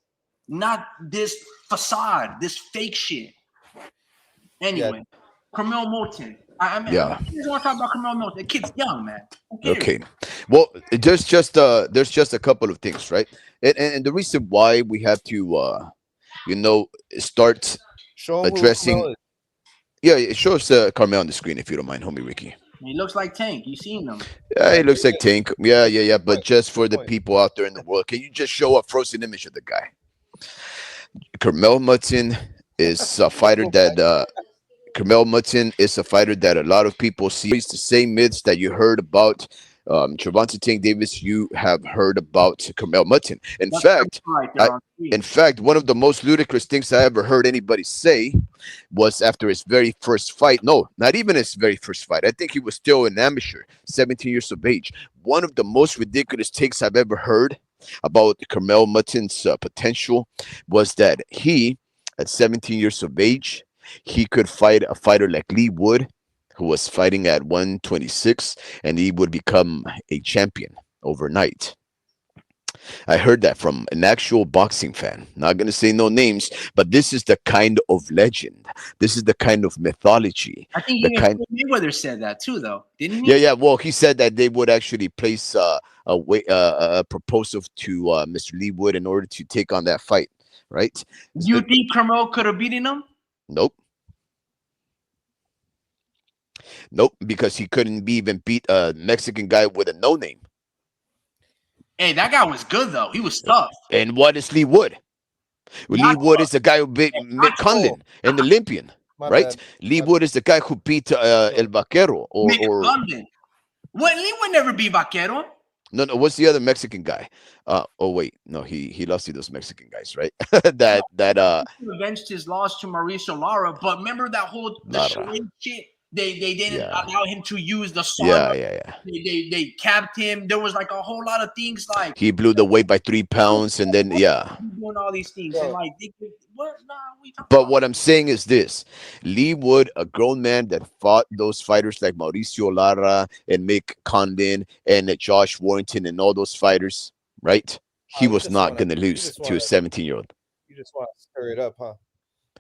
Not this facade, this fake shit. Anyway, Carmel Moulton. I mean, Yeah. I just want to talk about Carmel Moulton. The kid's young, man. Who cares? Okay. Well, there's just a couple of things, right? And the reason why we have to start Show 'em who addressing. Carmel is. Yeah, it shows Carmel on the screen if you don't mind, homie Ricky. He looks like Tank. You seen him? Yeah, he looks like Tank. Yeah. But just for the Point. people out there in the world, can you just show a frozen image of the guy? Carmel Mutton is a fighter that Carmel Mutton is a fighter that a lot of people see. It's the same myths that you heard about Gervonta Tank Davis. You have heard about Carmel Mutton. In That's fact, right there on screen. in fact, one of the most ludicrous things I ever heard anybody say was after his very first fight. No, not even his very first fight. I think he was still an amateur, 17 years of age. One of the most ridiculous takes I've ever heard about Carmel Mutton's potential was that he, at 17 years of age, he could fight a fighter like Lee Wood, who was fighting at 126, and he would become a champion overnight. I heard that from an actual boxing fan. Not going to say no names, but this is the kind of legend. This is the kind of mythology. I think The even kind, Floyd Mayweather said that too, though, didn't he? yeah. Well, he said that they would actually place a proposal to Mr. Lee Wood in order to take on that fight. Right? Do you think Carmel could have beaten him? Nope. Nope, because he couldn't even beat a Mexican guy with a no name. Hey, that guy was good though. He was tough. And what is Lee Wood? Well, Lee Wood is the guy who beat Mick Condon, an Olympian, My right? bad. Lee Wood is the guy who beat El Vaquero, or London. Well, he would never be Vaquero. no. What's the other Mexican guy? Oh wait, no, he lost to those Mexican guys, right? that He avenged his loss to Mauricio Lara, but remember that whole Lara. charade shit? They didn't Yeah. allow him to use the saw. yeah. They capped him. There was like a whole lot of things like He blew the weight by 3 pounds, and then doing all these things. And like, we talking But about? what I'm saying is this: Lee Wood, a grown man that fought those fighters like Mauricio Lara and Mick Condon and Josh Warrington and all those fighters, right? He You was just not wanna- going to you lose just to a wanna- 17-year-old. You just want to stir it up, huh?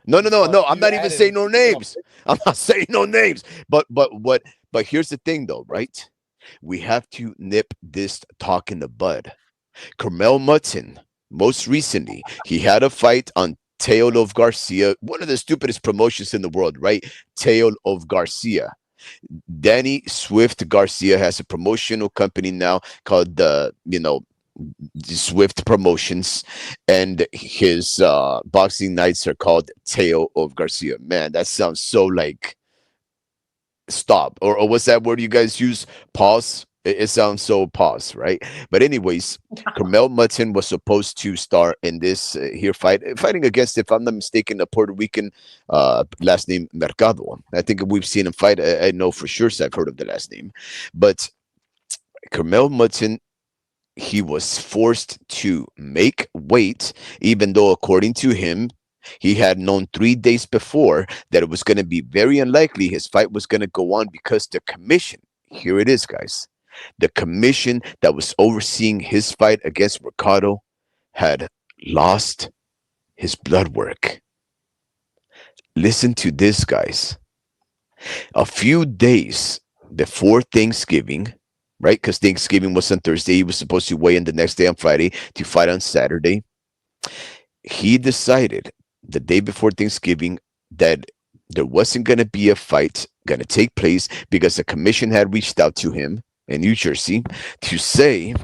No. you I'm not even added- saying no names. I'm not saying no names. But here's the thing, though, right? We have to nip this talk in the bud. Carmel Mutton, most recently, he had a fight on Tale of Garcia, one of the stupidest promotions in the world, right? Tale of Garcia. Danny Swift Garcia has a promotional company now called Swift Promotions, and his boxing nights are called Tale of Garcia. Man, that sounds so like stop, or what's that word you guys use? Pause. It sounds so pause, right? But anyways, Carmel Mutton was supposed to start in this here fighting against, if I'm not mistaken, a Puerto Rican last name Mercado. I think we've seen him fight. I know for sure, so I've heard of the last name. But Carmel Mutton, he was forced to make weight, even though, according to him, he had known 3 days before that it was going to be very unlikely his fight was going to go on because the commission, here it is, guys, the commission that was overseeing his fight against Mercado had lost his blood work. Listen to this, guys. A few days before Thanksgiving, right? Because Thanksgiving was on Thursday. He was supposed to weigh in the next day on Friday to fight on Saturday. He decided the day before Thanksgiving that there wasn't going to be a fight going to take place because the commission had reached out to him in New Jersey to say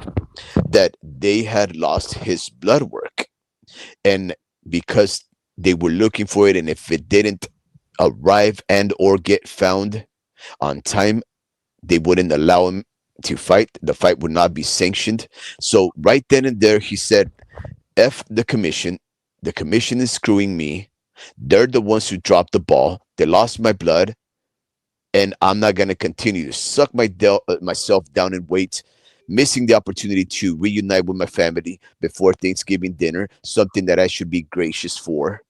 that they had lost his blood work. And because they were looking for it, and if it didn't arrive and or get found on time, they wouldn't allow him to fight. The fight would not be sanctioned. So right then and there, he said, F the commission. The commission is screwing me. They're the ones who dropped the ball. They lost my blood, and I'm not going to continue to suck myself down in weight, missing the opportunity to reunite with my family before Thanksgiving dinner, something that I should be gracious for.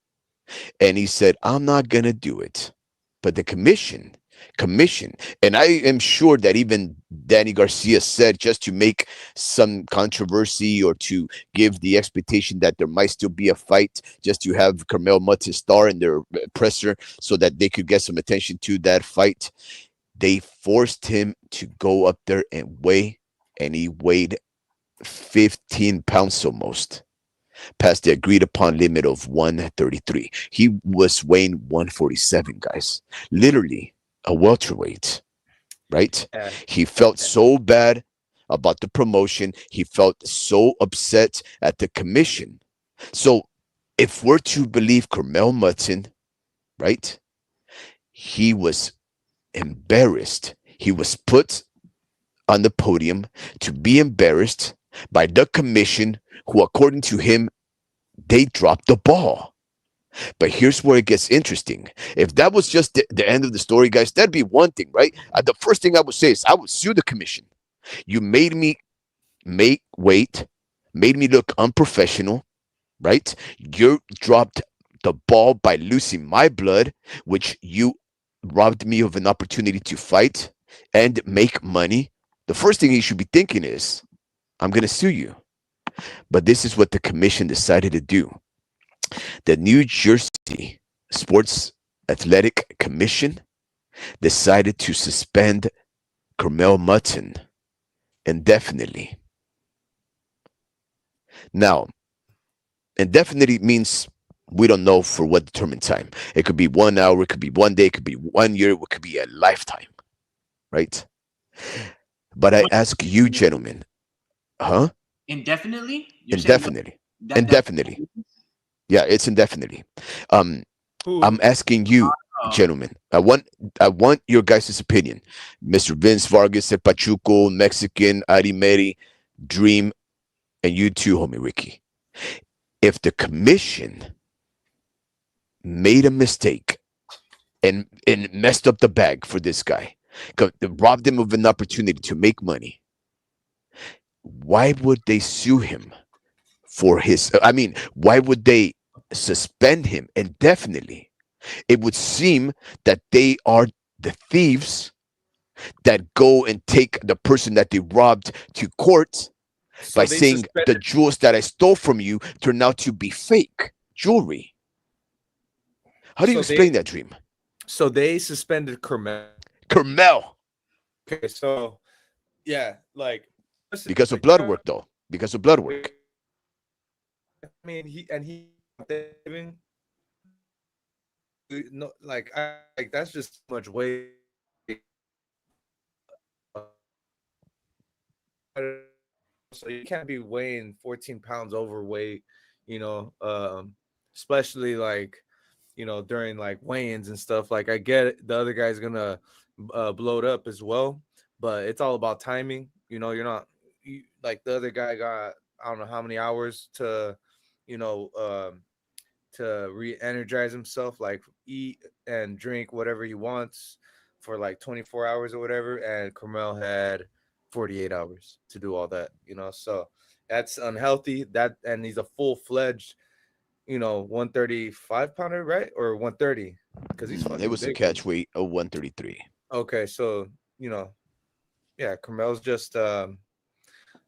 And he said, I'm not going to do it. But the commission, and I am sure that even Danny Garcia said, just to make some controversy or to give the expectation that there might still be a fight, just to have Carmel Mutton star in their presser so that they could get some attention to that fight. They forced him to go up there and weigh, and he weighed 15 pounds almost past the agreed upon limit of 133. He was weighing 147, guys. Literally a welterweight, right? Yeah. He felt so bad about the promotion. He felt so upset at the commission. So if we're to believe Carmel Mutton, right? He was embarrassed. He was put on the podium to be embarrassed by the commission, who, according to him, they dropped the ball. But here's where it gets interesting. If that was just the end of the story, guys, that'd be one thing, right? The first thing I would say is I would sue the commission. You made me make weight, made me look unprofessional, right? You dropped the ball by losing my blood, which you robbed me of an opportunity to fight and make money. The first thing he should be thinking is, I'm going to sue you. But this is what the commission decided to do. The New Jersey Sports Athletic Commission decided to suspend Carmel Mutton indefinitely. Now, indefinitely means we don't know for what determined time. It could be 1 hour, it could be 1 day, it could be 1 year, it could be a lifetime, right? But I ask you, gentlemen, huh? Indefinitely? You're saying Indefinitely. that Indefinitely. Yeah, it's indefinitely. Um, I'm Who? asking you, gentlemen. I want your guys' opinion. Mr. Vince Vargas, El Pachuco, Mexican, Ari Meri, Dream, and you too, homie Ricky. If the commission made a mistake and messed up the bag for this guy, robbed him of an opportunity to make money, why would they sue him for his? I mean, why would they suspend him indefinitely? It would seem that they are the thieves that go and take the person that they robbed to court So by they saying the suspended. jewels that I stole from you turned out to be fake jewelry. How do you So they. explain that, Dream? So they suspended Carmel. Carmel, Okay. So yeah, like listen, because of the blood guy. work, though. Because of blood work. I mean, he even no, like that's just too much weight. So you can't be weighing 14 pounds overweight, you know, especially like, during like weigh-ins and stuff. Like I get it, the other guy's gonna blow it up as well, but it's all about timing. You're not like the other guy got I don't know how many hours you know, um, to re-energize himself, like eat and drink whatever he wants for like 24 hours or whatever. And Carmel had 48 hours to do all that, so that's unhealthy. That and he's a full-fledged, 135 pounder, right? Or 130, because he's It fucking was a big. catch weight of 133. Okay, so yeah, Carmel's just I A don't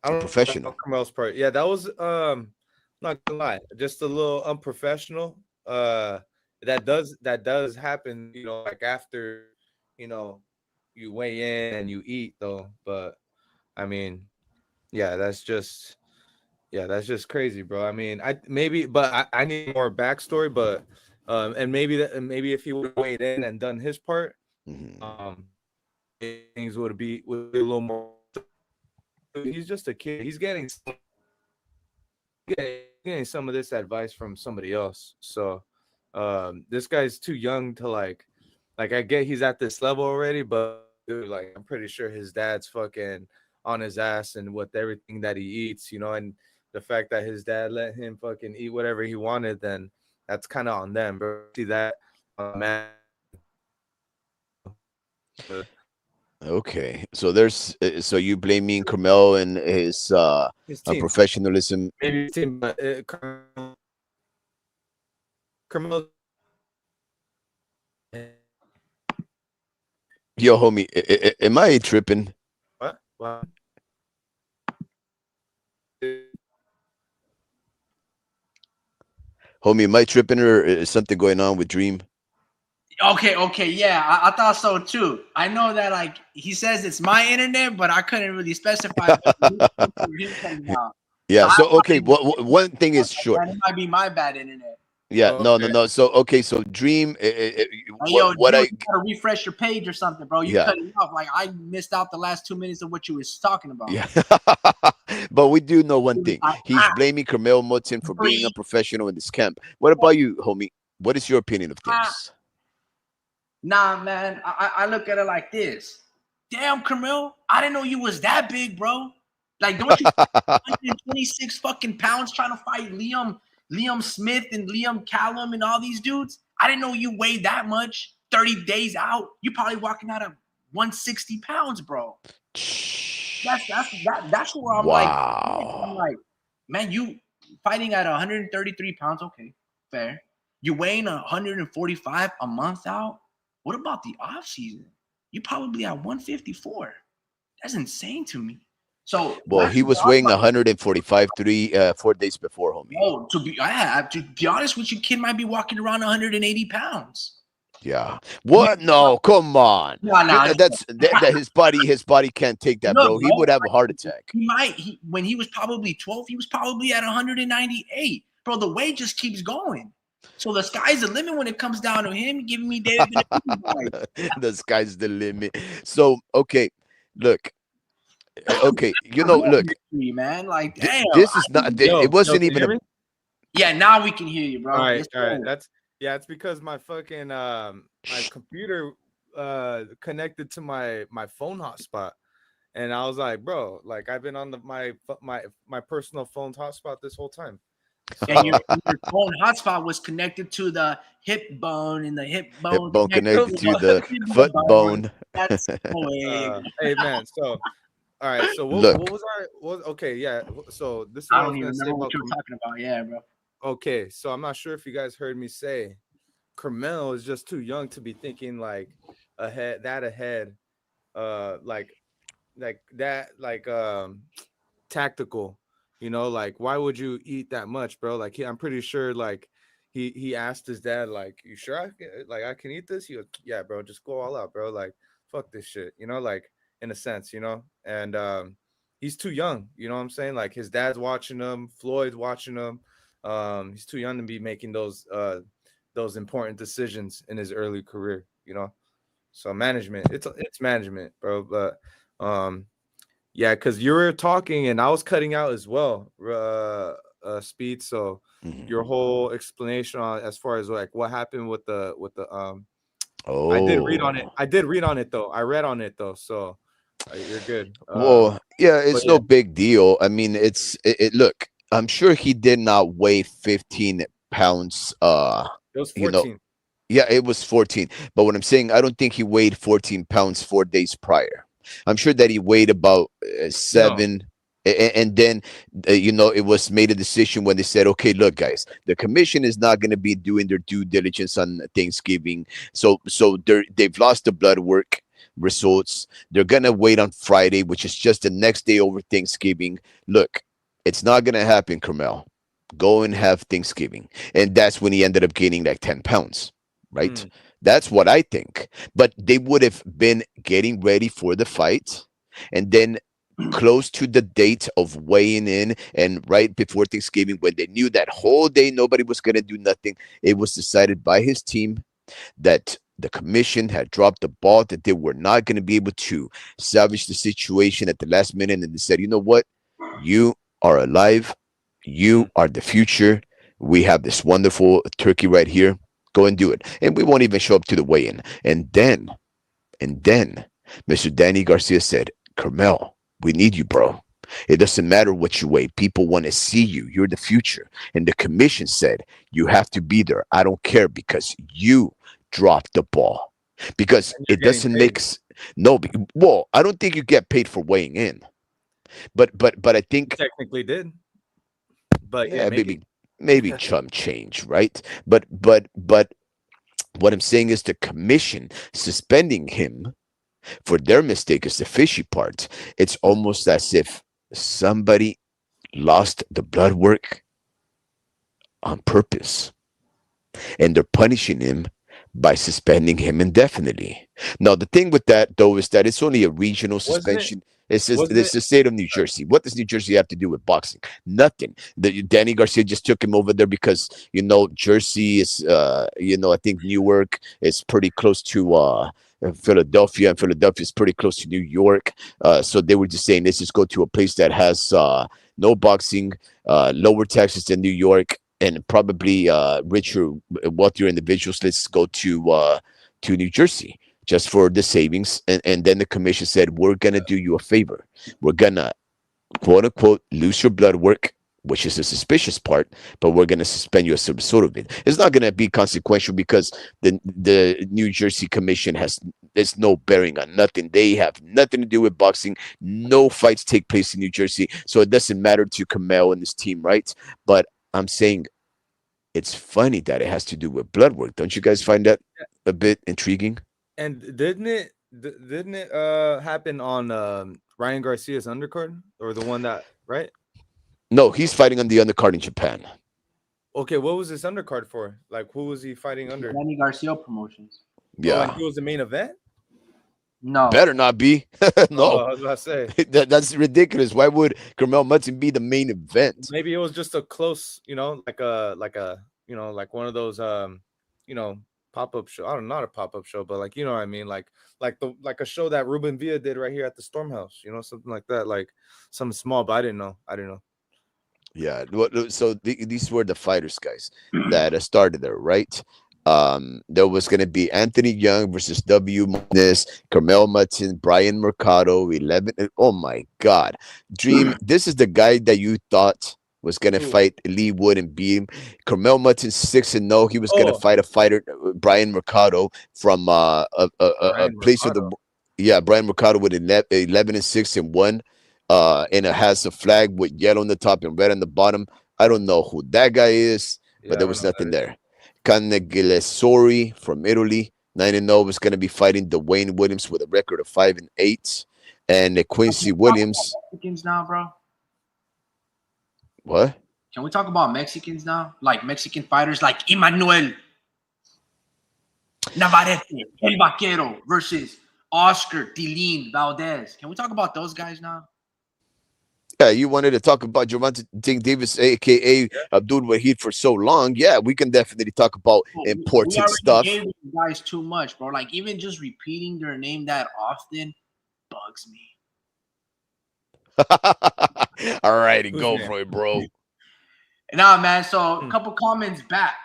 know about professional. Carmel's part. Yeah, that was not gonna lie, just a little unprofessional. That does happen, like after, you know, you weigh in and you eat though. But I mean, yeah, that's just Yeah, that's just crazy, bro. I mean, I need more backstory, but and maybe if he would have weighed in and done his part, Mhm. things would be a little more. He's just a kid. Getting some of this advice from somebody else. So this guy's too young to like I get he's at this level already, but dude, like I'm pretty sure his dad's fucking on his ass and with everything that he eats, you know, and the fact that his dad let him fucking eat whatever he wanted, then that's kind of on them, bro. See that man. Okay, so there's so you blaming Carmel and his His team, unprofessionalism. maybe his team, but Carmel. Yo, homie, am I tripping? What? What? Homie, am I tripping or is something going on with Dream? Okay, yeah, I thought so too. I know that like he says it's my internet, but I couldn't really specify him cutting out. So Yeah. I So thought okay, one thing is sure. it might be my bad internet. Yeah. Oh, No. No. okay. No. So okay. So Dream. Hey, What? yo, What Drew, I? you gotta refresh your page or something, bro. You Yeah. cut it off. Like I missed out the last 2 minutes of what you was talking about. Yeah. But we do know one thing. He's Ah, blaming Carmel Mutin for being free. unprofessional in this camp. What about you, homie? What is your opinion of things? Nah, man. I look at it like this. Damn, Camille, I didn't know you was that big, bro. Like, don't you 126 fucking pounds trying to fight Liam Smith and Liam Callum and all these dudes? I didn't know you weighed that much. 30 days out, you probably walking out of 160 pounds, bro. That's where I'm Wow. like, man, you fighting at 133 pounds, okay, fair. You weighing 145 a month out. What about the off season? You probably at 154. That's insane to me. So Well, he was weighing 145 4 days before, homie. oh, to be honest with you, kid might be walking around 180 pounds. Yeah. What? No, come on. Nah. That his body can't take that, bro. He would have a heart attack. When he was probably 12, he was probably at 198. Bro, the weight just keeps going. So the sky's the limit when it comes down to him giving me David. The sky's the limit. So okay, look. Okay, look. Man, like damn. This is not. It wasn't even. Yeah, now we can hear you, bro. All right. It's because my fucking my computer connected to my phone hotspot, and I was like, bro, like I've been on my personal phone hotspot this whole time. So, and your phone hotspot was connected to the hip bone, and the hip bone connected to the foot bone. That's hey man, so all right, so what was okay, yeah. So this is what I don't even remember what you were talking about. Yeah, bro. Okay, so I'm not sure if you guys heard me say Carmel is just too young to be thinking like ahead, like that, like tactical, you know, like why would you eat that much, bro? Like I'm pretty sure like he asked his dad, like, you sure I can eat this? He goes, yeah, bro, just go all out, bro. Like fuck this shit, you know, like in a sense, you know, and he's too young, you know what I'm saying? Like his dad's watching him, Floyd's watching him. He's too young to be making those important decisions in his early career, you know. So management, it's management, bro. But yeah, because you were talking and I was cutting out as well, Speed. So your whole explanation on as far as like what happened with the Oh, I did read on it though. I read on it though. So you're good. Well, yeah, it's no big deal. I mean, look, I'm sure he did not weigh 15 pounds. It was 14. Yeah, it was 14. But what I'm saying, I don't think he weighed 14 pounds 4 days prior. I'm sure that he weighed about 7. No. And then, it was made a decision when they said, okay, look, guys, the commission is not going to be doing their due diligence on Thanksgiving. So they've lost the blood work results. They're going to wait on Friday, which is just the next day over Thanksgiving. Look, it's not going to happen, Carmel. Go and have Thanksgiving. And that's when he ended up gaining like 10 pounds, right? That's what I think. But they would have been getting ready for the fight. And then close to the date of weighing in and right before Thanksgiving, when they knew that whole day nobody was going to do nothing, it was decided by his team that the commission had dropped the ball, that they were not going to be able to salvage the situation at the last minute. And they said, you know what? You are alive. You are the future. We have this wonderful turkey right here. Go and do it. And we won't even show up to the weigh in. And then Mr. Danny Garcia said, Carmel, we need you, bro. It doesn't matter what you weigh. People want to see you. You're the future. And the commission said, you have to be there. I don't care because you dropped the ball. Because And you're it getting doesn't paid. make no. Well, I don't think you get paid for weighing in, but I You think technically did, but yeah, maybe. maybe chump change, right? But what I'm saying is the commission suspending him for their mistake is the fishy part. It's almost as if somebody lost the blood work on purpose, and they're punishing him by suspending him indefinitely. Now, the thing with that, though, is that it's only a regional Wasn't it? suspension. Wasn't It's it? the state of New Jersey. What does New Jersey have to do with boxing? Nothing. Danny Garcia just took him over there because Jersey is, I think Newark is pretty close to Philadelphia, and Philadelphia is pretty close to New York. So they were just saying, let's just go to a place that has no boxing, lower taxes than New York, and probably richer, wealthier individuals. Let's go to New Jersey just for the savings. And then the commission said, we're gonna do you a favor. We're gonna quote unquote lose your blood work, which is the suspicious part, but we're gonna suspend you as some sort of it. It's not gonna be consequential because the New Jersey Commission has there's no bearing on nothing. They have nothing to do with boxing. No fights take place in New Jersey, so it doesn't matter to Kamel and his team, right? But I'm saying it's funny that it has to do with blood work. Don't you guys find that a bit intriguing? And didn't it happen on Ryan Garcia's undercard, or the one that, right? No, he's fighting on the undercard in Japan. Okay, what was this undercard for? Like, who was he fighting under? Danny Garcia Promotions. Oh, and Yeah, he was the main event? No. better not be. Oh, No, I was about to say. that's ridiculous. Why would Carmel Mutton be the main event? Maybe it was just a close, like one of those pop-up show. I don't know, not a pop-up show, but like, what I mean, like a show that Ruben Villa did right here at the Stormhouse, something like that, like something small. But I didn't know. Yeah. So these were the fighters, guys, that started there, right? There was going to be Anthony Young versus W. Martinez, Carmel Mutton, Brian Mercado, 11. Oh my God. Dream, this is the guy that you thought was going to Who? fight Lee Wood and beat him. Carmel Mutton 6-0. He was going to Oh, fight a fighter, Brian Mercado, from a Brian place of the. Mercado. Yeah, Brian Mercado with 11-6-1. And it has a flag with yellow on the top and red on the bottom. I don't know who that guy is, Yeah, but I there don't was know who nothing that is. there. Canegilesori from Italy, 9-0, was going to be fighting Dwayne Williams with a record of 5-8, and Quincy Williams. Mexicans now, bro. What? Can we talk about Mexicans now? Like Mexican fighters like Emmanuel Navarrete, El Vaquero versus Oscar Dilin Valdez. Can we talk about those guys now? Yeah, you wanted to talk about Gervonta Davis, aka Abdul Wahid, for so long. Yeah, we can definitely talk about We important already stuff. gave these guys too much, bro. Like even just repeating their name that often bugs me. All righty, Who's go name? for it, bro. Nah, man. So a couple comments back,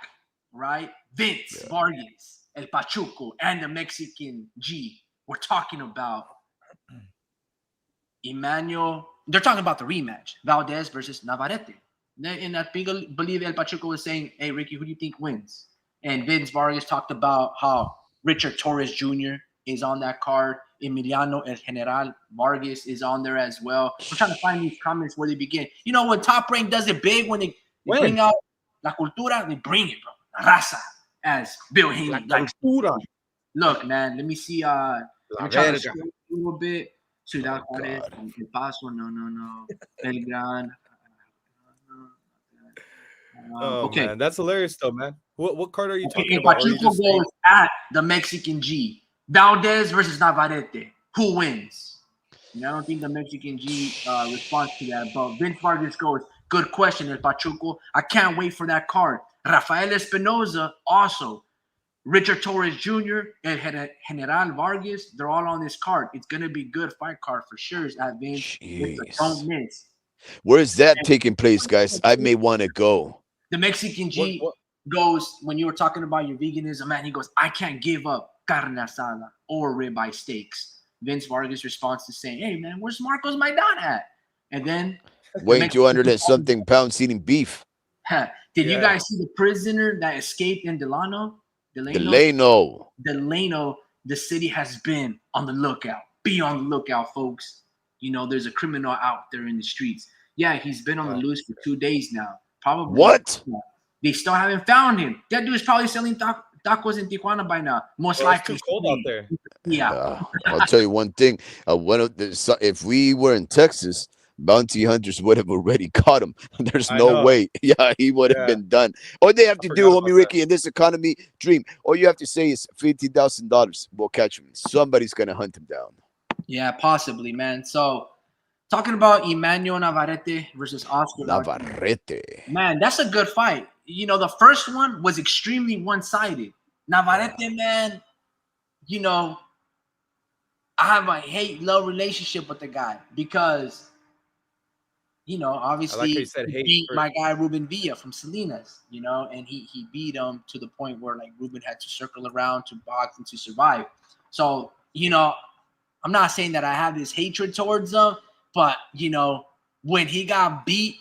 right? Vince Vargas, El Pachuco, and the Mexican G. We're talking about Emmanuel. They're talking about the rematch, Valdez versus Navarrete. And I believe El Pachuco was saying, "Hey, Ricky, who do you think wins?" And Vince Vargas talked about how Richard Torres Jr. is on that card. Emiliano El General Vargas is on there as well. We're trying to find these comments where they begin. You know, when Top Rank does it big, when they bring out La Cultura, they bring it, bro. La Raza, as Bill Haney. Like, look, man, let me see. Let me try to scroll a little bit. Ciudad Juárez, El Paso, no. Belgrano. Oh, Okay. man, that's hilarious though, man. What card are you talking Okay, about? Or are you Pachuco just saying- goes at the Mexican G. Valdez versus Navarrete. Who wins? And I don't think the Mexican G responds to that. But Vince Vargas goes, good question, El Pachuco. I can't wait for that card. Rafael Espinoza also. Richard Torres Jr. and General Vargas, they're all on this card. It's going to be good fight card for sure. At Vince, don't Jeez. miss. Where is that taking place, guys? I may want to go. The Mexican G What- goes, when you were talking about your veganism, man, he goes, I can't give up carne asada or ribeye steaks. Vince Vargas responds to saying, hey, man, where's Marcos Maidan at? And then Weighing 200 and something pounds eating beef. Did you guys see the prisoner that escaped in Delano? Delano. The city has been on the lookout. Be on the lookout, folks. You know, there's a criminal out there in the streets. Yeah, he's been on the loose for 2 days now. Probably. What? They still haven't found him. That dude is probably selling tacos in Tijuana by now. Most likely. It's too cold out there. Yeah. I'll tell you one thing. If we were in Texas, bounty hunters would have already caught him. There's no way. Yeah, he would have been done. All they have to do, homie Ricky, in this economy, Dream, all you have to say is $50,000. We'll catch him. Somebody's going to hunt him down. Yeah, possibly, man. So, talking about Emmanuel Navarrete versus Oscar Navarrete. Man, that's a good fight. You know, the first one was extremely one-sided. Navarrete, man, you know, I have a hate-love relationship with the guy because, you know, obviously he beat my guy Ruben Villa from Salinas, you know, and he beat him to the point where, like, Ruben had to circle around to box and to survive. So, you know, I'm not saying that I have this hatred towards him, but, you know, when he got beat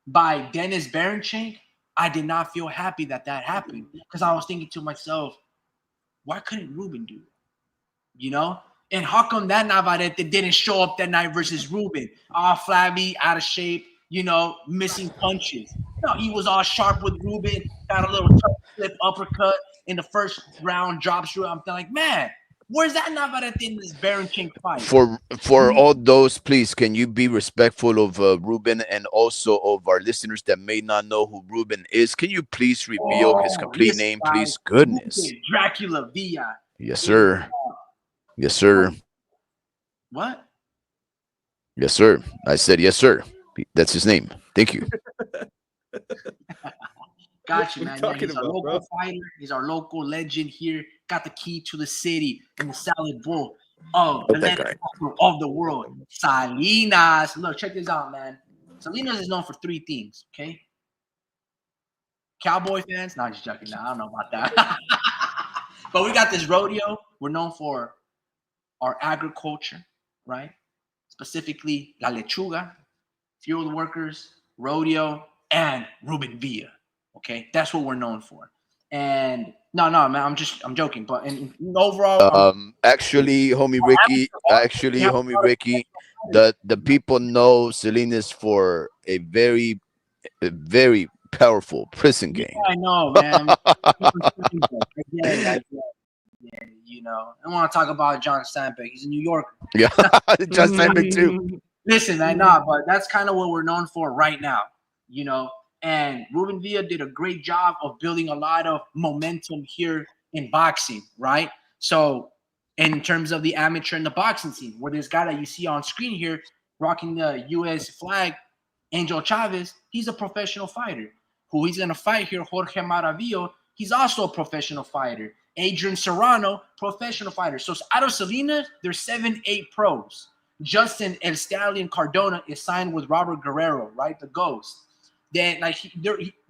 by Dennis Berinchenk, I did not feel happy that happened because I was thinking to myself, why couldn't Ruben do it? You know? And how come that Navarrete didn't show up that night versus Ruben? All flabby, out of shape, you know, missing punches. No, he was all sharp with Ruben, got a little flip uppercut in the first round, drop shoot. I'm like, man, where's that Navarrete in this Berinchenk fight? For all those, please, can you be respectful of Ruben and also of our listeners that may not know who Ruben is? Can you please reveal his complete name, please? Goodness. Dracula Villa. Yes, sir. Yes, sir. What? Yes, sir. I said yes, sir. That's his name. Thank you. Gotcha, man. Yeah, he's our local fighter. He's our local legend here. Got the key to the city and the salad bowl of the world. Salinas. Look, check this out, man. Salinas is known for 3 things, okay? Cowboy fans? No, I'm just joking. No, I don't know about that. But we got this rodeo. We're known for our agriculture, right? Specifically, La Lechuga, field workers, rodeo, and Ruben Villa. Okay, that's what we're known for. And no, man, I'm joking. But in overall, actually, homie Ricky, the people know Salinas for a very powerful prison gang. Yeah, I know, man. Yeah, you know, I want to talk about John Stank. He's a New Yorker. Yeah, John Stank too. Listen, man, but that's kind of what we're known for right now, you know. And Ruben Villa did a great job of building a lot of momentum here in boxing, right? So, in terms of the amateur and the boxing scene, where this guy that you see on screen here rocking the U.S. flag, Angel Chavez, he's a professional fighter. Who he's going to fight here, Jorge Maravillo, he's also a professional fighter. Adrian Serrano, professional fighter. So out of Salinas, there's 7-8 pros. Justin El Stallion Cardona is signed with Robert Guerrero, right? The Ghost. Then, like,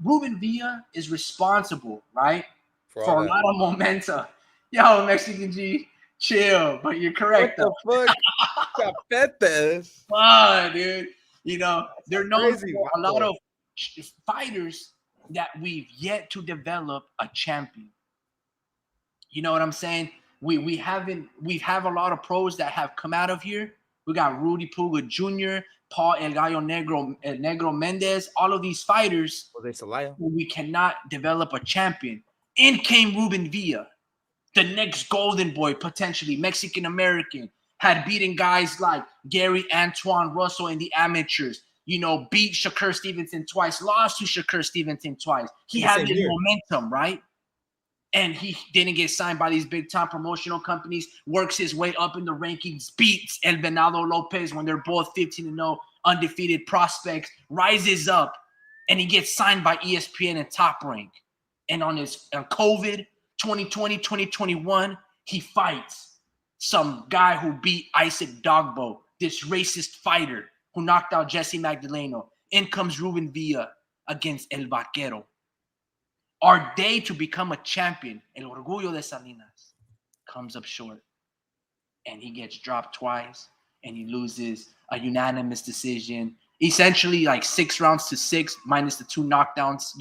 Ruben Villa is responsible, right, for a lot of momentum. Yo, Mexican G, chill. But you're correct, though. What the fuck? Wow, dude. You know, they're known for a lot of fighters that we've yet to develop a champion. You know what I'm saying? We have a lot of pros that have come out of here. We got Rudy Puga Jr., Paul El Gallo Negro Mendez, all of these fighters. We cannot develop a champion. In came Ruben Villa, the next golden boy, potentially Mexican American, had beaten guys like Gary Antoine Russell in the amateurs. You know, beat Shakur Stevenson twice, lost to Shakur Stevenson twice. He had this momentum, right? and he didn't get signed by these big time promotional companies, works his way up in the rankings, beats El Venado Lopez when they're both 15-0 undefeated prospects, rises up, and he gets signed by ESPN and Top Rank. And on COVID 2020, 2021, he fights some guy who beat Isaac Dogbo, this racist fighter who knocked out Jesse Magdaleno. In comes Ruben Villa against El Vaquero. Our day to become a champion, El Orgullo de Salinas, comes up short. And he gets dropped twice, and he loses a unanimous decision. Essentially, like 6 rounds to 6, minus the 2 knockdowns,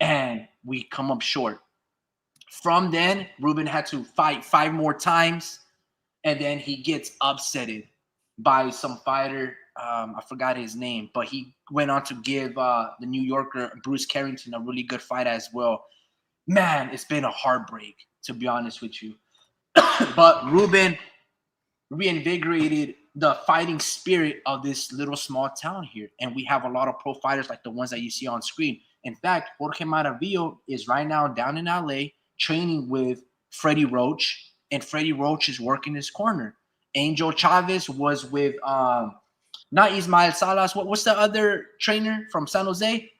and we come up short. From then, Ruben had to fight 5 more times, and then he gets upsetted by some fighter. I forgot his name, but he went on to give the New Yorker Bruce Carrington a really good fight as well. Man, it's been a heartbreak, to be honest with you. But Ruben reinvigorated the fighting spirit of this little small town here. And we have a lot of pro fighters like the ones that you see on screen. In fact, Jorge Maravillo is right now down in LA training with Freddie Roach, and Freddie Roach is working his corner. Angel Chavez was with not Ismael Salas. What's the other trainer from San Jose?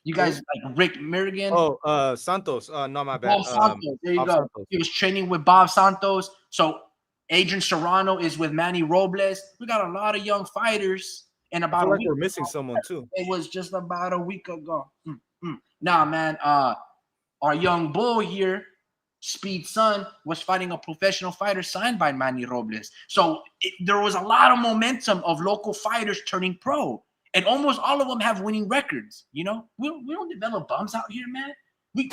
You guys like Rick Merrigan? Oh, Santos. No, my bad. Bob Santos. There you Bob go. Santos. He was training with Bob Santos. So Adrian Serrano is with Manny Robles. We got a lot of young fighters. And I about feel a like week we're missing someone too. It was just about a week ago. Nah, man. Our young bull here, Speed Son, was fighting a professional fighter signed by Manny Robles. So there was a lot of momentum of local fighters turning pro. And almost all of them have winning records. We don't develop bums out here, man. We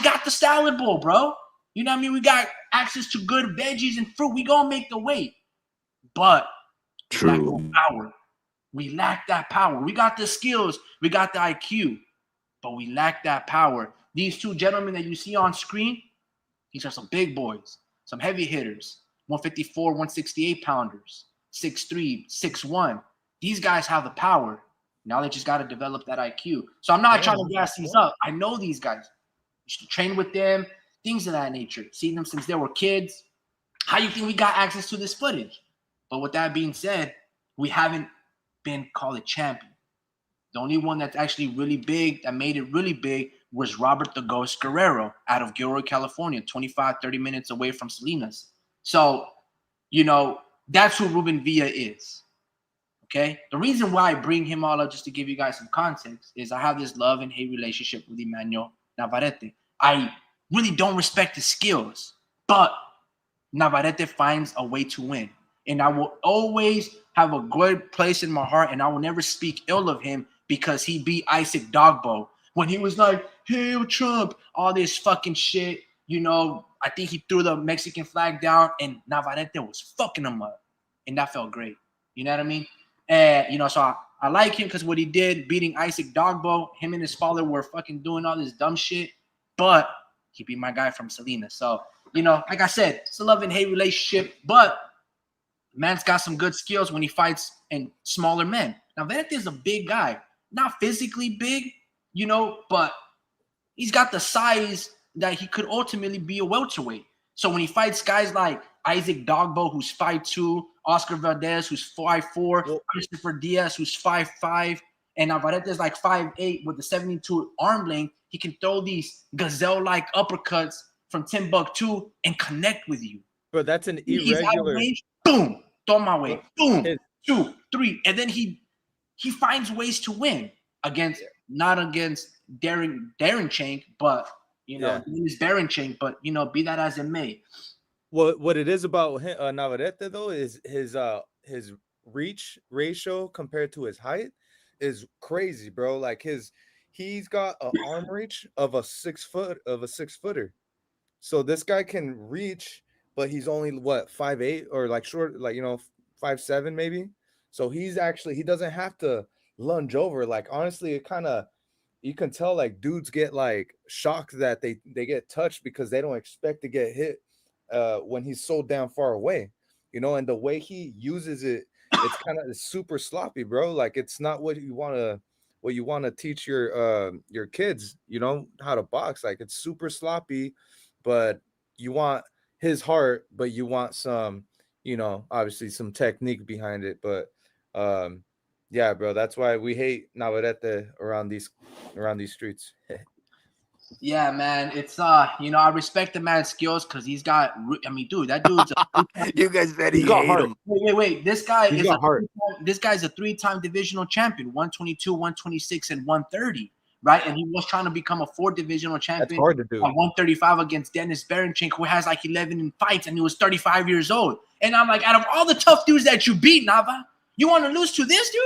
got the salad bowl, bro. You know what I mean? We got access to good veggies and fruit. We gonna make the weight. But we lack no power. We lack that power. We got the skills. We got the IQ. But we lack that power. These 2 gentlemen that you see on screen, these are some big boys, some heavy hitters, 154, 168 pounders, 6'3", 6'1". These guys have the power. Now they just got to develop that IQ. So I'm not trying to gas these up. I know these guys. You should train with them, things of that nature. Seen them since they were kids. How you think we got access to this footage? But with that being said, we haven't been called a champion. The only one that's actually really big, that made it really big, was Robert the Ghost Guerrero out of Gilroy, California, 25, 30 minutes away from Salinas. So, that's who Ruben Villa is. Okay? The reason why I bring him all up, just to give you guys some context, is I have this love and hate relationship with Emmanuel Navarrete. I really don't respect his skills, but Navarrete finds a way to win. And I will always have a good place in my heart, and I will never speak ill of him because he beat Isaac Dogbo when he was like, "Hail Trump," all this fucking shit. I think he threw the Mexican flag down, and Navarrete was fucking him up, and that felt great. You know what I mean? And so I like him because what he did, beating Isaac Dogbo, him and his father were fucking doing all this dumb shit, but he beat my guy from Salinas. So like I said, it's a love and hate relationship, but man's got some good skills when he fights in smaller men. Now, Navarrete is a big guy, not physically big, but he's got the size that he could ultimately be a welterweight. So when he fights guys like Isaac Dogbo, who's 5'2", Oscar Valdez, who's 5'4", Christopher Diaz, who's 5'5", and Navarrete is like 5'8" with the 72 arm length, he can throw these gazelle-like uppercuts from Timbuktu and connect with you. But that's an irregular. Range, boom, throw my way, boom, 2, 3, and then he finds ways to win not against Darren Chank, but he's Darren Chank, but be that as it may. What it is about Navarrete though is his reach ratio compared to his height is crazy, bro. Like he's got an arm reach of a 6 footer. So this guy can reach, but he's only 5'8" or like short, like 5'7" maybe. So he doesn't have to lunge over. Like honestly, it kind of, you can tell like dudes get like shocked that they get touched because they don't expect to get hit when he's so damn far away, and the way he uses it, it's kind of super sloppy, bro. Like it's not what you want to what you want to teach your kids, you know, how to box. Like it's super sloppy, but you want his heart, but you want some, you know, obviously some technique behind it. But yeah, bro, that's why we hate Navarrete around these streets. Yeah, man. It's I respect the man's skills because he's got. I mean, dude, that dude's a You guys very He's got hate heart. him. wait. This guy He's is got heart. this guy's a 3-time divisional champion, 122, 126, and 130, right? And he was trying to become a 4th divisional That's champion hard to do. at 135 against Dennis Berinchenko, who has like 11 in fights, and he was 35 years old. And I'm like, out of all the tough dudes that you beat, Nava, you want to lose to this dude?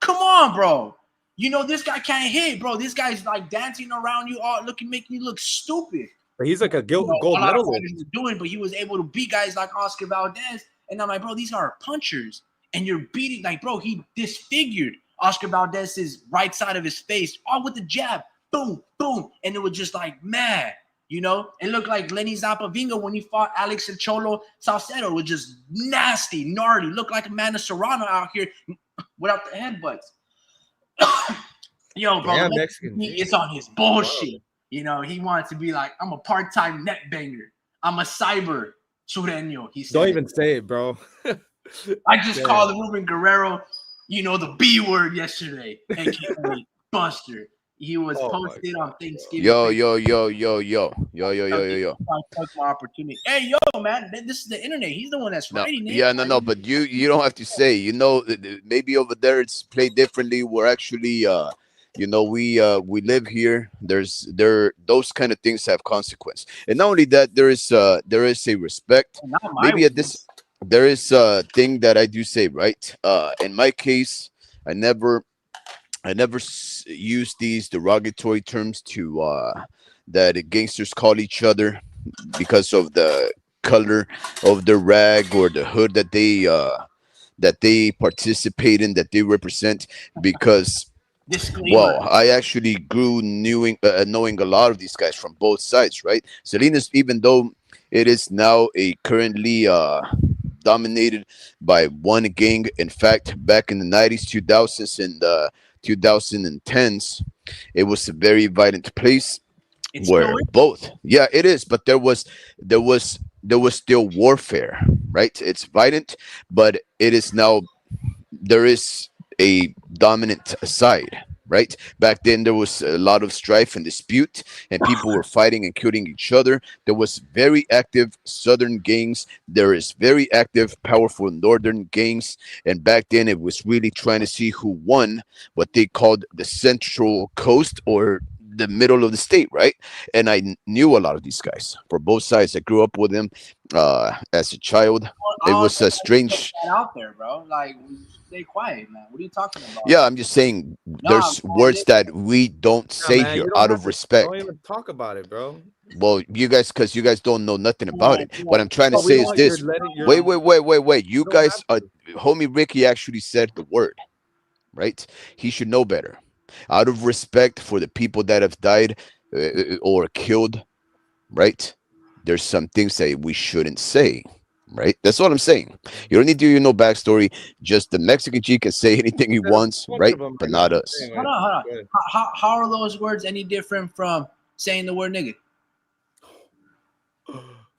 Come on, bro. You know this guy can't hit, bro. This guy's like dancing around you, all making you look stupid. But he's like a gold A lot of medalist. fighters are doing, but he was able to beat guys like Oscar Valdez. And I'm like, bro, these are punchers, and you're beating like, bro, he disfigured Oscar Valdez's right side of his face, all with the jab, boom, boom, and it was just like, man, you know, it looked like Lenny Zapavinga when he fought Alex and Cholo Salcedo. It was just nasty, gnarly, looked like Amanda Serrano out here without the headbutts. Yo, bro, Damn, Mexican. it's on his bullshit. You know, he wanted to be like, I'm a part-time net banger. I'm a cyber sureño. He said, Don't even say it, bro. I just Damn. called Ruben Guerrero, you know, the B word yesterday, aka Buster. He was Oh my posted on Thanksgiving. Yo. I took my opportunity. Hey, yo, man, this is the internet. He's the one that's No, writing it. yeah, no, but you don't have to say. You know, maybe over there it's played differently. We're actually, you know, we live here. Those kind of things have consequence, and not only that, there is a respect. Not my Maybe at words. this, there is a thing that I do say, right? In my case, I never use these derogatory terms to that gangsters call each other because of the color of the rag or the hood that they participate in, that they represent. Because, Disclaimer. well, I actually grew knowing a lot of these guys from both sides, right? Salinas, even though it is now a currently dominated by one gang. In fact, back in the 90s, 2000s, and 2010s, it was a very violent place It's where still both, yeah, it is, but there was still warfare, right? It's violent, but it is now, there is a dominant side, right? Back then there was a lot of strife and dispute, and people were fighting and killing each other. There was very active southern gangs, there is very active powerful northern gangs, and back then it was really trying to see who won what they called the central coast, or the middle of the state, right? And I knew a lot of these guys for both sides. I grew up with them as a child. It was a strange. that out there, bro. Like, stay quiet, man. What are you talking about? Yeah, I'm just saying there's man, words that we don't Yeah, say man, here you don't out have of to- respect. Don't even talk about it, bro. Well, because you guys don't know nothing about it. What I'm trying to But we say is don't- this. you're letting- you're- Wait. You don't guys, have to. homie Ricky actually said the word, right? He should know better. Out of respect for the people that have died or killed, right? There's some things that we shouldn't say, right? That's what I'm saying. You don't need to know backstory. Just the Mexican G can say anything he There's a wants, bunch right? of them But right not now. us. Anyway, Hold on. go ahead. How are those words any different from saying the word nigga?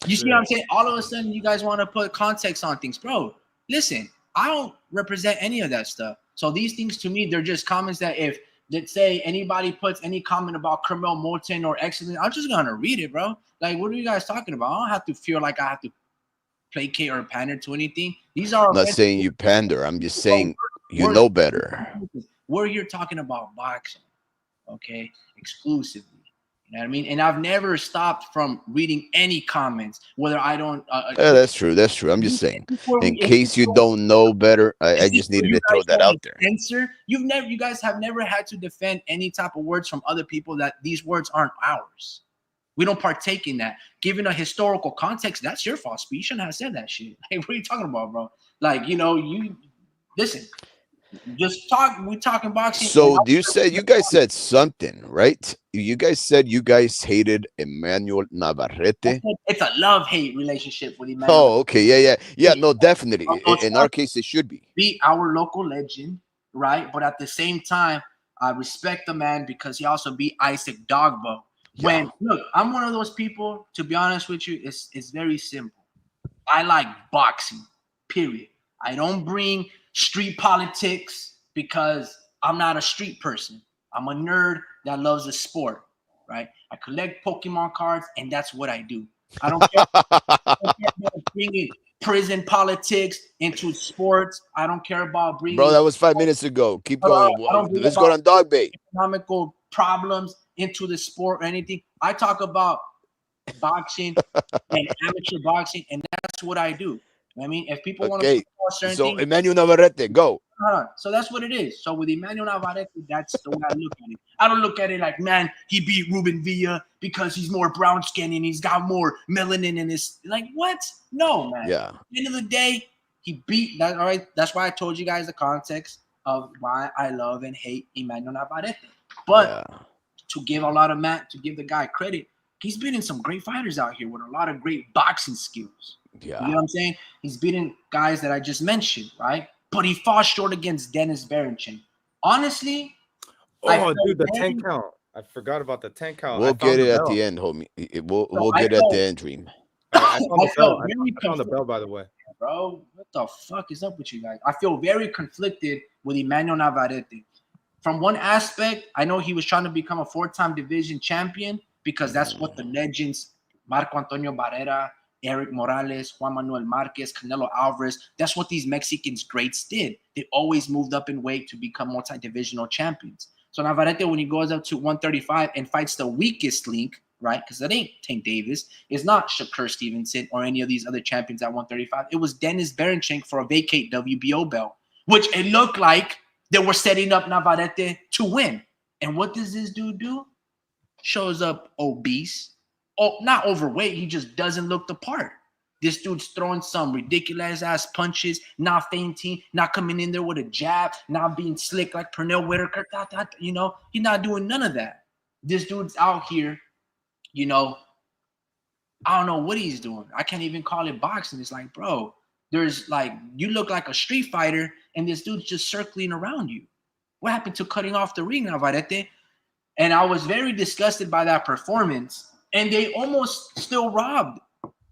You see what I'm saying? All of a sudden, you guys want to put context on things, bro. Listen, I don't represent any of that stuff. So these things, to me, they're just comments that if, let's say, anybody puts any comment about criminal molten or excellent, I'm just gonna read it, bro. Like, what are you guys talking about? I don't have to feel like I have to placate or pander to anything. These are I'm not saying you pander. I'm just saying you know better. We're here talking about boxing, okay, exclusively. You know what I mean? And I've never stopped from reading any comments, whether I don't. Yeah, that's true. That's true. I'm just saying, in case you don't know better, I just needed to throw that out there. Censor. You guys have never had to defend any type of words from other people that these words aren't ours. We don't partake in that. Given a historical context, that's your fault. You shouldn't have said that shit. Like, what are you talking about, bro? Like, you listen. Just talk. We talking boxing. So you guys said something, right? You guys said you guys hated Emmanuel Navarrete. It's a love-hate relationship with Emmanuel. Oh, okay, yeah. No, definitely. In our case, it should be. Be our local legend, right? But at the same time, I respect the man because he also beat Isaac Dogbo. When look, I'm one of those people. To be honest with you, it's very simple. I like boxing. Period. I don't bring street politics because I'm not a street person. I'm a nerd that loves the sport, right? I collect Pokemon cards, and that's what I do. I don't care, I don't care about bringing prison politics into sports. I don't care about bringing. Bro, that was 5 minutes ago. Keep going. Let's go on dog bait. Economical problems into the sport or anything. I talk about boxing and amateur boxing, and that's what I do. I mean, if people want to talk about certain so things, Emmanuel Navarrete, go. so that's what it is. So with Emmanuel Navarrete, that's the way I look at it. I don't look at it like, man, he beat Ruben Villa because he's more brown skinned and he's got more melanin in his. Like, what? No, man. Yeah. At the end of the day, he beat that. All right. That's why I told you guys the context of why I love and hate Emmanuel Navarrete. But to give the guy credit, he's beaten some great fighters out here with a lot of great boxing skills. Yeah. You know what I'm saying? He's beaten guys that I just mentioned, right? But he fought short against Dennis Berinchenko. Honestly, dude, the 10 count. I forgot about the 10 count. We'll get it at the end, homie. We'll get it at the end, Dream. I found the bell, by the way. Bro, what the fuck is up with you guys? I feel very conflicted with Emmanuel Navarrete. From one aspect, I know he was trying to become a 4-time division champion because that's what the legends, Marco Antonio Barrera, Eric Morales, Juan Manuel Marquez, Canelo Alvarez, that's what these Mexicans greats did. They always moved up in weight to become multi-divisional champions. So Navarrete, when he goes up to 135 and fights the weakest link, right? Because that ain't Tank Davis, it's not Shakur Stevenson or any of these other champions at 135. It was Dennis Berinchenko for a vacate WBO belt, which it looked like they were setting up Navarrete to win. And what does this dude do? Shows up obese. Oh, not overweight. He just doesn't look the part. This dude's throwing some ridiculous ass punches, not fainting, not coming in there with a jab, not being slick like Pernell Whitaker. You know, he's not doing none of that. This dude's out here, you know, I don't know what he's doing. I can't even call it boxing. It's like, bro, there's like, you look like a street fighter and this dude's just circling around you. What happened to cutting off the ring, Navarrete? And I was very disgusted by that performance. And they almost still robbed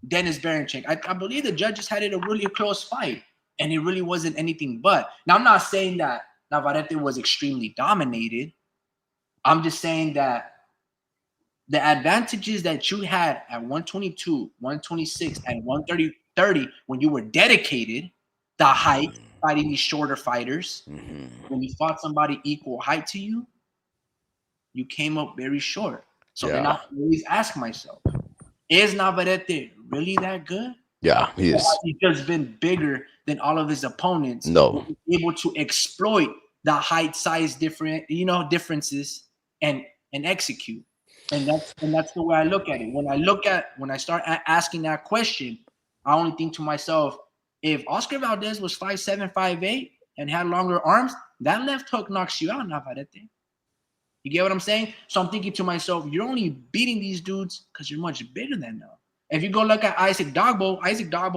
Dennis Berinchenko. I believe the judges had it a really close fight, and it really wasn't anything but. Now, I'm not saying that Navarrete was extremely dominated. I'm just saying that the advantages that you had at 122, 126, and 130 when you were dedicated, the height, fighting these shorter fighters, when you fought somebody equal height to you, you came up very short. So then I always ask myself, is Navarrete really that good? Yeah, he is. He's just been bigger than all of his opponents. No. Able to exploit the height, size differences and execute. And that's the way I look at it. When I start asking that question, I only think to myself, if Oscar Valdez was 5'7", 5'8", and had longer arms, that left hook knocks you out, Navarrete. You get what I'm saying? So I'm thinking to myself, you're only beating these dudes because you're much bigger than them. If you go look at Isaac Dogbo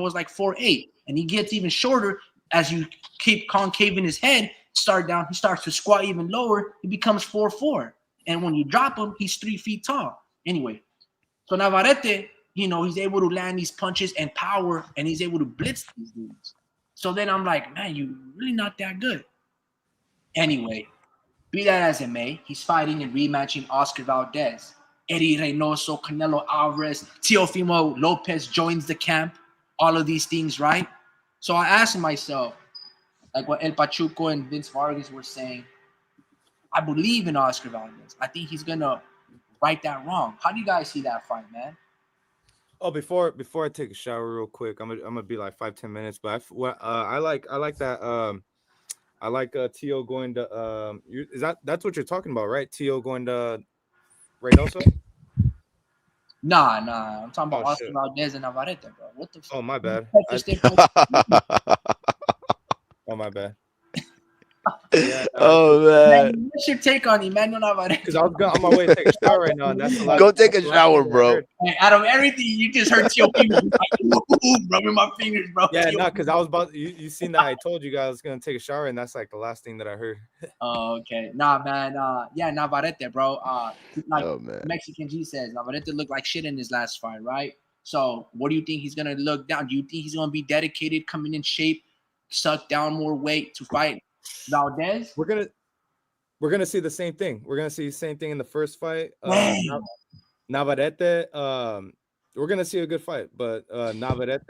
is like 4'8", and he gets even shorter as you keep concaving his head, he starts to squat even lower, he becomes 4'4". And when you drop him, he's 3 feet tall. Anyway, so Navarrete, he's able to land these punches and power, and he's able to blitz these dudes. So then I'm like, man, you're really not that good. Anyway, be that as it may, he's fighting and rematching Oscar Valdez. Eddie Reynoso, Canelo Alvarez, Teofimo Lopez joins the camp. All of these things, right? So I asked myself, like what El Pachuco and Vince Vargas were saying, I believe in Oscar Valdez. I think he's going to right that wrong. How do you guys see that fight, man? Oh, before I take a shower real quick, I'm gonna be like 5-10 minutes. But I like that. I like Tio going to that's what you're talking about, right? Tio going to Reynoso? Nah. I'm talking about Oscar Valdez and Navarrete, bro. What the fuck? Oh, my bad. Oh, my bad. Yeah, Oh man. Man, what's your take on Emmanuel Navarrete? because I was on my way to take a shower right now, and that's the last. Go take a that's the last shower, thing that I bro. heard. Hey, out of everything, you just heard T.O.P. was like, ooh, rubbing my fingers, bro. Yeah, T.O.P. no, because I was about you seen that I told you guys I was gonna take a shower, and that's like the last thing that I heard. Oh, okay. Nah, man. Yeah, Navarrete, bro. Like Oh man. Mexican G says, Navarrete looked like shit in his last fight, right? So, what do you think he's gonna look down? Do you think he's gonna be dedicated, coming in shape, suck down more weight to fight Valdez? We're gonna see the same thing. We're gonna see the same thing in the first fight. Dang. Navarrete, we're gonna see a good fight, but Navarrete,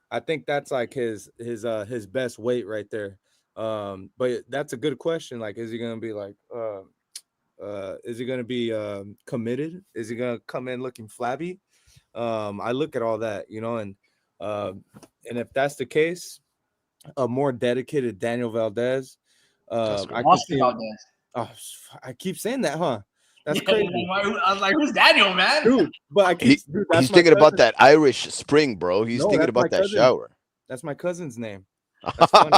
I think that's like his best weight right there. But that's a good question. Like, is he gonna be like committed? Is he gonna come in looking flabby? I look at all that, and if that's the case, a more dedicated Daniel Valdez. That's I great. could Oscar see. Valdez. Oh, I keep saying that, huh? That's Yeah, crazy, I was like, who's Daniel, man? dude. But I keep. Dude, that's He's my thinking about cousin. that Irish spring, bro. He's No, thinking that's my about that cousin. shower. That's my cousin's name. That's funny.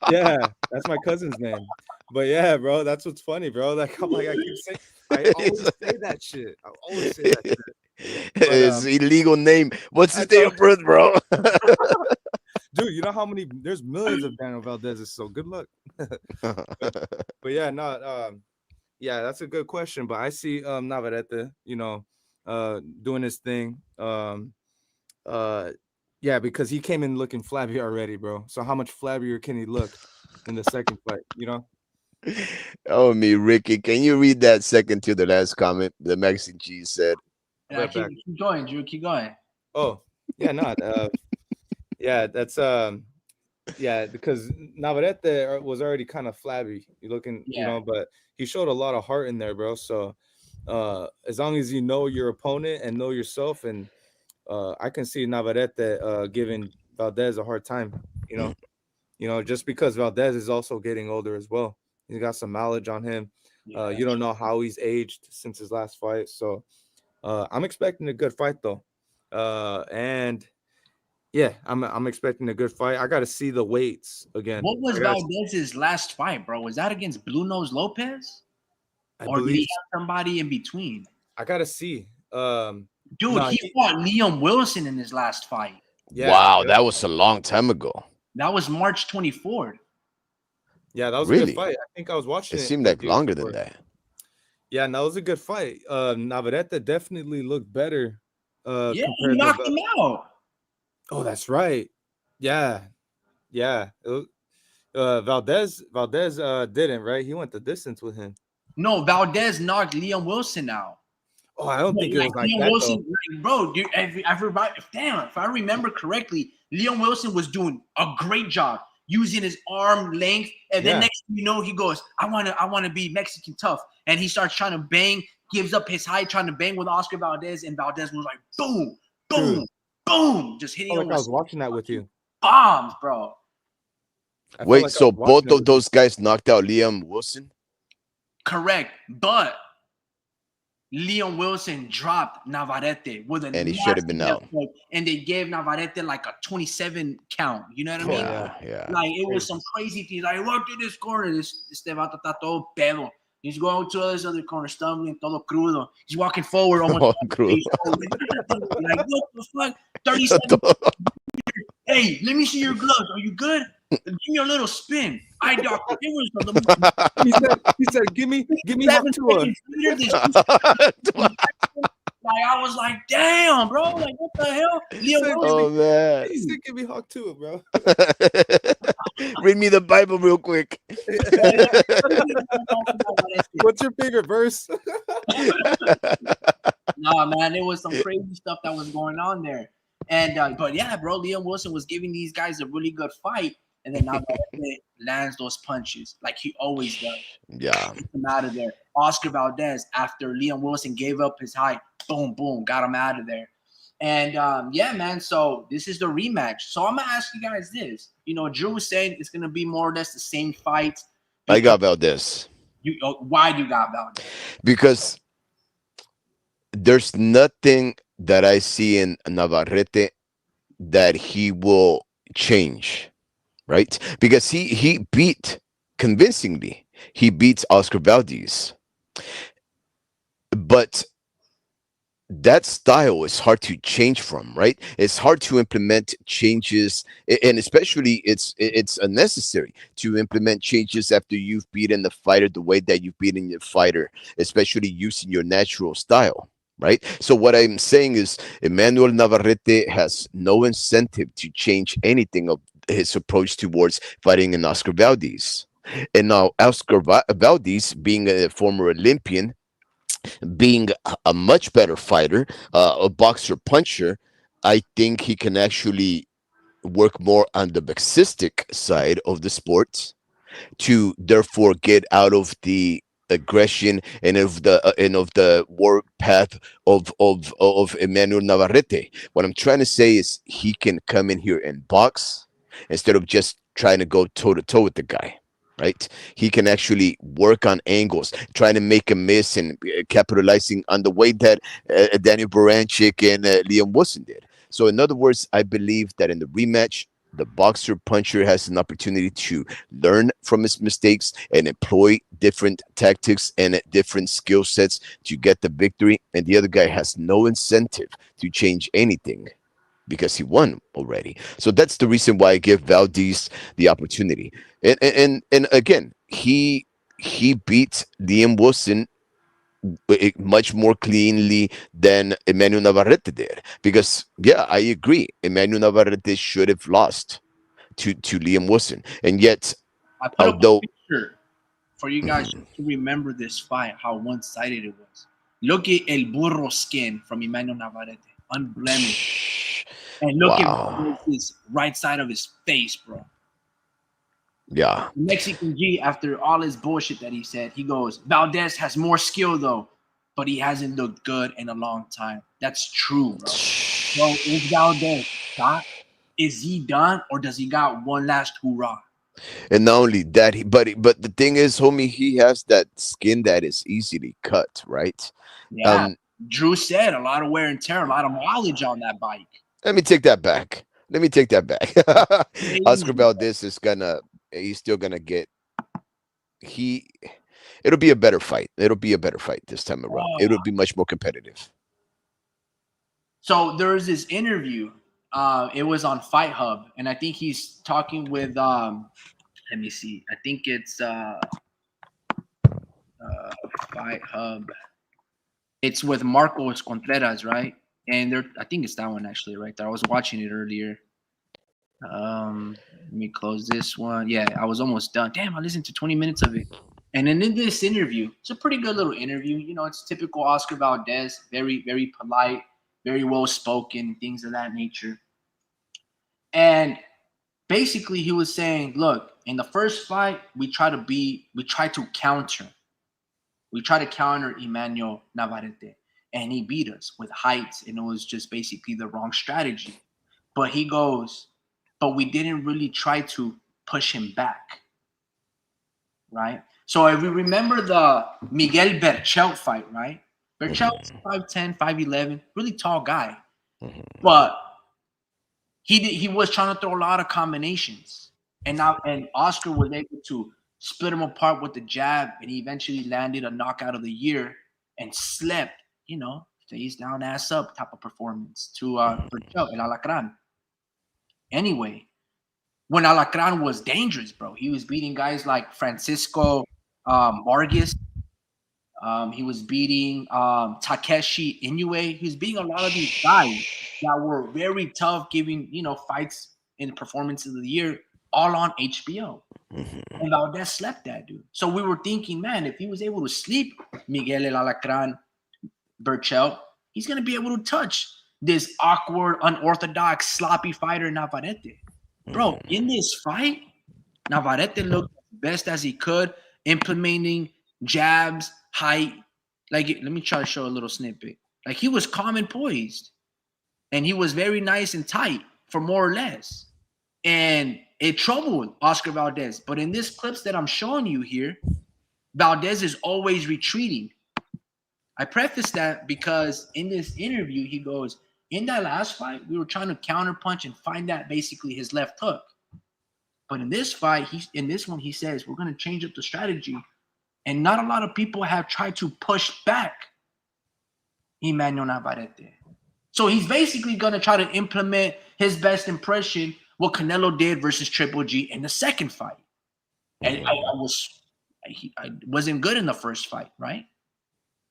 Yeah, that's my cousin's name. But yeah, bro, that's what's funny, bro. Like I'm like I keep saying, I always say that shit. I always say that shit. But, His illegal name. What's his I date know. of birth, bro? Dude, you know how many? There's millions of Daniel Valdez's. So good luck. But yeah, no, yeah, that's a good question. But I see Navarrete, doing his thing. Yeah, because he came in looking flabby already, bro. So how much flabbier can he look in the second fight? Oh, me, Ricky. Can you read that second to the last comment the Mexican cheese said? Yeah, Right back. keep going, Drew. Keep going. Oh, yeah, not. Yeah, that's yeah, because Navarrete was already kind of flabby. You looking, Yeah. but he showed a lot of heart in there, bro. So, as long as you know your opponent and know yourself, and I can see Navarrete giving Valdez a hard time. Just because Valdez is also getting older as well. He's got some mileage on him. Yeah. You don't know how he's aged since his last fight, so I'm expecting a good fight though. And yeah, I'm expecting a good fight. I got to see the weights again. What was I gotta- Valdez's last fight, bro? Was that against Blue Nose Lopez? I Or did believe he have somebody in between? I gotta see. Dude, No, he fought Liam Wilson in his last fight. yeah, Wow, yeah, that was a long time ago. That was March 24th. yeah, that was a Really? good fight. I think I was watching It it. seemed with like you longer than before. that. Yeah, and that was a good fight. Navarrete definitely looked better. Yeah, he Compared knocked to him out. Oh, that's right. Yeah, yeah. Valdez didn't, right? He went the distance with him. No, Valdez knocked Liam Wilson out. Oh, I don't think it was like Liam that Wilson, though. like, bro, dude, if I remember correctly, Liam Wilson was doing a great job using his arm length, and then Yeah. next thing you know, he goes, I wanna be Mexican tough. And he starts trying to bang, gives up his height, trying to bang with Oscar Valdez, and Valdez was like, boom, boom, Dude. boom, just hitting I felt him like I with was watching that with you. bombs, bro. I felt Wait, like I was so watching both it of with you. those guys knocked out Liam Wilson? Correct. But Liam Wilson dropped Navarrete with a And he should have been nasty out. left hook, and they gave Navarrete like a 27 count. You know what I Oh, mean? yeah. Yeah. Like it was some crazy things. Like walk through this corner, this vato está todo pedo. He's going to this other corner, stumbling, todo crudo. He's walking forward, almost Oh, crudo. like what the fuck? 30 seconds. Hey, let me see your gloves. Are you good? Give me a little spin. Eye doctor. It was the He said, give me 7 Hachua. seconds later, this like I was like, damn, bro, like what the hell? Liam said, Wilson, Oh man. He said, give me Hachua, bro. Read me the Bible real quick. What's your favorite verse? nah, man, there was some crazy stuff that was going on there. And but yeah, bro, Liam Wilson was giving these guys a really good fight, and then now lands those punches like he always does. Yeah. Get him out of there. Oscar Valdez, after Liam Wilson gave up his height, boom, boom, got him out of there. And yeah, man. So this is the rematch. So I'm gonna ask you guys this. Drew was saying it's gonna be more or less the same fight. I got Valdez. Why do you got Valdez? Because there's nothing that I see in Navarrete that he will change, right? Because he beat convincingly. He beats Oscar Valdez. But that style is hard to change from, right? It's hard to implement changes, and especially it's unnecessary to implement changes after you've beaten the fighter the way that you've beaten your fighter, especially using your natural style, right? So what I'm saying is Emmanuel Navarrete has no incentive to change anything of his approach towards fighting in Oscar Valdez. And now Oscar Valdez, being a former Olympian, being a much better fighter, a boxer puncher, I think he can actually work more on the boxistic side of the sport to therefore get out of the aggression and of the war path of Emmanuel Navarrete. What I'm trying to say is he can come in here and box instead of just trying to go toe to toe with the guy. Right, he can actually work on angles, trying to make a miss and capitalizing on the way that Daniel Baranchik and Liam Wilson did. So, in other words, I believe that in the rematch, the boxer puncher has an opportunity to learn from his mistakes and employ different tactics and different skill sets to get the victory. And the other guy has no incentive to change anything because he won already. So that's the reason why I give Valdez the opportunity. And again, he beat Liam Wilson much more cleanly than Emmanuel Navarrete did. Because yeah, I agree. Emmanuel Navarrete should have lost to Liam Wilson. And yet, I put up a although picture for you guys Mhm. to remember this fight, how one-sided it was. Look at El Burro skin from Emmanuel Navarrete, unblemished. And look at Wow. his right side of his face, bro. Yeah. The Mexican G, after all his bullshit that he said, he goes, Valdez has more skill though, but he hasn't looked good in a long time. That's true, bro. Bro, is Valdez shot? Is he done, or does he got one last hoorah? And not only that, but the thing is, homie, he has that skin that is easily cut, right? Yeah. Um, Drew said a lot of wear and tear, a lot of mileage on that bike. Let me take that back. Let me take that back. Oscar Crazy. Valdez is gonna, he's still gonna get, he, it'll be a better fight. It'll be a better fight this time around. Oh. It'll be much more competitive. So there was this interview. It was on Fight Hub, and I think he's talking with let me see. I think it's Fight Hub. It's with Marcos Contreras, right? And they're I think it's that one actually right there. I was watching it earlier. Let me close this one. Yeah, I was almost done. Damn, I listened to 20 minutes of it. And then in this interview, it's a pretty good little interview. You know, it's typical Oscar Valdez, very, very polite, very well spoken, things of that nature. And basically, he was saying, look, in the first fight, we try to counter. We try to counter Emmanuel Navarrete, and he beat us with heights, and it was just basically the wrong strategy. But he goes, but we didn't really try to push him back, right? So if we remember the Miguel Berchelt fight, right? Berchelt's 5'10", 5'11", really tall guy. But he was trying to throw a lot of combinations. And Oscar was able to split him apart with the jab, and he eventually landed a knockout of the year and slept, face down, ass up type of performance to Berchelt, El Alacran. Anyway, when Alacran was dangerous, bro, he was beating guys like Francisco Vargas. He was beating Takeshi Inoue. He was beating a lot of these guys that were very tough, giving fights in performances of the year, all on HBO. And Valdez slept that dude. So we were thinking, man, if he was able to sleep Miguel El Alacran Berchelt, he's gonna be able to touch this awkward, unorthodox, sloppy fighter Navarrete. Bro, in this fight, Navarrete looked as best as he could, implementing jabs, height. Like, let me try to show a little snippet. Like, he was calm and poised, and he was very nice and tight for more or less. And it troubled Oscar Valdez. But in this clips that I'm showing you here, Valdez is always retreating. I preface that because in this interview, he goes, in that last fight, we were trying to counterpunch and find that basically his left hook. But in this fight, he says we're gonna change up the strategy, and not a lot of people have tried to push back Emmanuel Navarrete. So he's basically gonna try to implement his best impression, what Canelo did versus Triple G in the second fight. And I wasn't good in the first fight, right?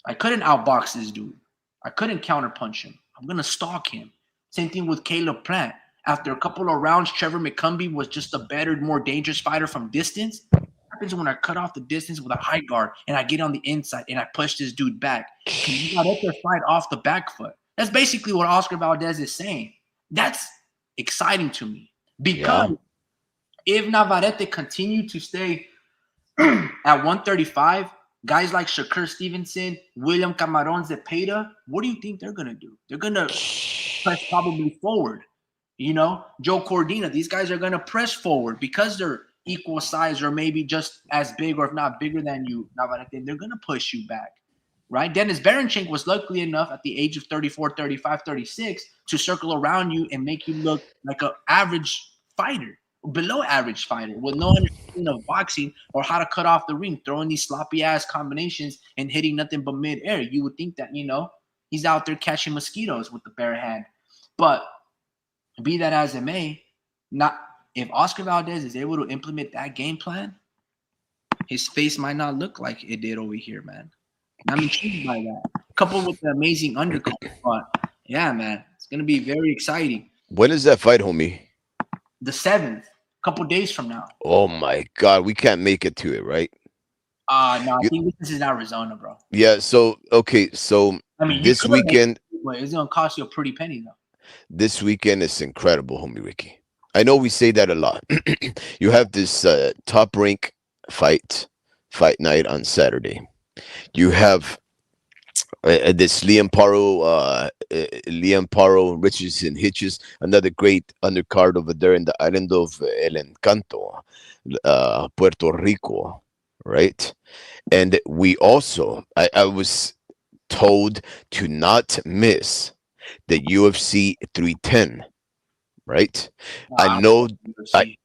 I couldn't outbox this dude. I couldn't counterpunch him. I'm gonna stalk him. Same thing with Caleb Plant. After a couple of rounds, Trevor McCumbee was just a better, more dangerous fighter from distance. What happens when I cut off the distance with a high guard and I get on the inside and I push this dude back? You got to fight off the back foot. That's basically what Oscar Valdez is saying. That's exciting to me because if Navarrete continued to stay at 135, guys like Shakur Stevenson, William Camarón Zepeda, what do you think they're going to do? They're going to press probably forward. You know, Joe Cordina, these guys are going to press forward because they're equal size or maybe just as big or if not bigger than you, Navarrete, they're going to push you back, right? Dennis Berinchenko was lucky enough at the age of 34, 35, 36 to circle around you and make you look like an average fighter, below average fighter with no understanding of boxing or how to cut off the ring, throwing these sloppy-ass combinations and hitting nothing but mid-air. You would think that, you know, he's out there catching mosquitoes with the bare hand. But be that as it may, if Oscar Valdez is able to implement that game plan, his face might not look like it did over here, man. I'm intrigued by that. Coupled with the amazing undercard. But yeah, man, it's gonna be very exciting. When is that fight, homie? The 7th, a couple days from now. Oh my God, we can't make it to it, right? No, I think this is in Arizona, bro. Yeah. So okay, so I mean, this weekend, but it's gonna cost you a pretty penny, though. this weekend is incredible, homie Ricky. I know we say that a lot. You have this top rank fight night on Saturday. You have this Liam Paro Richardson Hitches, another great undercard over there in the island of El Encanto, Puerto Rico, right? And we also, I was told to not miss the UFC 310, right? I know. I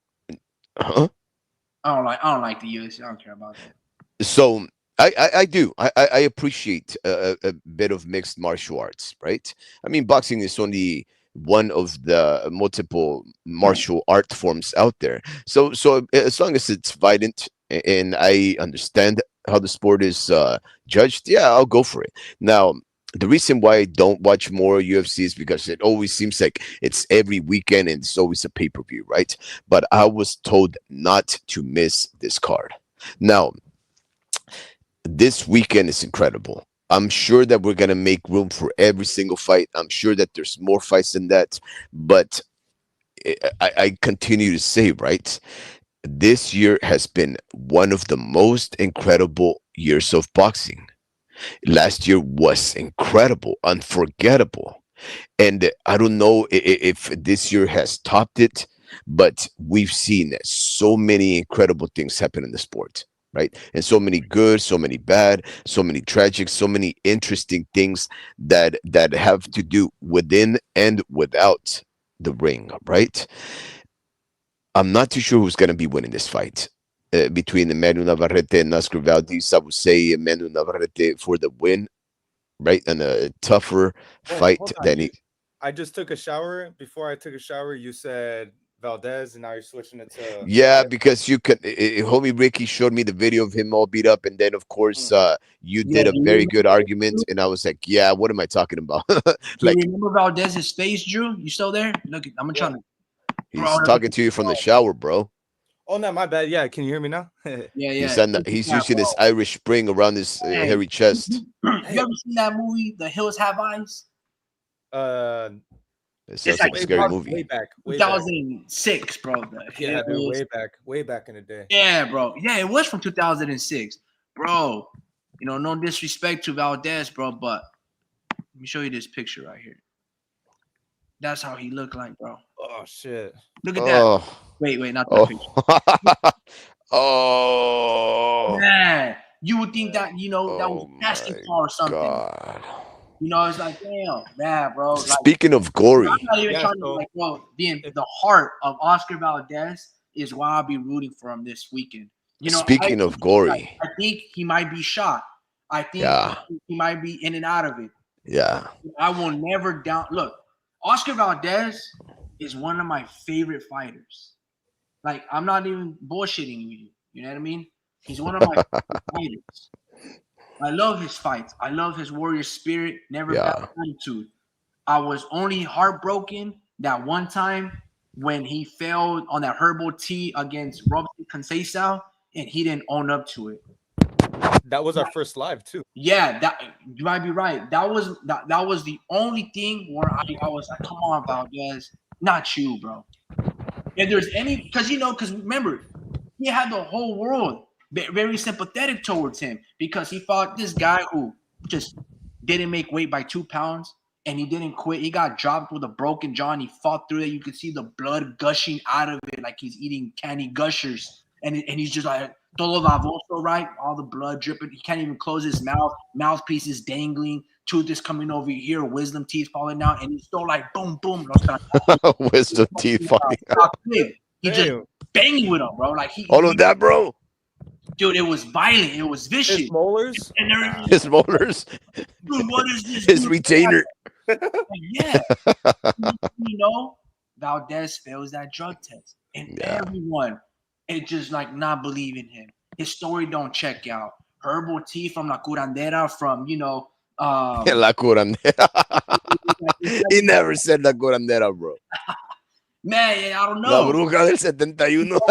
don't like the UFC. I don't care about that. So I do. I appreciate a bit of mixed martial arts, right? I mean, boxing is only one of the multiple martial art forms out there. So as long as it's violent and I understand how the sport is judged, yeah, I'll go for it. Now, the reason why I don't watch more UFC is because it always seems like it's every weekend and it's always a pay-per-view, right? But I was told not to miss this card. Now, this weekend is incredible. I'm sure that we're going to make room for every single fight. I'm sure that there's more fights than that. But I continue to say, right, this year has been one of the most incredible years of boxing. Last year was incredible, unforgettable. And I don't know if this year has topped it, but we've seen so many incredible things happen in the sport, right? And so many good, so many bad, so many tragic, so many interesting things that have to do within and without the ring, right? I'm not too sure who's going to be winning this fight. Between Emmanuel Navarrete and Oscar Valdez, I would say Emmanuel Navarrete for the win, right? And a tougher fight than he. I just took a shower. Before I took a shower, you said Valdez, and now you're switching it to. Yeah, because you could. Homie Ricky showed me the video of him all beat up, and then of course you did a very good argument, and I was like, yeah, what am I talking about? Like, you remember Valdez's face, Drew? You still there? Look, I'm trying to. He's talking to you from the shower, bro. Oh no, my bad. Yeah, can you hear me now? Yeah. He's using this Irish Spring around his hairy chest. You ever seen that movie, The Hills Have Eyes? It sounds like a scary movie. Way back. 2006, bro. Yeah, way back in the day. Yeah, bro. Yeah, it was from 2006, bro. You know, no disrespect to Valdez, bro, but let me show you this picture right here. That's how he looked like, bro. Oh shit! Look at that. Wait, not that picture. Oh man, you would think that that was a casting call or something. God. You know, it's like, damn, man, bro. Speaking of gory, I'm not even trying to bro, the heart of Oscar Valdez is why I'll be rooting for him this weekend. You know, Speaking of gory, I think he might be shot. I think yeah, he might be in and out of it. yeah, I will never down. Look, Oscar Valdez is one of my favorite fighters. Like, I'm not even bullshitting you. You know what I mean? He's one of my favorite fighters. I love his fights. I love his warrior spirit, never bad yeah. attitude. I was only heartbroken that one time when he failed on that herbal tea against Robson Conceição and he didn't own up to it. That was our first live too. Yeah, that you might be right. That was the only thing where I was like, come on, Valdez, not you, bro. If there's any, because remember, he had the whole world very sympathetic towards him because he fought this guy who just didn't make weight by 2 pounds and he didn't quit. He got dropped with a broken jaw and he fought through it. You could see the blood gushing out of it like he's eating candy gushers. And he's just like, todo baboso, right? All the blood dripping. He can't even close his mouth. Mouthpiece is dangling. Tooth is coming over here. Wisdom teeth falling out. And he's still like, boom, boom. Wisdom teeth falling out. He just banging with him, bro. Like All of that, bro. Dude, it was violent. It was vicious. His molars. And His molars. dude, what is this? His dude? retainer. Like, yeah. Valdez fails that drug test. And everyone is just like not believing him. His story don't check out. Herbal tea from La Curandera from, La curandera. He never said la curandera, bro. Man, I don't know. La bruja del 71.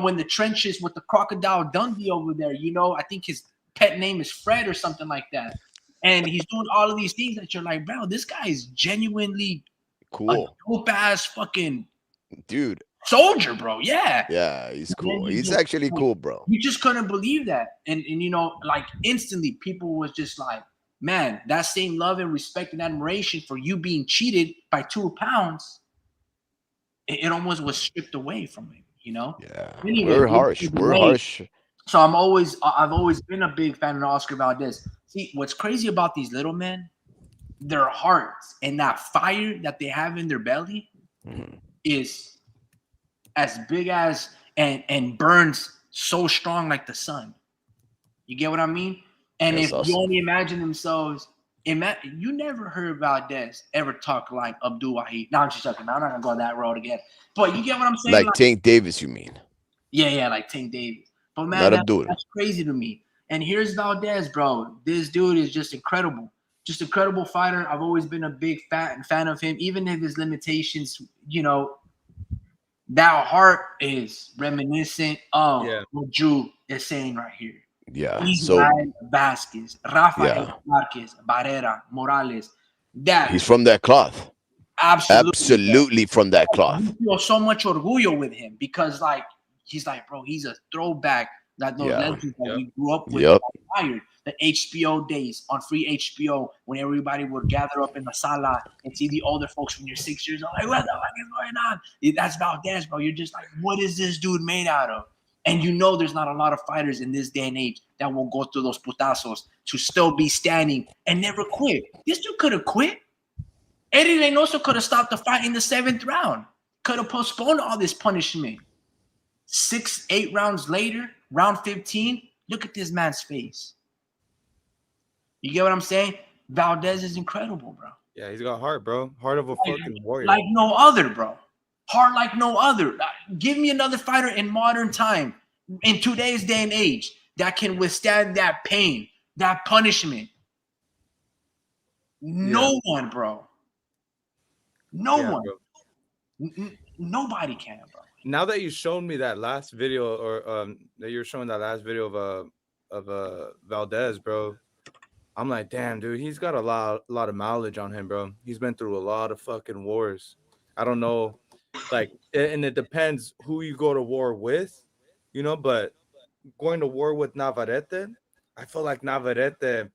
When the trenches with the crocodile Dundee over there, I think his pet name is Fred or something like that. And he's doing all of these things that you're like, bro, this guy is genuinely Cool. a dope ass fucking dude. Soldier, bro. Yeah. Yeah, he's cool. He's He's actually cool, bro. You just couldn't believe that. And like instantly people was just like, man, that same love and respect and admiration for you being cheated by 2 pounds, it almost was stripped away from him, Yeah. Anyway, we're harsh. We're harsh. So I've always been a big fan of Oscar Valdez. See, what's crazy about these little men, their hearts and that fire that they have in their belly is as big as and burns so strong like the sun. You get what I mean? And That's if awesome. you only imagine themselves, you never heard Valdez ever talk like Abdul Wahid. No, I'm just joking. I'm not gonna go on that road again. But you get what I'm saying? Like Tank Davis, you mean? Yeah, like Tank Davis. But man, Not that's crazy to me. And here's Valdez, bro. This dude is just incredible. Just incredible fighter. I've always been a big fan of him, even if his limitations, that heart is reminiscent of what Drew is saying right here. Yeah. Israel Vasquez, Rafael Marquez, Barrera, Morales. He's from that cloth. Absolutely from that cloth. I feel so much orgullo with him because, he's like, bro, he's a throwback. Like those legends that we grew up with. The HBO days on free HBO when everybody would gather up in the sala and see the older folks when you're 6 years old. Like, what the fuck is going on? That's Valdez, bro. You're just like, what is this dude made out of? And there's not a lot of fighters in this day and age that will go through those putazos to still be standing and never quit. This dude could have quit. Eddie Reynoso could have stopped the fight in the 7th round. Could have postponed all this punishment. 6-8 rounds later, round 15, look at this man's face. You get what I'm saying? Valdez is incredible, bro. Yeah, he's got heart, bro. Heart of a fucking warrior. Like no other, bro. Heart like no other. Give me another fighter in modern time, in today's day and age, that can withstand that pain, that punishment. No one, bro. No one. Nobody can, bro. Now that you showed me that last video, or that you're showing that last video of Valdez, bro, I'm like, damn, dude, he's got a lot of mileage on him, bro. He's been through a lot of fucking wars. I don't know, and it depends who you go to war with, but going to war with Navarrete, I feel like Navarrete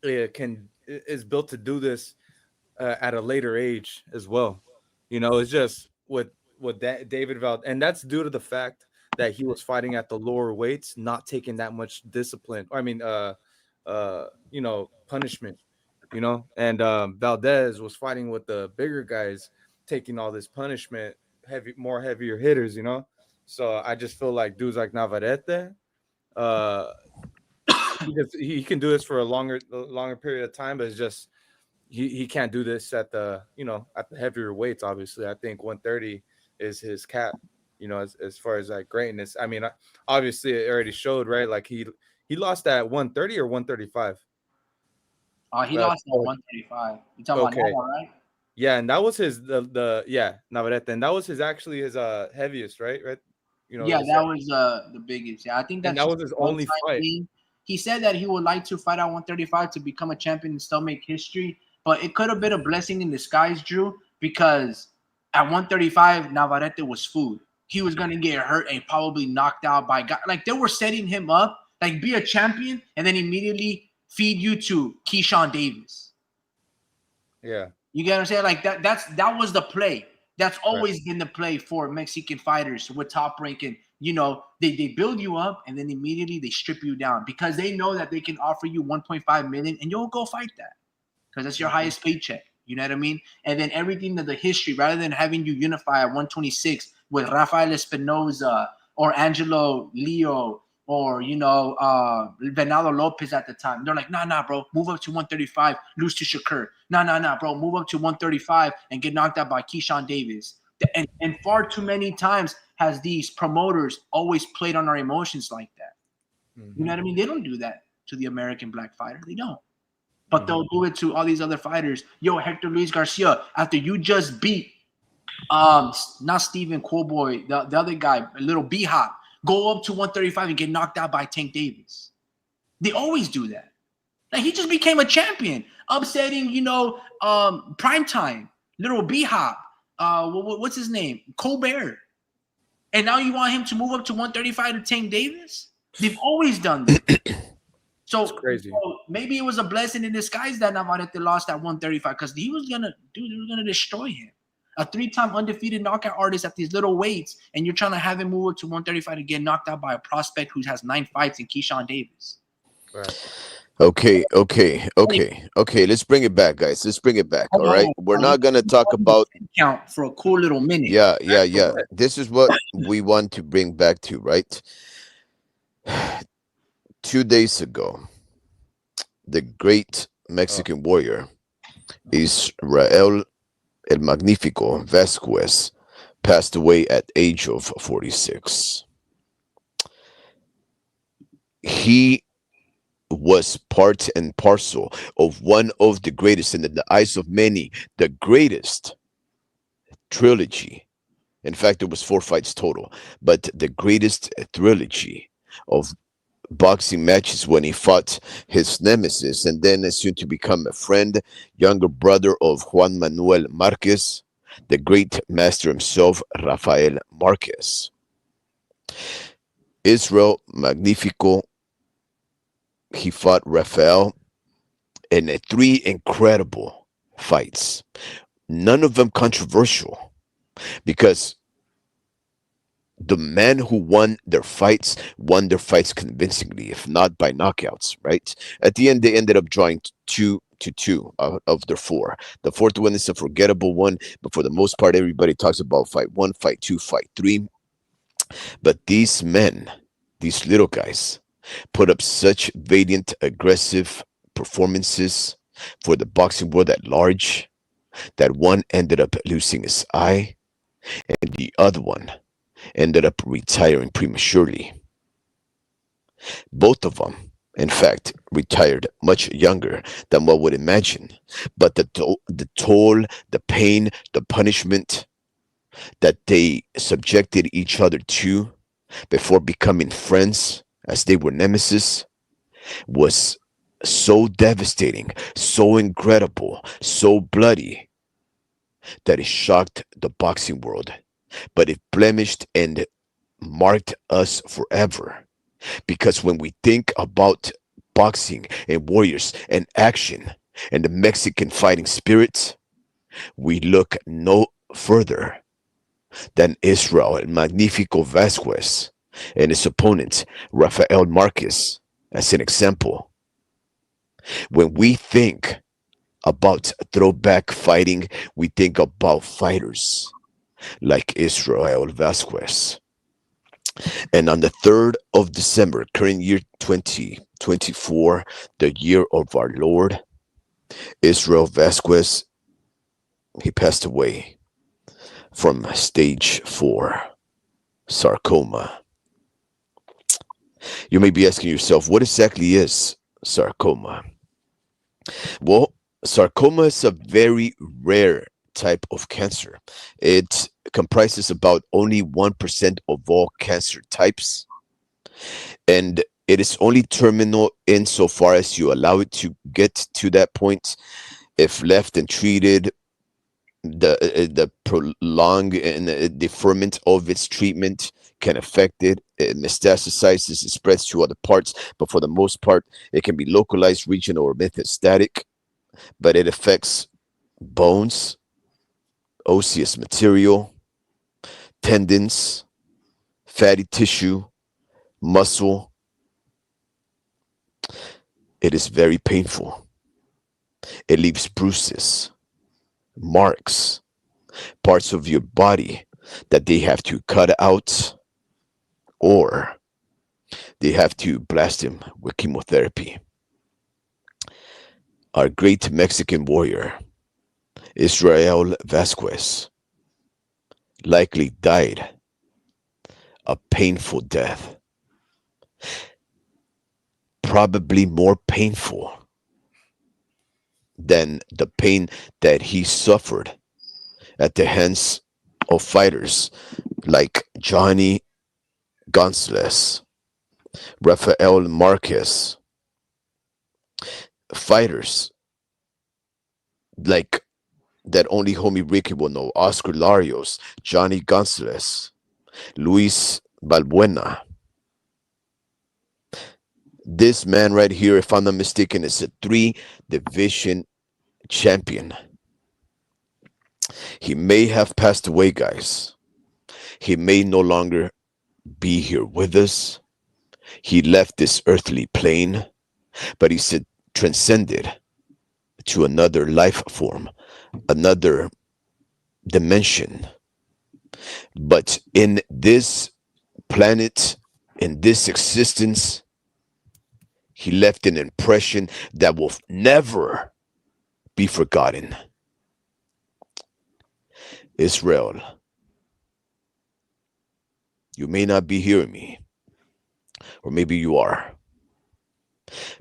is built to do this at a later age as well. It's just with that David Valdez, and that's due to the fact that he was fighting at the lower weights, not taking that much discipline. Punishment, and Valdez was fighting with the bigger guys, taking all this punishment heavier hitters, you know. So I just feel like dudes like Navarrete, uh, he can do this for a longer period of time, but it's just he can't do this at the at the heavier weights. Obviously, I think 130 is his cap. As far as like greatness. I mean, obviously it already showed, right? Like he lost at 130 or 135. He lost at 135. You talking about Okay. Nava, right? Yeah, and that was his Navarrete, and that was his actually his heaviest, right? Yeah, his, that was the biggest. Yeah, I think and that's that just was his a only one-time fight. thing. He said that he would like to fight at 135 to become a champion and still make history, but it could have been a blessing in disguise, Drew, because at 135, Navarrete was food. He was gonna get hurt and probably knocked out by guys. Like they were setting him up, like be a champion, and then immediately feed you to Keyshawn Davis. Yeah. You get what I'm saying? Like that was the play. That's Right. always been the play for Mexican fighters with Top Rank. And they build you up and then immediately they strip you down because they know that they can offer you 1.5 million and you'll go fight that because that's your highest paycheck. You know what I mean? And then everything that the history, rather than having you unify at 126 with Rafael Espinoza or Angelo Leo or Venado Lopez at the time. They're like, nah, bro, move up to 135, lose to Shakur. Nah, bro, move up to 135 and get knocked out by Keyshawn Davis. And far too many times has these promoters always played on our emotions like that. You know what I mean? They don't do that to the American black fighter. They don't. But they'll do it to all these other fighters. Yo, Hector Luis Garcia, after you just beat not Stephen Coolboy, the other guy, little B-Hop, go up to 135 and get knocked out by Tank Davis. They always do that. Like he just became a champion, upsetting, Primetime, little B-Hop, what's his name? Colbert. And now you want him to move up to 135 to Tank Davis? They've always done that. So, crazy. Maybe it was a blessing in disguise that Navarrete lost at 135 because they were gonna destroy him. A 3-time undefeated knockout artist at these little weights, and you're trying to have him move up to 135 to get knocked out by a prospect who has 9 fights in Keyshawn Davis. Right. Okay. Let's bring it back, guys. Let's bring it back. All right. We're not gonna talk about count for a cool little minute. Yeah. This is what we want to bring back to, right? 2 days ago, the great Mexican warrior Israel El Magnifico Vasquez passed away at age of 46. He was part and parcel of one of the greatest, and in the eyes of many, the greatest trilogy. In fact, there was 4 fights total, but the greatest trilogy of boxing matches when he fought his nemesis and then soon to become a friend, younger brother of Juan Manuel Marquez, the great master himself, Rafael Marquez. Israel Magnifico, he fought Rafael in 3 incredible fights, none of them controversial, because the men who won their fights convincingly, if not by knockouts, right? At the end, they ended up drawing 2-2 out of their 4. The 4th one is a forgettable one, but for the most part, everybody talks about fight 1, fight 2, fight 3. But these men, these little guys, put up such valiant, aggressive performances for the boxing world at large that one ended up losing his eye and the other one ended up retiring prematurely. Both of them, in fact, retired much younger than one would imagine. But the toll, the pain, the punishment that they subjected each other to before becoming friends, as they were nemesis, was so devastating, so incredible, so bloody, that it shocked the boxing world. But it blemished and marked us forever. Because when we think about boxing and warriors and action and the Mexican fighting spirit, we look no further than Israel El Magnifico Vasquez and his opponent, Rafael Marquez, as an example. When we think about throwback fighting, we think about fighters like Israel Vasquez. And on the 3rd of December, current year 2024, the year of our Lord, Israel Vasquez, he passed away from stage 4 sarcoma. You may be asking yourself, what exactly is sarcoma? Well, sarcoma is a very rare type of cancer. It comprises about only 1% of all cancer types, and it is only terminal insofar as you allow it to get to that point. If left untreated, the prolonged and deferment of its treatment can affect it. It metastasizes, it spreads to other parts, but for the most part, it can be localized, regional, or metastatic. But it affects bones, osseous material, tendons, fatty tissue, muscle. It is very painful. It leaves bruises, marks, parts of your body that they have to cut out, or they have to blast him with chemotherapy. Our great Mexican warrior, Israel Vasquez, likely died a painful death, probably more painful than the pain that he suffered at the hands of fighters like Johnny Gonzalez, Rafael Marquez, fighters like that only homie Ricky will know, Oscar Larios, Johnny Gonzalez, Luis Balbuena. This man right here, if I'm not mistaken, is a 3 division champion. He may have passed away, guys. He may no longer be here with us. He left this earthly plane, but he said transcended to another life form, another dimension. But in this planet, in this existence, he left an impression that will never be forgotten. Israel, you may not be hearing me, or maybe you are,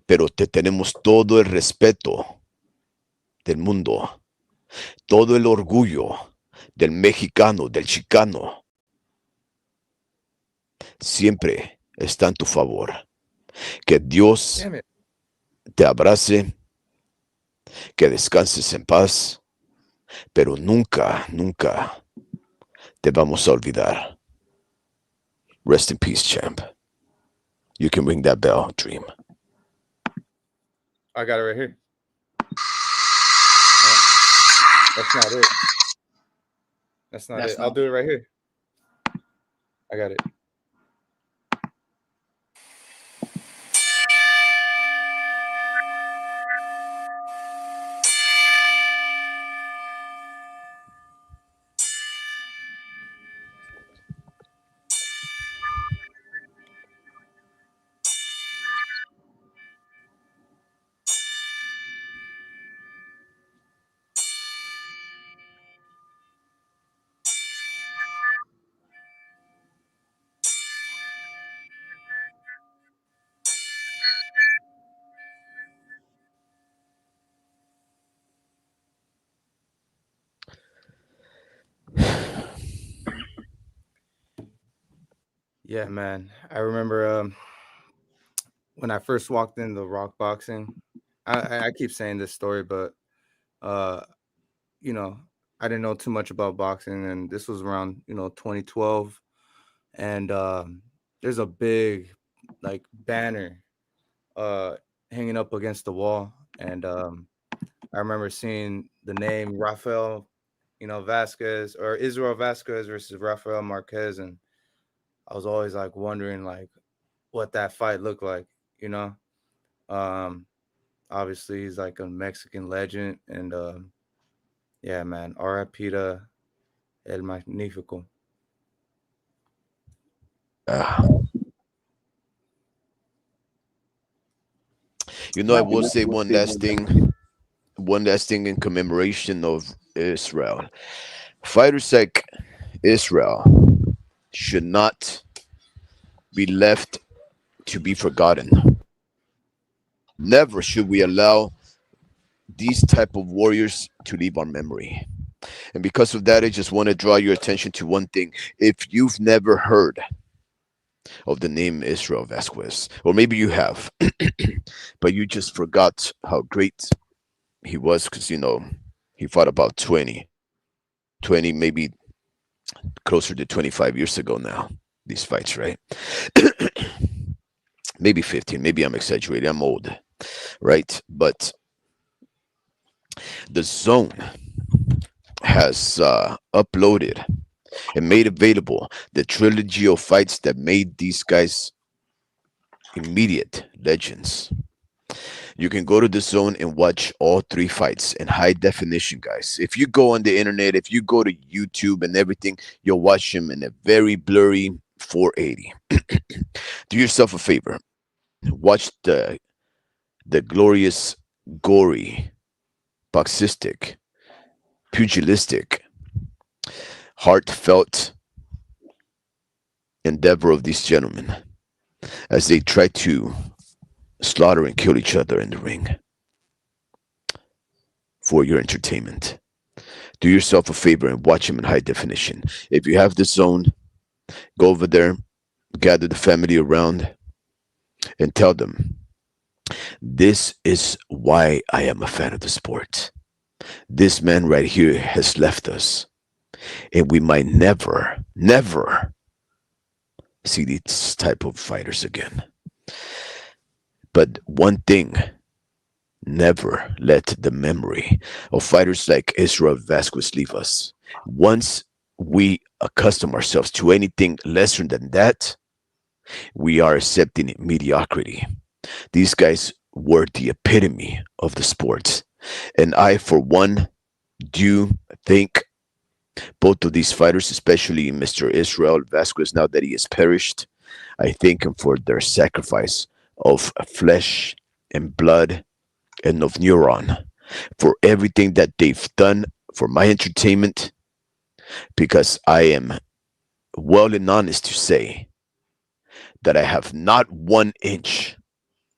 pero te tenemos todo el respeto del mundo, todo el orgullo del mexicano, del chicano. Siempre está en tu favor. Que Dios Damn it. te abrace, que descanses en paz, pero nunca, nunca te vamos a olvidar. Rest in peace, champ. You can ring that bell, Dream. I got it right here. That's not it. That's not That's it. not I'll do it right here. I got it. Yeah, man. I remember when I first walked into rock boxing. I keep saying this story, but uh, you know, I didn't know too much about boxing, and this was around 2012, and there's a big like banner uh hanging up against the wall, and I remember seeing the name Rafael, Vasquez or Israel Vasquez versus Rafael Marquez, and I was always like wondering like what that fight looked like, you know. Um, Obviously he's like a Mexican legend, and yeah, man, RIP to El Magnifico. You know, I will say one last thing. One last thing in commemoration of Israel. Fighters like Israel should not be left to be forgotten. Never should we allow these type of warriors to leave our memory. And because of that, I just want to draw your attention to one thing. If you've never heard of the name Israel Vasquez, or maybe you have, but you just forgot how great he was because, he fought about 20, maybe closer to 25 years ago now, these fights, right? Maybe 15, maybe I'm exaggerating, I'm old, right? But the zone has uploaded and made available the trilogy of fights that made these guys immediate legends. You can go to the zone and watch all three fights in high definition, guys. If you go on the internet, if you go to YouTube and everything, you'll watch them in a very blurry 480. Do yourself a favor. Watch the glorious, gory, boxistic, pugilistic, heartfelt endeavor of these gentlemen as they try to slaughter and kill each other in the ring for your entertainment. Do yourself a favor and watch them in high definition. If you have the zone, go over there, gather the family around, and tell them, this is why I am a fan of the sport. This man right here has left us, and we might never, never see these type of fighters again. But one thing, never let the memory of fighters like Israel Vasquez leave us. Once we accustom ourselves to anything lesser than that, we are accepting mediocrity. These guys were the epitome of the sport. And I, for one, do think both of these fighters, especially Mr. Israel Vasquez, now that he has perished, I thank him for their sacrifice of flesh and blood and of neuron, for everything that they've done for my entertainment, because I am well and honest to say that I have not 1 inch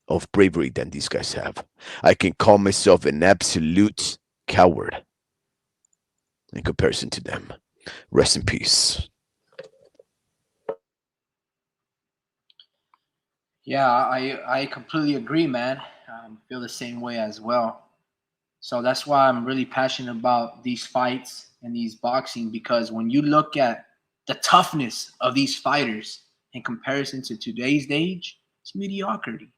of bravery than these guys have. I can call myself an absolute coward in comparison to them. Rest in peace. Yeah, I completely agree, man. Feel the same way as well. So that's why I'm really passionate about these fights and these boxing, because when you look at the toughness of these fighters in comparison to today's age, it's mediocrity.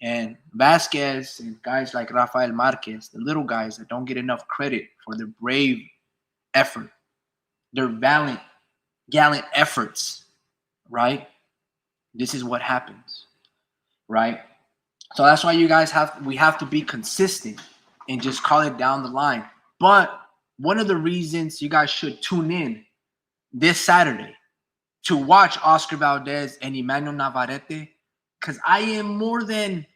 And Vasquez and guys like Rafael Marquez, the little guys that don't get enough credit for their brave effort, their gallant efforts, right? This is what happens, right? So that's why we have to be consistent and just call it down the line. But one of the reasons you guys should tune in this Saturday to watch Oscar Valdez and Emmanuel Navarrete, because I am more than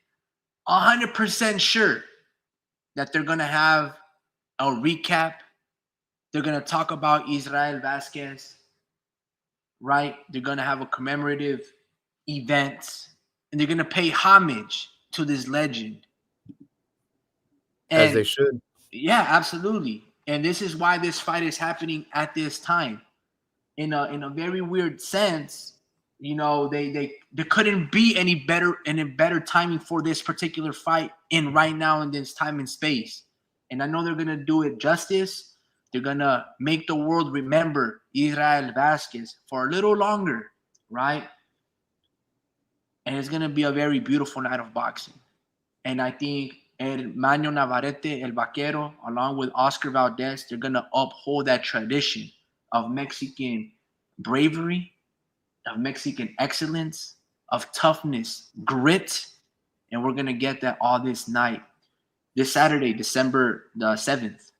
100% sure that they're going to have a recap. They're going to talk about Israel Vasquez, right? They're going to have a commemorative event, and they're going to pay homage to this legend. As they And should. yeah, absolutely. And this is why this fight is happening at this time. In a very weird sense, they couldn't be any better timing for this particular fight in right now in this time and space. And I know they're gonna do it justice. They're gonna make the world remember Israel Vasquez for a little longer, right? And it's gonna be a very beautiful night of boxing. And I think Manuel Navarrete, El Vaquero, along with Oscar Valdez, they're going to uphold that tradition of Mexican bravery, of Mexican excellence, of toughness, grit. And we're going to get that all this night. This Saturday, December the 7th.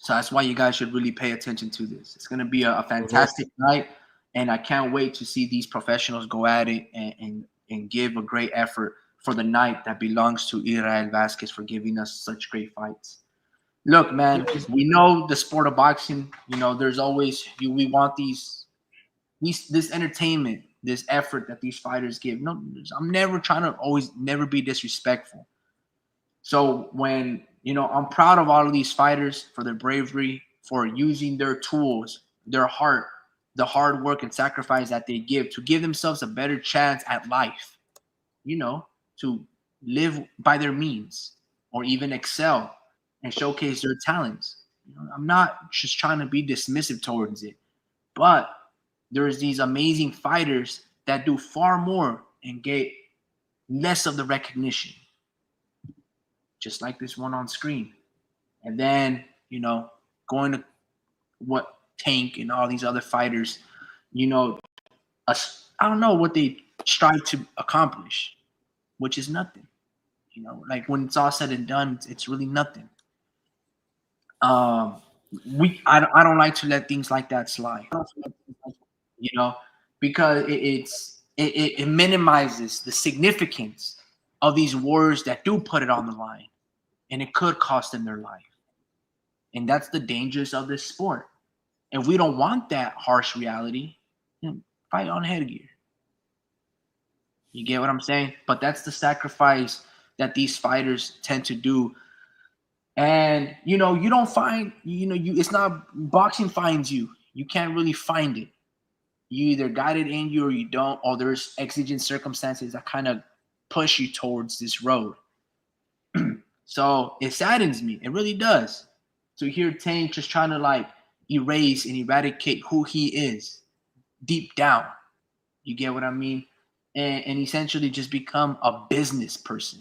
So that's why you guys should really pay attention to this. It's going to be a fantastic night, and I can't wait to see these professionals go at it and give a great effort for the night that belongs to Israel Vasquez for giving us such great fights. Look, man, we know the sport of boxing. You know, there's always we want this entertainment, this effort that these fighters give. No, I'm never trying to never be disrespectful. So when I'm proud of all of these fighters for their bravery, for using their tools, their heart, the hard work and sacrifice that they give to give themselves a better chance at life. To live by their means or even excel and showcase their talents. I'm not just trying to be dismissive towards it, but there's these amazing fighters that do far more and get less of the recognition, just like this one on screen. And then, going to what Tank and all these other fighters, I don't know what they strive to accomplish, which is nothing. Like when it's all said and done, it's really nothing. I don't like to let things like that slide. Because it minimizes the significance of these wars that do put it on the line, and it could cost them their life. And that's the dangers of this sport. If we don't want that harsh reality, fight on headgear. You get what I'm saying? But that's the sacrifice that these fighters tend to do. And, you don't find, it's not boxing finds you. You can't really find it. You either got it in you or you don't, or there's exigent circumstances that kind of push you towards this road. So it saddens me. It really does. To hear Tank just trying to erase and eradicate who he is deep down. You get what I mean? And essentially just become a business person.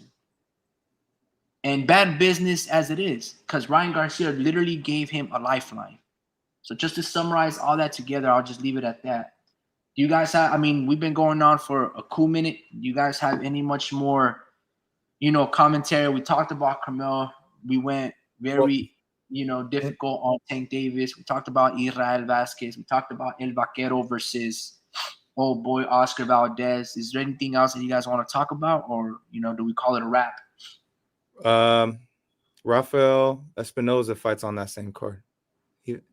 And bad business as it is, because Ryan Garcia literally gave him a lifeline. So just to summarize all that together, I'll just leave it at that. Do you guys have, we've been going on for a cool minute. Do you guys have any much more, commentary? We talked about Carmel. We went very, difficult on Tank Davis. We talked about Israel Vasquez. We talked about El Vaquero versus old boy Oscar Valdez. Is there anything else that you guys want to talk about, or, do we call it a wrap? Rafael Espinoza fights on that same card.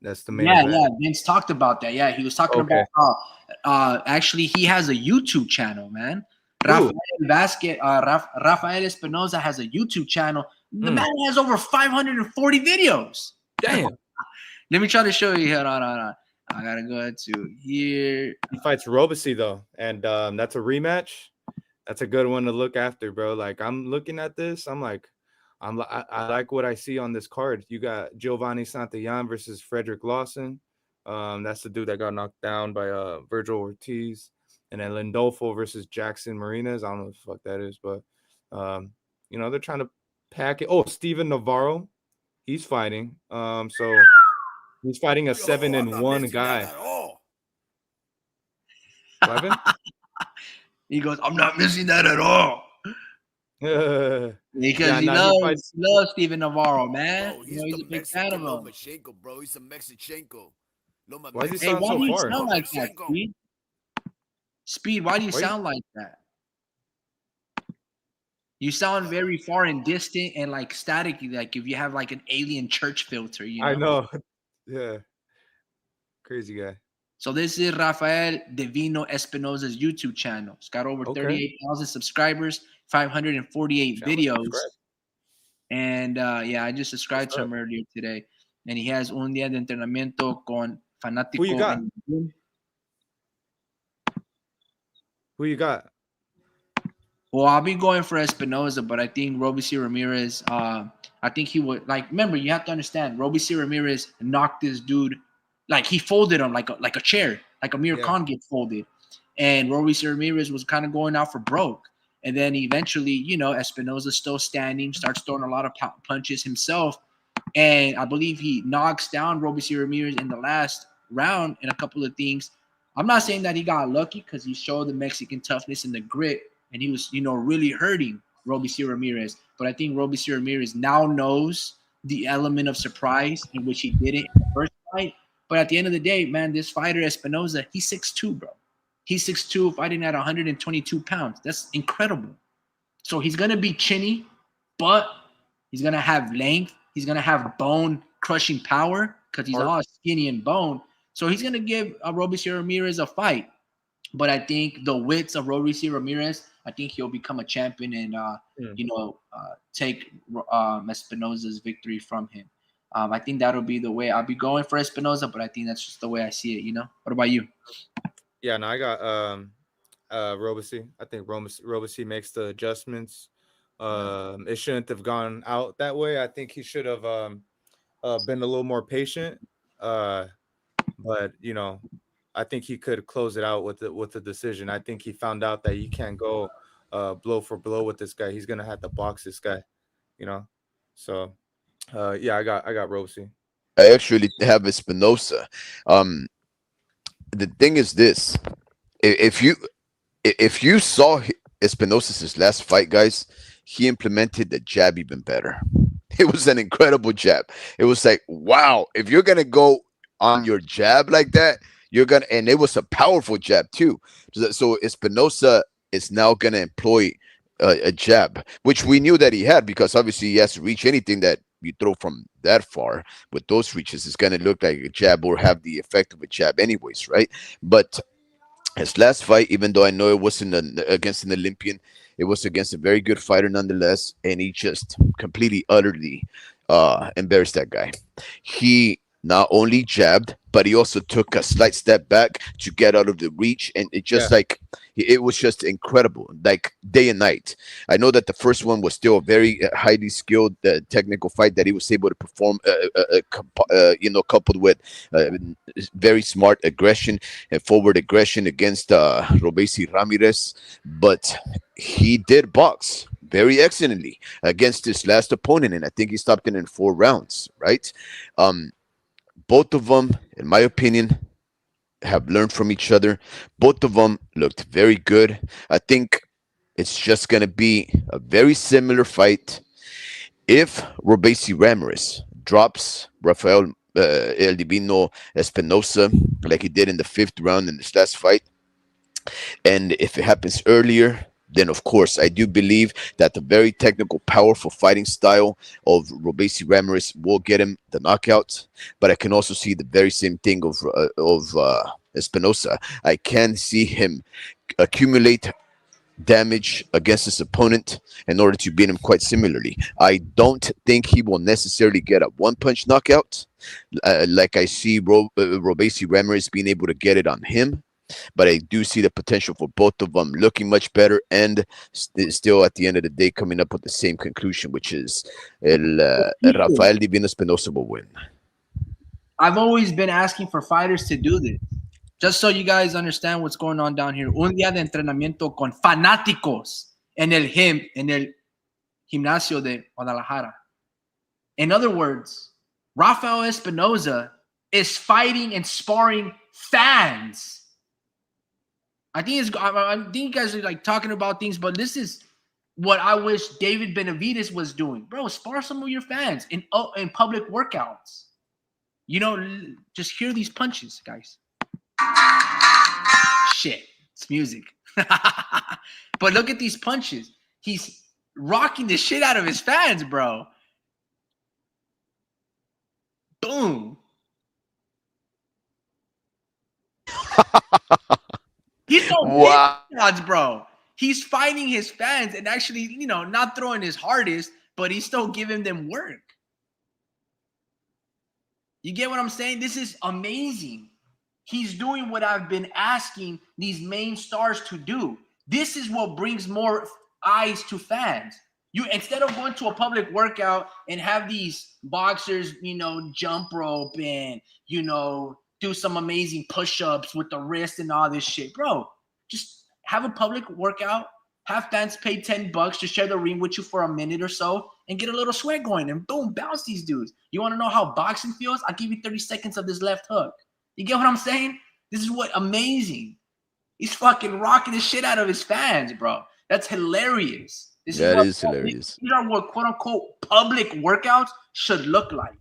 That's the main event. Yeah, Vince talked about that. Yeah, he was talking about actually he has a YouTube channel, man. Rafael Espinoza has a YouTube channel. The man has over 540 videos. Damn. Let me try to show you. Hold on. I gotta go to here. He fights Robeisy though, and that's a rematch. That's a good one to look after, bro. Like I'm looking at this, I'm like, I like what I see on this card. You got Giovanni Santillán versus Frederick Lawson. That's the dude that got knocked down by Virgil Ortiz. And then Lindolfo versus Jackson Marinas. I don't know what the fuck that is, but they're trying to pack it. Oh, Steven Navarro, he's fighting. So he's fighting a 7-1 guy. He goes, I'm not missing that at all. Because he loves Steven Navarro, man. Bro, he's a big fan of him. Lomachenko, bro. He's a Mexichenko. Why does he sound so far? Sound like that, Speed, why do you sound like that? You sound very far and distant and static, like if you have an alien church filter, I know. Yeah. Crazy guy. So this is Rafael Divino Espinoza's YouTube channel. It's got over 38,000 subscribers, 548 videos. And I just subscribed to him earlier today. And he has un día de entrenamiento con fanático. Who you got? Who you got? Well, I'll be going for Espinoza, but I think Robeisy Ramirez, I think he would remember, you have to understand, Robeisy Ramirez knocked this dude, he folded him like a chair, like Amir Khan gets folded. And Robeisy Ramirez was kind of going out for broke. And then eventually, Espinoza's still standing, starts throwing a lot of punches himself. And I believe he knocks down Robeisy Ramirez in the last round in a couple of things. I'm not saying that he got lucky because he showed the Mexican toughness and the grit, and he was, really hurting Robeisy Ramirez. But I think Robeisy Ramirez now knows the element of surprise in which he did it in the first fight. But at the end of the day, man, this fighter Espinoza, he's 6'2", bro. He's 6'2", fighting at 122 pounds. That's incredible. So he's gonna be chinny, but he's gonna have length. He's gonna have bone crushing power because he's all skinny and bone. So he's gonna give Robeisy Ramirez a fight. But I think the wits of Robeisy Ramirez, I think he'll become a champion and take Espinoza's victory from him. I think that'll be the way. I'll be going for Espinoza, but I think that's just the way I see it. What about you? Yeah, no, I got Robeisy. I think Robeisy makes the adjustments. It shouldn't have gone out that way. I think he should have been a little more patient. But I think he could close it out with the decision. I think he found out that you can't go blow for blow with this guy. He's gonna have to box this guy, So yeah, I got Robeisy. I actually have Espinosa. The thing is this: if you saw Espinosa's last fight, guys, he implemented the jab even better. It was an incredible jab. It was like, wow, if you're gonna go on your jab like that, and it was a powerful jab too. So Espinosa is now gonna employ a jab, which we knew that he had, because obviously he has to reach anything that you throw from that far. With those reaches, it's gonna look like a jab or have the effect of a jab, anyways, right? But his last fight, even though I know it wasn't against an Olympian, it was against a very good fighter nonetheless, and he just completely, utterly embarrassed that guy. He not only jabbed, but he also took a slight step back to get out of the reach, and it just it was just incredible, like day and night. I know that the first one was still a very highly skilled technical fight that he was able to perform, coupled with very smart aggression and forward aggression against Robeisy Ramirez, but he did box very excellently against his last opponent, and I think he stopped it in 4 rounds, right? Both of them, in my opinion, have learned from each other. Both of them looked very good. I think it's just going to be a very similar fight. If Robeisy Ramirez drops Rafael El Divino Espinosa like he did in the 5th round in this last fight, and if it happens earlier, then of course I do believe that the very technical, powerful fighting style of Robeisy Ramirez will get him the knockout. But I can also see the very same thing of Espinosa. I can see him accumulate damage against his opponent in order to beat him quite similarly. I don't think he will necessarily get a one-punch knockout like I see Robeisy Ramirez being able to get it on him. But I do see the potential for both of them looking much better, and still at the end of the day coming up with the same conclusion, which is Rafael Divino Espinosa will win. I've always been asking for fighters to do this. Just so you guys understand what's going on down here. Un día de entrenamiento con fanáticos en el gimnasio de Guadalajara. In other words, Rafael Espinosa is fighting and sparring fans. I think you guys are like talking about things, but this is what I wish David Benavidez was doing. Bro, spar some of your fans in public workouts. Just hear these punches, guys. Shit, it's music. But look at these punches. He's rocking the shit out of his fans, bro. Boom. He's so big, bro. He's fighting his fans and actually, not throwing his hardest, but he's still giving them work. You get what I'm saying? This is amazing. He's doing what I've been asking these main stars to do. This is what brings more eyes to fans. Instead of going to a public workout and have these boxers, jump rope and, do some amazing push-ups with the wrist and all this shit. Bro, just have a public workout, have fans pay $10 to share the ring with you for a minute or so and get a little sweat going and boom, bounce these dudes. You want to know how boxing feels? I'll give you 30 seconds of this left hook. You get what I'm saying? This is what amazing. He's fucking rocking the shit out of his fans, bro. That's hilarious. This That what is hilarious. these are what quote unquote public workouts should look like.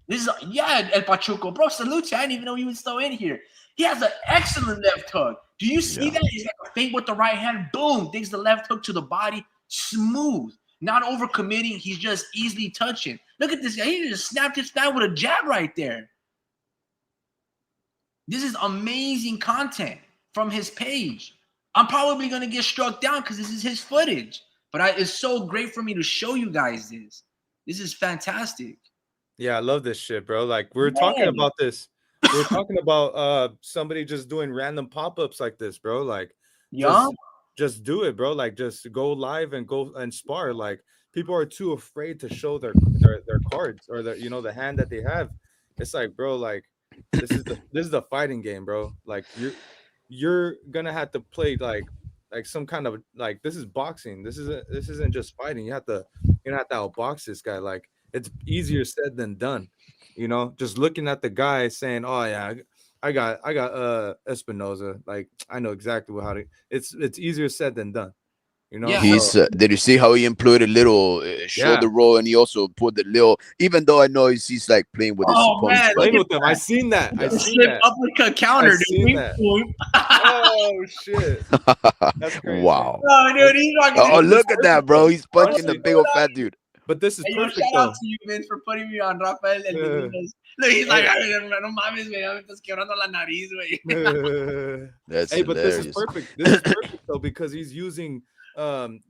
This is El Pachuco, bro. Salute you. I didn't even know he was still in here. He has an excellent left hook. Do you see Yeah. that? He's like a feint with the right hand. Boom, digs the left hook to the body. Smooth. Not overcommitting. He's just easily touching. Look at this guy. He just snapped his back with a jab right there. This is amazing content from his page. I'm probably going to get struck down because this is his footage. But it's so great for me to show you guys this. This is fantastic. Yeah, I love this shit, bro. Like we were talking about this. We were talking about somebody just doing random pop-ups like this, bro. Like just do it, bro. Like just go live and go and spar. Like people are too afraid to show their cards or the hand that they have. It's like, bro, like this is the fighting game, bro. Like you're gonna have to play like some kind of like this is boxing. This isn't just fighting. You have to outbox this guy. Like it's easier said than done. Just looking at the guy saying, "Oh yeah, I got Espinoza." Like I know exactly how to. It's easier said than done. Yeah. He's did you see how he employed a little shoulder roll, and he also put the little, even though I know he's like playing with his opponent's man, playing with them. I seen that. I seen that. Uppercut counter. I seen that. Oh shit! That's crazy. Wow. Oh, dude, he's Oh, look at that, bro. He's punching the big old fat dude. But this is Hey, perfect shout though. out to you, Vince, for putting me on Rafael El Domínguez. Look, he's like, no mames, güey, me estás quebrando la nariz, güey. That's hey, but hilarious. this is perfect. This is perfect though because he's using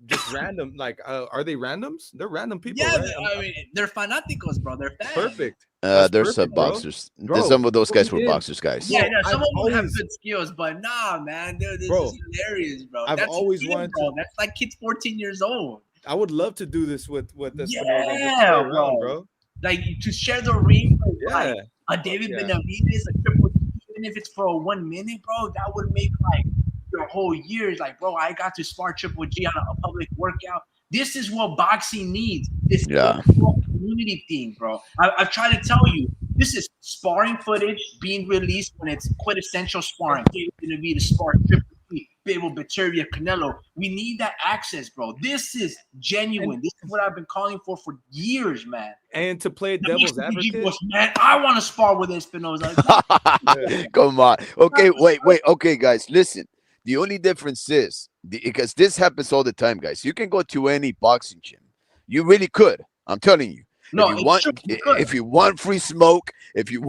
just random. Like, are they randoms? They're random people. Yeah, right? I mean, they're fanáticos, bro. They're fans. Perfect. There's some perfect, bro. boxers. Bro, Some of those guys we were did. boxers, guys. Yeah, some I've of them have always- good skills, but nah, man, dude, this Bro, is hilarious, bro. I've That's always a kid, wanted bro. to- That's like kids 14 years old. I would love to do this with this. Yeah, bro. Like to share the ring with like a David Benavides, a triple, even if it's for a 1 minute, bro, that would make like your whole year. Like, bro, I got to spar Triple G on a public workout. This is what boxing needs. This community thing, bro. I've tried to tell you, this is sparring footage being released when it's quintessential sparring. David Benavides spar Triple G, Bable, Batavia, Canelo. We need that access, bro. This is genuine. This is what I've been calling for years, man. And to play devil's advocate, man, I want to spar with Espinoza. Come on. Okay, wait. Okay, guys, listen. The only difference is because this happens all the time, guys. You can go to any boxing gym. You really could. I'm telling you. No, if you want free smoke, you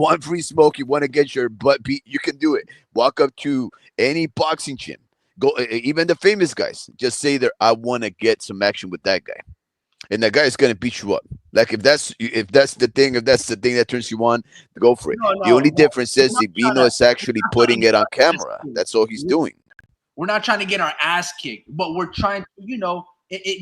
want to get your butt beat, you can do it. Walk up to any boxing gym. Go, even the famous guys. Just say there, I want to get some action with that guy, and that guy is gonna beat you up. Like if that's the thing that turns you on, go for it. The only difference is Divino is actually putting it on camera. That's all he's doing. We're not trying to get our ass kicked, but we're trying to,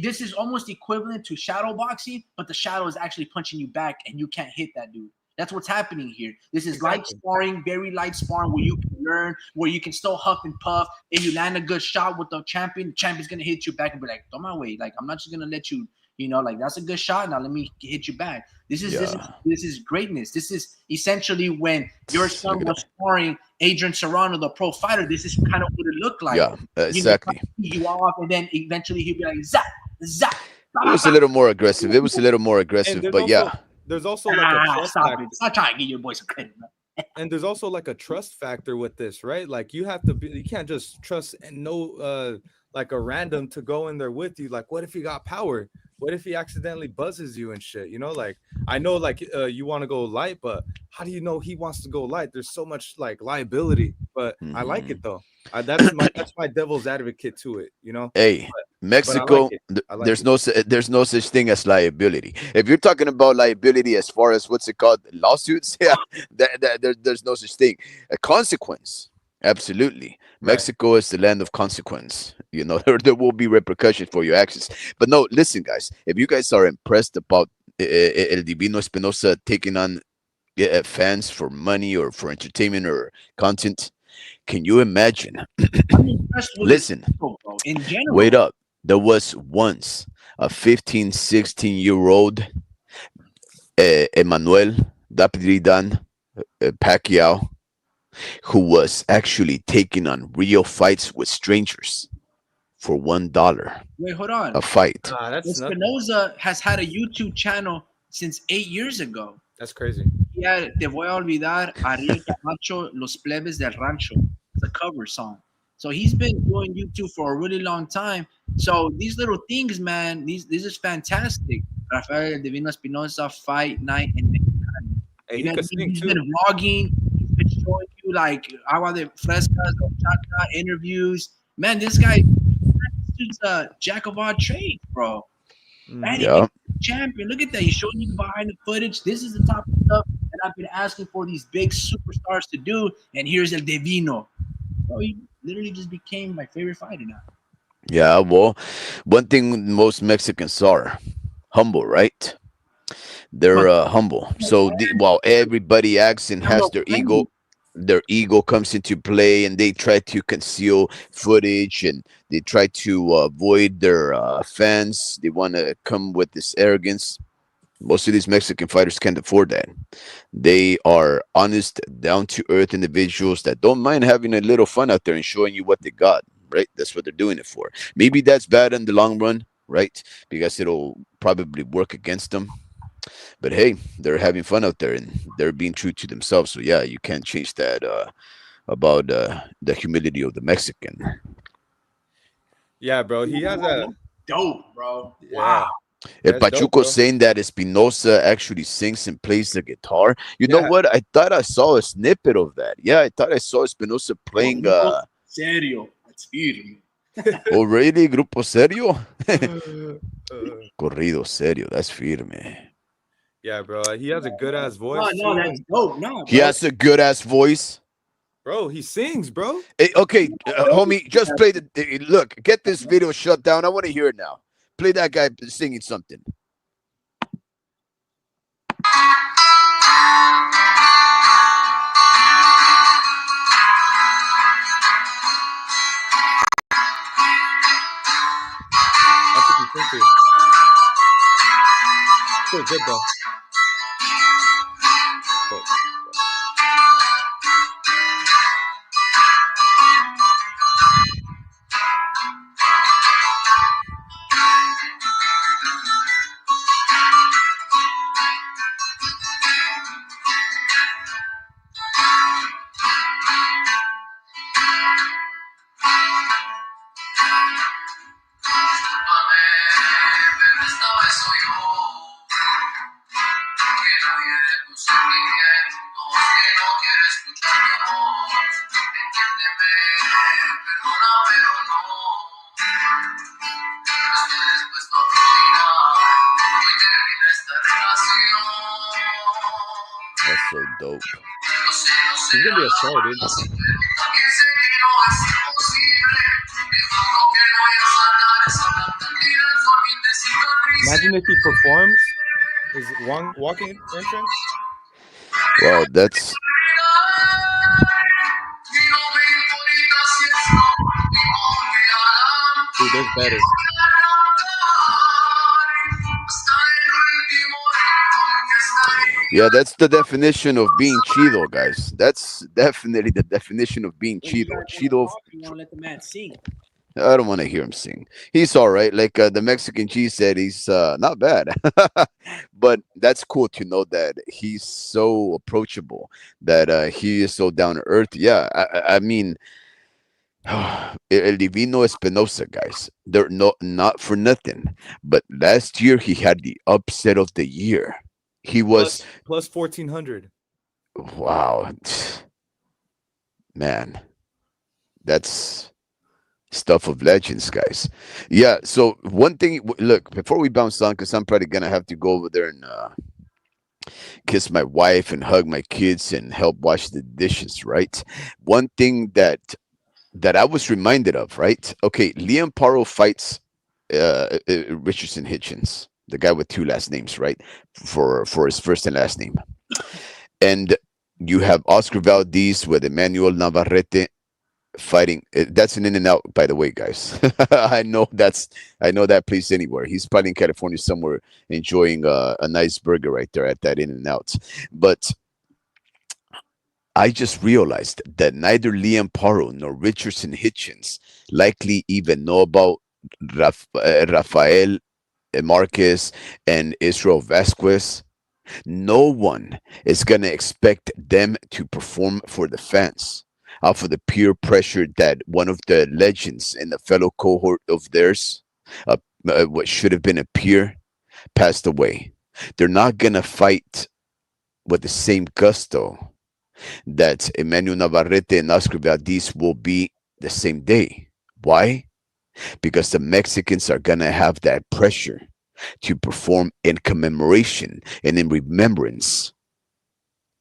this is almost equivalent to shadow boxing, but the shadow is actually punching you back and you can't hit that dude. That's what's happening here. This is light sparring, very light sparring where you can learn, where you can still huff and puff. If you land a good shot with the champion's going to hit you back and be like, don't my way. Like, I'm not just going to let you, like that's a good shot. Now let me hit you back. This is greatness. This is essentially when your son was sparring Adrian Serrano, the pro fighter. This is kind of what it looked like. Yeah, exactly. You off, and then eventually he'll be like, zap, zap. It was a little more aggressive. But yeah. There's also like a trust factor. Stop trying to get your boy some credit, man. And there's also like a trust factor with this, right? Like you can't just trust and know like a random to go in there with you. Like, what if he got power? What if he accidentally buzzes you and shit? Like I know like you want to go light, but how do you know he wants to go light? There's so much like liability, but I like it though. That's my devil's advocate to it, Hey, Mexico, there's no such thing as liability. If you're talking about liability as far as what's it called, lawsuits, there's no such thing. A consequence, absolutely. Right. Mexico is the land of consequence. There will be repercussions for your actions. But no, listen, guys. If you guys are impressed about El Divino Espinoza taking on fans for money or for entertainment or content, can you imagine? Listen, in general. Wait up. There was once a 15, 16-year-old Emmanuel Dapidan Pacquiao who was actually taking on real fights with strangers for $1 Wait, hold on. a fight. That's nothing. Espinoza has had a YouTube channel since 8 years ago. That's crazy. He had Te Voy a Olvidar, Ariel Camacho, Los Plebes del Rancho. It's a cover song. So he's been doing YouTube for a really long time. So these little things, man, these is fantastic. Rafael Divino Espinosa, Fight Night, and Hey, you he know, could sing he's too. been vlogging. He's been showing you like agua de frescas, horchata interviews. Man, this guy, this dude's a jack of all trades, bro. Man, he Yeah. champion. Look at that. He's showing you behind the footage. This is the type of stuff that I've been asking for these big superstars to do. And here's El Divino. Bro, he literally just became my favorite fighter now. Yeah. Well, one thing most Mexicans are humble, right? They're humble. So while everybody acts and has their ego comes into play, and they try to conceal footage, and they try to avoid their fans. They want to come with this arrogance. Most of these Mexican fighters can't afford that. They are honest, down to earth individuals that don't mind having a little fun out there and showing you what they got, right? That's what they're doing it for. Maybe that's bad in the long run, right? Because it'll probably work against them. But hey, they're having fun out there and they're being true to themselves. So yeah, you can't change that about the humility of the Mexican. Yeah, bro. He has a Dope, bro. yeah. Wow. If That's dope, Pachuco bro. saying that Espinosa actually sings and plays the guitar, you know Yeah. what? I thought I saw a snippet of that. Yeah, I thought I saw Espinosa playing. Serio. That's firme. Oh, really? Grupo Serio? Uh, Corrido Serio. That's firme. yeah, bro. He has a good ass voice. No, too. that's dope. No, He bro. has a good ass voice. Bro, he sings, bro. Hey, okay, homie, just play the. Look, get this video shut down. I want to hear it now. Play that guy singing something. That's what he sings to. Still good though. Cool. That's so dope. He's gonna be a star, dude. Imagine if he performs his walking entrance. Wow, that's Dude, there's better. yeah, that's the definition of being chido, guys. That's definitely the definition of being chido. Chido. You want to let the man sing. I don't want to hear him sing. He's all right. Like the Mexican G said, he's not bad. But that's cool to know that he's so approachable, that he is so down to earth. Yeah, I mean, El Divino Espinosa, guys. They're not for nothing. But last year he had the upset of the year. He was Plus 1400. wow, man. That's stuff of legends, guys. Yeah. So one thing, look, before we bounce on, because I'm probably gonna have to go over there and kiss my wife and hug my kids and help wash the dishes. Right. One thing that I was reminded of. Right. Okay. Liam Paro fights Richardson Hitchens, the guy with two last names, right? For his first and last name, and you have Oscar Valdez with Emmanuel Navarrete fighting. That's an In and Out, by the way, guys. I know that place anywhere. He's probably in California somewhere enjoying a nice burger right there at that In and Out. But I just realized that neither Liam Paro nor Richardson Hitchens likely even know about Rafael Marquez and Israel Vasquez. No one is going to expect them to perform for the fans off of the peer pressure that one of the legends in a fellow cohort of theirs, uh, what should have been a peer, passed away. They're not going to fight with the same gusto that Emmanuel Navarrete and Oscar Valdez will be the same day. Why? Because the Mexicans are going to have that pressure to perform in commemoration and in remembrance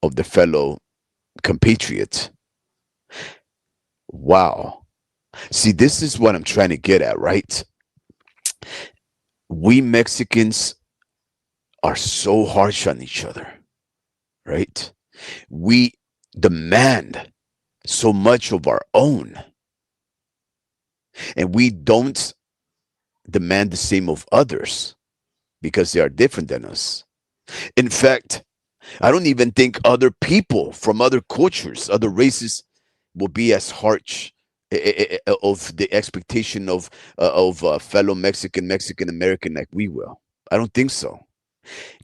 of the fellow compatriot. Wow. See, this is what I'm trying to get at, right? We Mexicans are so harsh on each other, right? We demand so much of our own, and we don't demand the same of others because they are different than us. In fact, I don't even think other people from other cultures, other races, will be as harsh of the expectation of fellow Mexican American like we will. I don't think so.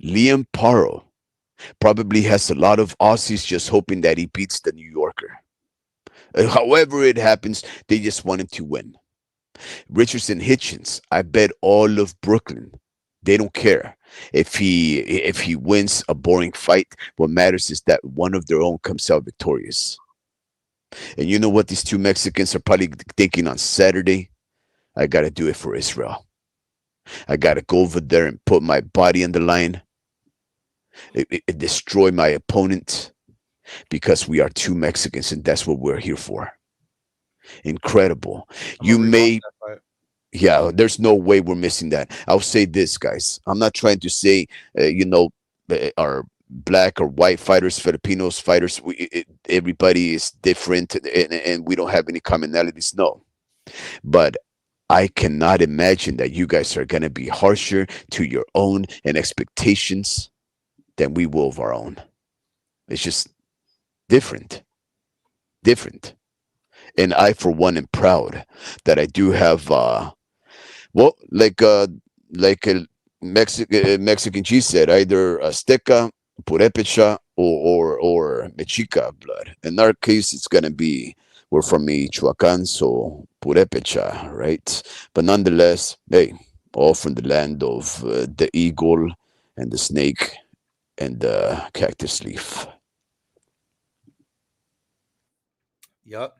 Liam Paro probably has a lot of Aussies just hoping that he beats the New Yorker. However it happens, they just want him to win. Richardson Hitchens, I bet all of Brooklyn, they don't care if he wins a boring fight. What matters is that one of their own comes out victorious. And you know what these two Mexicans are probably thinking on Saturday? I gotta do it for Israel. I gotta go over there and put my body on the line, destroy my opponent, because we are two Mexicans and that's what we're here for. Incredible. I'm You gonna rewatch may, that fight. yeah, there's no way we're missing that. I'll say this, guys. I'm not trying to say, our black or white fighters, Filipinos fighters, everybody is different and we don't have any commonalities. No. But I cannot imagine that you guys are going to be harsher to your own and expectations than we will of our own. It's just different. Different. And I, for one, am proud that I do have, well, like a Mexican G said, either Azteca, Purepecha, or Mexica blood. In our case, it's gonna be we're from Michoacan, so Purepecha, right? But nonetheless, hey, all from the land of the eagle and the snake and the cactus leaf. Yup.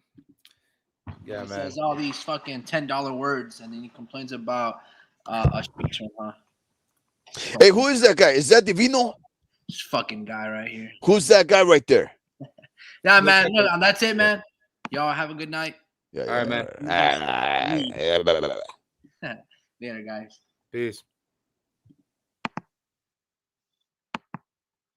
Yeah, He man. says all these fucking $10 words, and then he complains about a street term, huh? Hey, who is that guy? Is that Divino? This fucking guy right here. Who's that guy right there? Yeah, Looks man. like Look, that's it, man. Y'all have a good night. Yeah, All right, man. yeah. Later, guys. Peace.